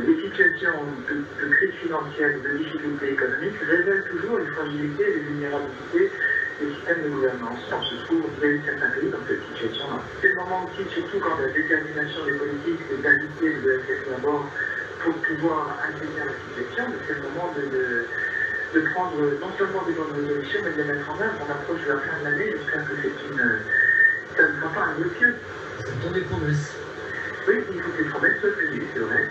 Les situations de crise financière, de difficultés économiques révèlent toujours les fragilités et les vulnérabilités des systèmes de gouvernance. On se trouve certains pays dans cette situation-là. C'est le moment aussi, surtout quand la détermination des politiques, c'est d'habiter le FMI à bord pour pouvoir assainir la situation, c'est le moment de prendre non seulement des bonnes résolutions, mais de les mettre en œuvre. On approche de la fin de l'année, j'espère que ça ne sera pas un dossier. C'est dans des promesses. Oui, il faut que les promesses soient tenues, c'est vrai.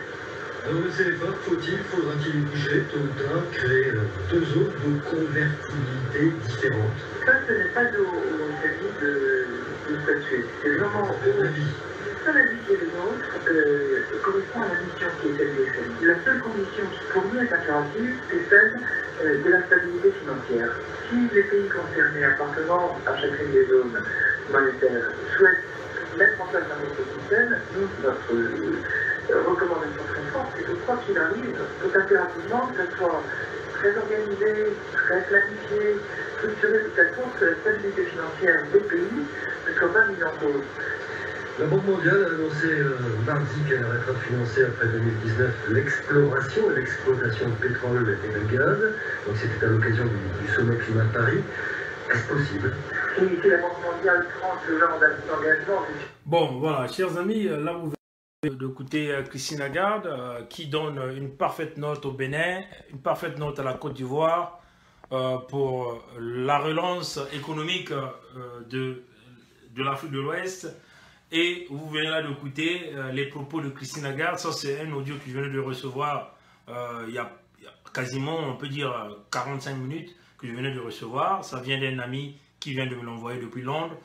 Alors le CFA, faudra-t-il y bouger, tôt ou tard, créer deux zones de convertibilité différentes? Ça, ce n'est pas au FMI de statuer. C'est vraiment l'avis. seul avis qui est le nôtre correspond à la mission qui est celle des faits. La seule condition qui pour nous est impérative, c'est celle de la stabilité financière. Si les pays concernés appartenant à chacune des zones monétaires souhaitent mettre en place un autre système, nous, notre recommandation très forte, c'est que quoi qu'il arrive, faut impérativement que ce soit très organisé, très planifié, structuré de telle sorte que la stabilité financière des pays ne soit pas mise en cause. La Banque mondiale a annoncé mardi qu'elle arrêtera de financer après 2019 l'exploration et l'exploitation de pétrole et de gaz. Donc c'était à l'occasion du sommet climat de Paris. Est-ce possible? Si la Banque mondiale prend ce genre d'engagement... Bon, voilà, chers amis, là vous venez d'écouter Christine Lagarde qui donne une parfaite note au Bénin, une parfaite note à la Côte d'Ivoire pour la relance économique de l'Afrique de l'Ouest. Et vous venez là d'écouter les propos de Christine Lagarde. Ça, c'est un audio que je venais de recevoir il y a quasiment, on peut dire, 45 minutes que je venais de recevoir. Ça vient d'un ami qui vient de me l'envoyer depuis Londres.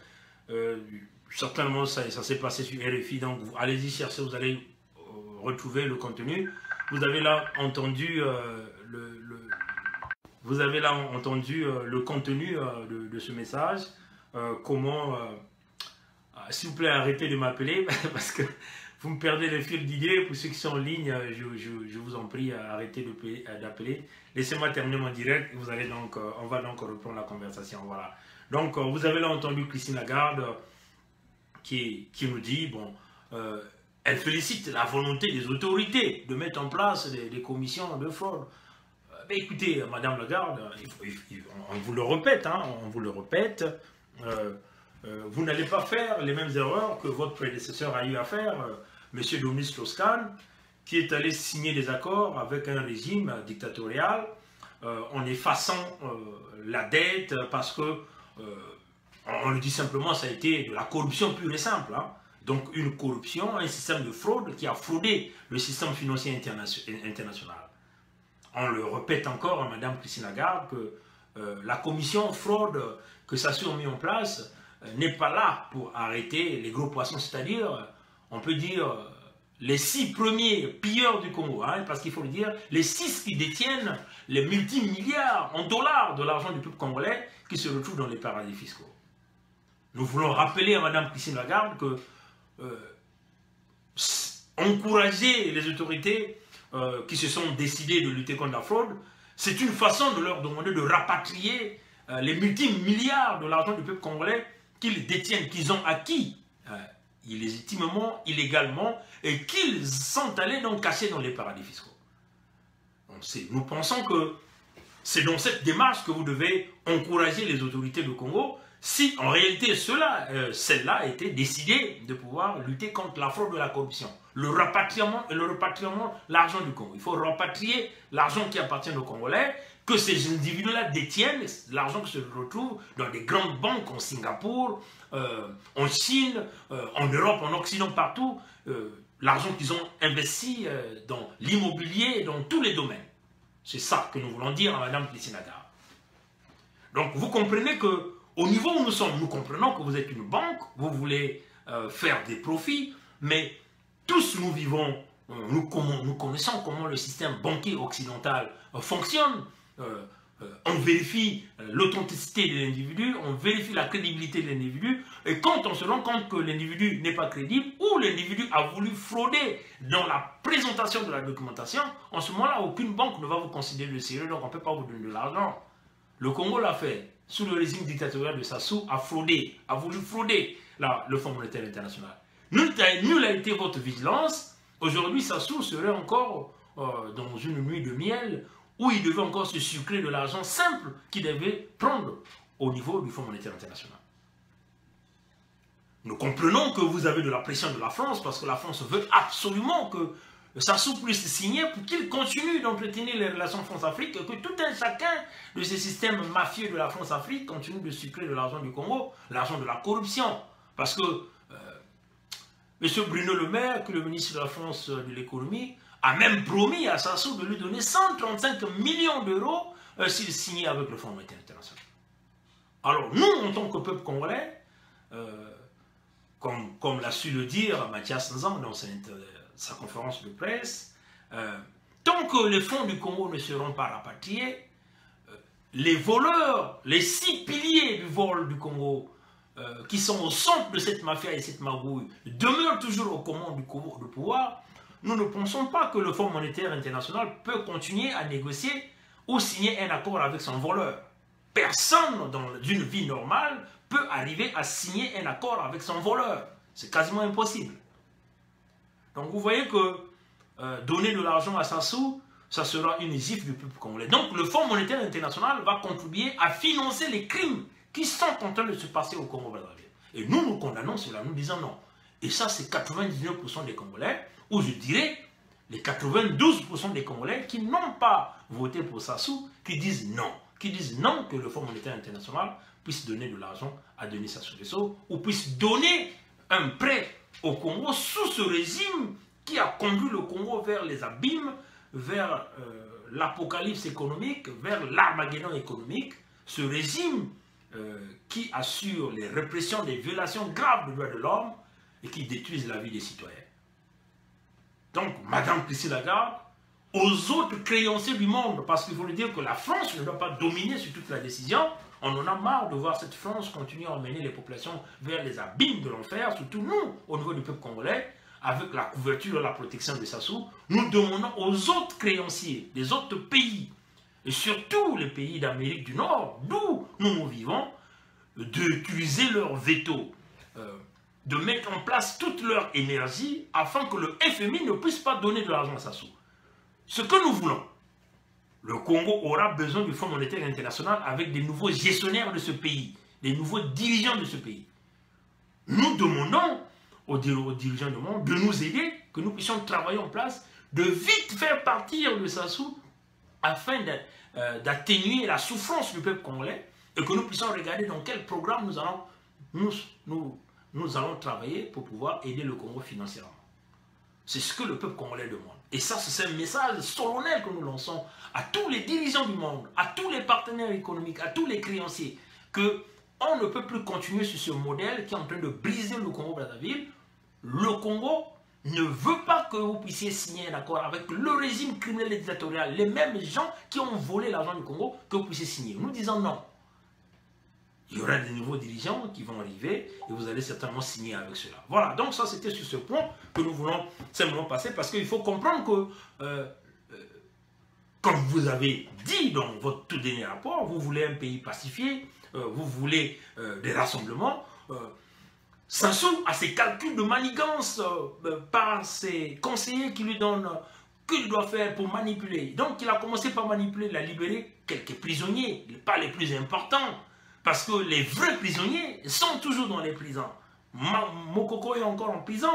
Certainement, ça s'est passé sur RFI. Donc, allez-y chercher, vous allez retrouver le contenu. Vous avez là entendu le contenu de ce message. Comment... s'il vous plaît, arrêtez de m'appeler parce que vous me perdez le fil d'idées. Pour ceux qui sont en ligne, je vous en prie, arrêtez d'appeler. Laissez-moi terminer mon direct et vous allez donc, on va donc reprendre la conversation. Voilà. Donc, vous avez là entendu Christine Lagarde qui nous dit, bon, elle félicite la volonté des autorités de mettre en place des commissions de fraude. Mais écoutez, Madame Lagarde, on vous le répète, hein, on vous le répète. Vous n'allez pas faire les mêmes erreurs que votre prédécesseur a eu à faire, M. Dominique Strauss-Kahn, qui est allé signer des accords avec un régime dictatorial en effaçant la dette parce que, on le dit simplement, ça a été de la corruption pure et simple. Hein. Donc une corruption, un système de fraude qui a fraudé le système financier international. On le répète encore à Mme Christine Lagarde que la commission fraude que ça a mis en place n'est pas là pour arrêter les gros poissons, c'est-à-dire, on peut dire, les 6 premiers pilleurs du Congo, hein, parce qu'il faut le dire, les 6 qui détiennent les multimilliards en dollars de l'argent du peuple congolais qui se retrouvent dans les paradis fiscaux. Nous voulons rappeler à Mme Christine Lagarde que encourager les autorités qui se sont décidées de lutter contre la fraude, c'est une façon de leur demander de rapatrier les multimilliards de l'argent du peuple congolais qu'ils détiennent, qu'ils ont acquis illégitimement, illégalement, et qu'ils sont allés donc cacher dans les paradis fiscaux. Donc, nous pensons que c'est dans cette démarche que vous devez encourager les autorités du Congo, si en réalité celle-là a été décidée de pouvoir lutter contre la fraude et la corruption. Le rapatriement de l'argent du Congo. Il faut rapatrier l'argent qui appartient aux Congolais, que ces individus-là détiennent, l'argent qui se retrouve dans des grandes banques en Singapour, en Chine, en Europe, en Occident, partout, l'argent qu'ils ont investi dans l'immobilier, dans tous les domaines. C'est ça que nous voulons dire à Mme Christine Lagarde. Donc vous comprenez que au niveau où nous sommes, nous comprenons que vous êtes une banque, vous voulez faire des profits, mais tous nous vivons, nous connaissons comment le système banquier occidental fonctionne. On vérifie l'authenticité de l'individu, on vérifie la crédibilité de l'individu, et quand on se rend compte que l'individu n'est pas crédible, ou l'individu a voulu frauder dans la présentation de la documentation, en ce moment-là, aucune banque ne va vous considérer de sérieux, donc on ne peut pas vous donner de l'argent. Le Congo l'a fait, sous le régime dictatorial de Sassou, a voulu frauder le Fonds monétaire international. Nul n'a été votre vigilance. Aujourd'hui, Sassou serait encore dans une nuit de miel où il devait encore se sucrer de l'argent simple qu'il devait prendre au niveau du Fonds monétaire international. Nous comprenons que vous avez de la pression de la France parce que la France veut absolument que Sassou puisse signer pour qu'il continue d'entretenir les relations France-Afrique et que tout un chacun de ces systèmes mafieux de la France-Afrique continue de sucrer de l'argent du Congo, l'argent de la corruption. Parce que M. Bruno Le Maire, que le ministre de la France de l'économie, a même promis à Sassou de lui donner 135 millions d'euros s'il signait avec le Fonds monétaire international. Alors nous, en tant que peuple congolais, comme l'a su le dire Mathias Nzang dans sa conférence de presse, tant que les fonds du Congo ne seront pas rapatriés, les voleurs, les 6 piliers du vol du Congo, qui sont au centre de cette mafia et cette magouille, demeurent toujours aux commandes du pouvoir. Nous ne pensons pas que le Fonds monétaire international peut continuer à négocier ou signer un accord avec son voleur. Personne dans une vie normale peut arriver à signer un accord avec son voleur. C'est quasiment impossible. Donc vous voyez que donner de l'argent à Sassou, ça sera une gifle du peuple congolais. Donc le Fonds monétaire international va contribuer à financer les crimes qui sont en train de se passer au Congo-Brazzaville. Et nous condamnons cela, nous disons non. Et ça, c'est 99% des Congolais, ou je dirais les 92% des Congolais qui n'ont pas voté pour Sassou, qui disent non. Qui disent non que le Fonds monétaire international puisse donner de l'argent à Denis Sassou Nguesso, ou puisse donner un prêt au Congo sous ce régime qui a conduit le Congo vers les abîmes, vers l'apocalypse économique, vers l'Armageddon économique. Ce régime qui assure les répressions des violations graves des droits de l'homme et qui détruisent la vie des citoyens. Donc, Madame Christine Lagarde, aux autres créanciers du monde, parce qu'il faut le dire que la France ne doit pas dominer sur toute la décision, on en a marre de voir cette France continuer à emmener les populations vers les abîmes de l'enfer, surtout nous, au niveau du peuple congolais, avec la couverture et la protection de Sassou. Nous demandons aux autres créanciers des autres pays, et surtout les pays d'Amérique du Nord, d'où nous vivons, d'utiliser leur veto, de mettre en place toute leur énergie afin que le FMI ne puisse pas donner de l'argent à Sassou. Ce que nous voulons, le Congo aura besoin du Fonds monétaire international avec des nouveaux gestionnaires de ce pays, des nouveaux dirigeants de ce pays. Nous demandons aux dirigeants du monde de nous aider, que nous puissions travailler en place, de vite faire partir de Sassou afin d'atténuer la souffrance du peuple congolais et que nous puissions regarder dans quel programme nous allons travailler pour pouvoir aider le Congo financièrement. C'est ce que le peuple congolais demande. Et ça, c'est un message solennel que nous lançons à tous les dirigeants du monde, à tous les partenaires économiques, à tous les créanciers, qu'on ne peut plus continuer sur ce modèle qui est en train de briser le Congo-Brazzaville. Le Congo ne veut pas que vous puissiez signer un accord avec le régime criminel et dictatorial, les mêmes gens qui ont volé l'argent du Congo, que vous puissiez signer. Nous disons non. Il y aura des nouveaux dirigeants qui vont arriver et vous allez certainement signer avec cela. Voilà, donc ça c'était sur ce point que nous voulons simplement passer parce qu'il faut comprendre que, comme vous avez dit dans votre tout dernier rapport, vous voulez un pays pacifié, vous voulez des rassemblements. Sassou a ses calculs de manigance par ses conseillers qui lui donnent qu'il doit faire pour manipuler. Donc il a commencé par manipuler, il a libéré quelques prisonniers, pas les plus importants. Parce que les vrais prisonniers sont toujours dans les prisons. Mokoko est encore en prison.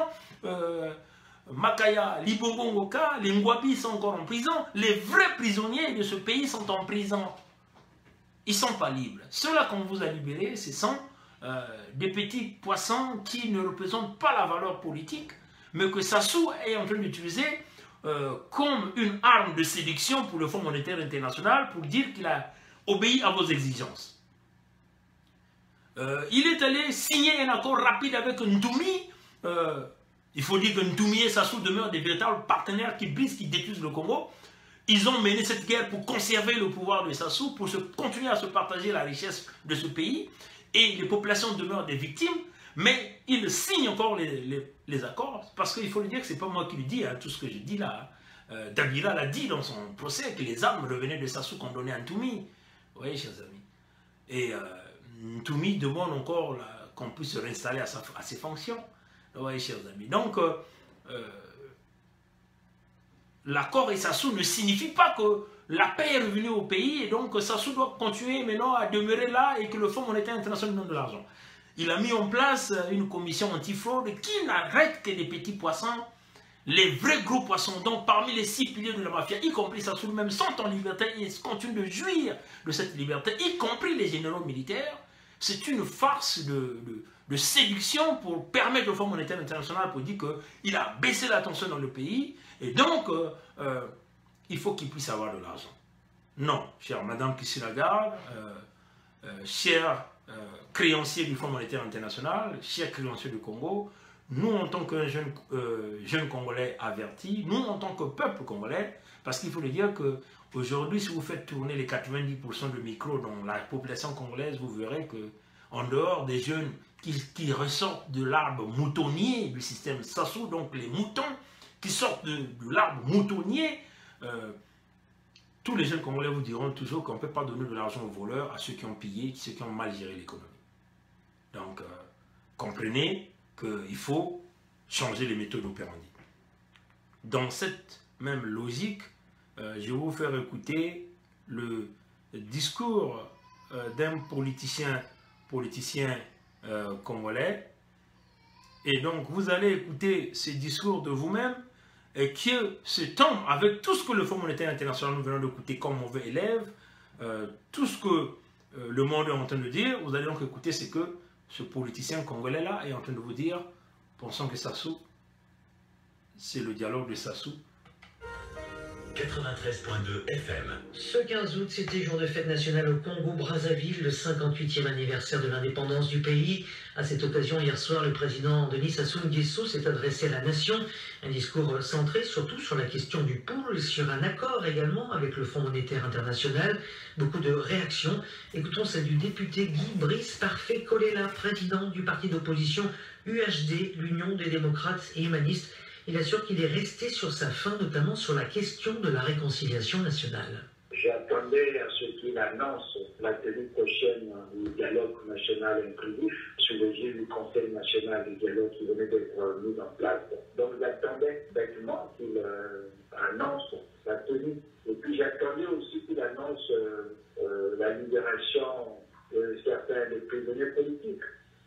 Makaya, Libongo Ngoka, les Ngwabi sont encore en prison. Les vrais prisonniers de ce pays sont en prison. Ils ne sont pas libres. Ceux-là qu'on vous a libérés, ce sont des petits poissons qui ne représentent pas la valeur politique, mais que Sassou est en train d'utiliser comme une arme de séduction pour le Fonds monétaire international pour dire qu'il a obéi à vos exigences. Il est allé signer un accord rapide avec Ntoumi. Il faut dire que Ntoumi et Sassou demeurent des véritables partenaires qui brisent, qui détruisent le Congo. Ils ont mené cette guerre pour conserver le pouvoir de Sassou, pour continuer à se partager la richesse de ce pays. Et les populations demeurent des victimes, mais ils signent encore les accords. Parce qu'il faut le dire que ce n'est pas moi qui le dis, hein, tout ce que je dis là. Dabila l'a dit dans son procès, que les armes revenaient de Sassou qu'on donnait à Ntoumi. Vous voyez, chers amis. Et Ntoumi demande encore qu'on puisse se réinstaller à ses fonctions. Vous voyez, chers amis. Donc, l'accord et Sassou ne signifie pas que la paix est revenue au pays et donc Sassou doit continuer maintenant à demeurer là et que le Fonds monétaire international donne de l'argent. Il a mis en place une commission antifraude qui n'arrête que des petits poissons, les vrais gros poissons. Donc parmi les 6 piliers de la mafia, y compris Sassou même, sont en liberté et continuent de jouir de cette liberté, y compris les généraux militaires. C'est une farce de séduction pour permettre au Fonds monétaire international pour dire qu'il a baissé la tension dans le pays et donc il faut qu'il puisse avoir de l'argent. Non, chère Madame Christine Lagarde, chère créancier du Fonds monétaire international, cher créancier du Congo, nous en tant qu'un jeune Congolais averti, nous en tant que peuple congolais, parce qu'il faut le dire qu'aujourd'hui, si vous faites tourner les 90% de micros dans la population congolaise, vous verrez qu'en dehors des jeunes qui ressortent de l'arbre moutonnier du système Sassou, donc les moutons qui sortent de l'arbre moutonnier, tous les jeunes Congolais vous diront toujours qu'on ne peut pas donner de l'argent aux voleurs, à ceux qui ont pillé, ceux qui ont mal géré l'économie. Donc, comprenez qu'il faut changer les méthodes opérandies. Dans cette même logique, je vais vous faire écouter le discours d'un politicien congolais. Et donc, vous allez écouter ces discours de vous-même et que ce temps, avec tout ce que le Fonds monétaire international nous venons d'écouter comme mauvais élève, tout ce que le monde est en train de dire, vous allez donc écouter ce que ce politicien congolais-là est en train de vous dire, pensant que Sassou, c'est le dialogue de Sassou. 93.2 FM. Ce 15 août, c'était jour de fête nationale au Congo-Brazzaville, le 58e anniversaire de l'indépendance du pays. À cette occasion, hier soir, le président Denis Sassou Nguesso s'est adressé à la nation. Un discours centré surtout sur la question du pôle, sur un accord également avec le Fonds monétaire international. Beaucoup de réactions. Écoutons celle du député Guy Brice Parfait Kolela, président du parti d'opposition UHD, l'Union des démocrates et humanistes. Il assure qu'il est resté sur sa faim, notamment sur la question de la réconciliation nationale. J'attendais à ce qu'il annonce la tenue prochaine du dialogue national inclusif sous l'égide du Conseil national du dialogue qui venait d'être mis en place. Donc j'attendais bêtement qu'il annonce la tenue. Et puis j'attendais aussi qu'il annonce la libération de certains des prisonniers politiques.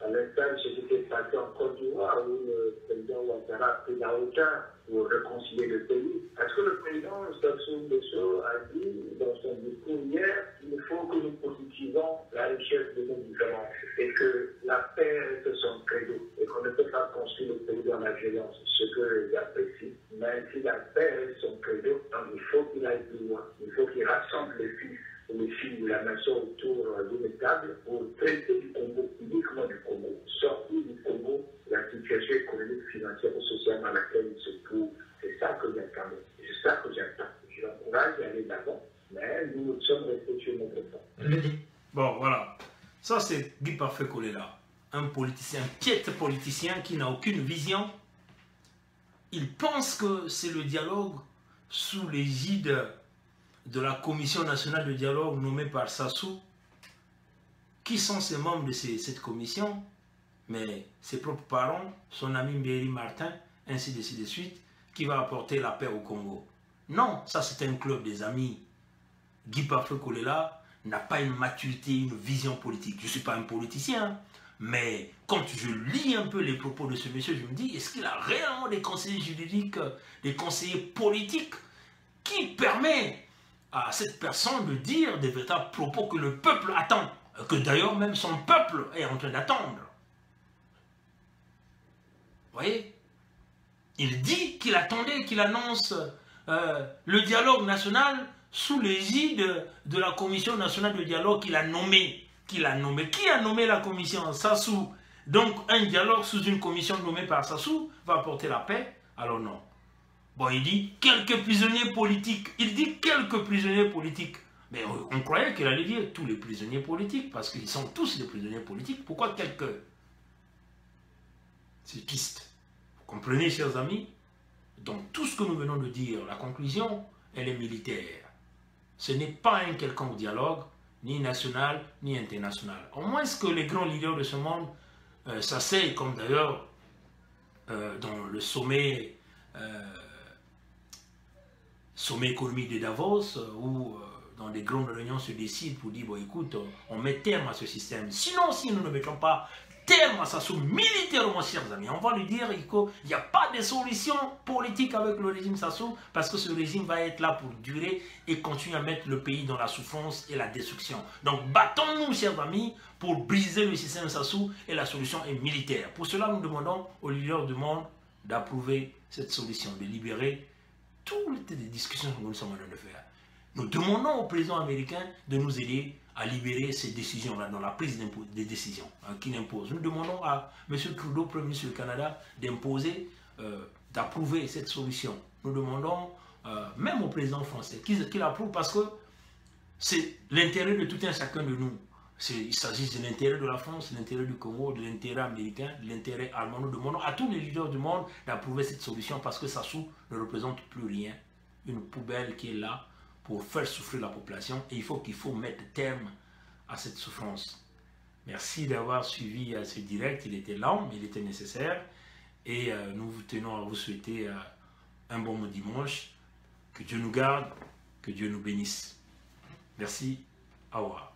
À l'instant de ce qui s'est passé en Côte d'Ivoire, où le président Ouattara a pris la hauteur pour réconcilier le pays. Parce que le président Sassou Nguesso a dit dans son discours hier qu'il faut que nous positivons la richesse de nos différences et que la paix reste son credo et qu'on ne peut pas construire le pays dans la violence, ce que j'apprécie. Mais si la paix reste son credo, donc il faut qu'il aille plus loin. Il faut qu'il rassemble les fils et les filles de la nation autour d'une table pour traiter du Congo, uniquement du Congo, sortir du Congo la situation économique, financière et sociale dans laquelle il se trouve. C'est ça que j'attendais. C'est ça que j'attends. Je l'encourage à aller d'avant, mais nous sommes restés sur notre temps. Bon, voilà. Ça, c'est Guy Parfait Kolela, un politicien, un piètre politicien qui n'a aucune vision. Il pense que c'est le dialogue sous l'égide de la Commission nationale de dialogue nommée par Sassou. Qui sont ces membres de cette commission? Mais ses propres parents, son ami Mbéry Martin, ainsi de suite, qui va apporter la paix au Congo. Non, ça c'est un club des amis. Guy Parfait Kolela n'a pas une maturité, une vision politique. Je ne suis pas un politicien, mais quand je lis un peu les propos de ce monsieur, je me dis, est-ce qu'il a réellement des conseillers juridiques, des conseillers politiques qui permettent à cette personne de dire des véritables propos que le peuple attend, que d'ailleurs même son peuple est en train d'attendre. Vous voyez? Il dit qu'il attendait qu'il annonce le dialogue national sous l'égide de la Commission nationale de dialogue qu'il a nommée. Qui a nommé la commission? Sassou. Donc un dialogue sous une commission nommée par Sassou va apporter la paix? Alors non. Bon, il dit quelques prisonniers politiques. Il dit quelques prisonniers politiques. Mais on croyait qu'il allait dire tous les prisonniers politiques, parce qu'ils sont tous des prisonniers politiques. Pourquoi quelques? C'est piste. Vous comprenez, chers amis? Donc tout ce que nous venons de dire, la conclusion, elle est militaire. Ce n'est pas un quelconque dialogue, ni national, ni international. Au moins que les grands leaders de ce monde s'asseyent, comme d'ailleurs dans le sommet économique de Davos, où dans des grandes réunions se décident pour dire, bon écoute, on met terme à ce système. Sinon, si nous ne mettons pas terme à Sassou militairement, chers amis, on va lui dire qu'il n'y a pas de solution politique avec le régime Sassou, parce que ce régime va être là pour durer et continuer à mettre le pays dans la souffrance et la destruction. Donc battons-nous, chers amis, pour briser le système Sassou, et la solution est militaire. Pour cela, nous demandons aux leaders du monde d'approuver cette solution, de libérer toutes les discussions que nous sommes en train de faire. Nous demandons au président américain de nous aider à libérer ces décisions-là dans la prise des décisions qu'il impose. Nous demandons à M. Trudeau, Premier ministre du Canada, d'imposer, d'approuver cette solution. Nous demandons même au président français qu'il approuve parce que c'est l'intérêt de tout un chacun de nous. Il s'agit de l'intérêt de la France, de l'intérêt du Congo, de l'intérêt américain, de l'intérêt allemand. Nous demandons à tous les leaders du monde d'approuver cette solution parce que Sassou ne représente plus rien. Une poubelle qui est là pour faire souffrir la population et il faut mettre terme à cette souffrance. Merci d'avoir suivi ce direct. Il était lent, mais il était nécessaire. Et nous tenons à vous souhaiter un bon dimanche. Que Dieu nous garde, que Dieu nous bénisse. Merci. Au revoir.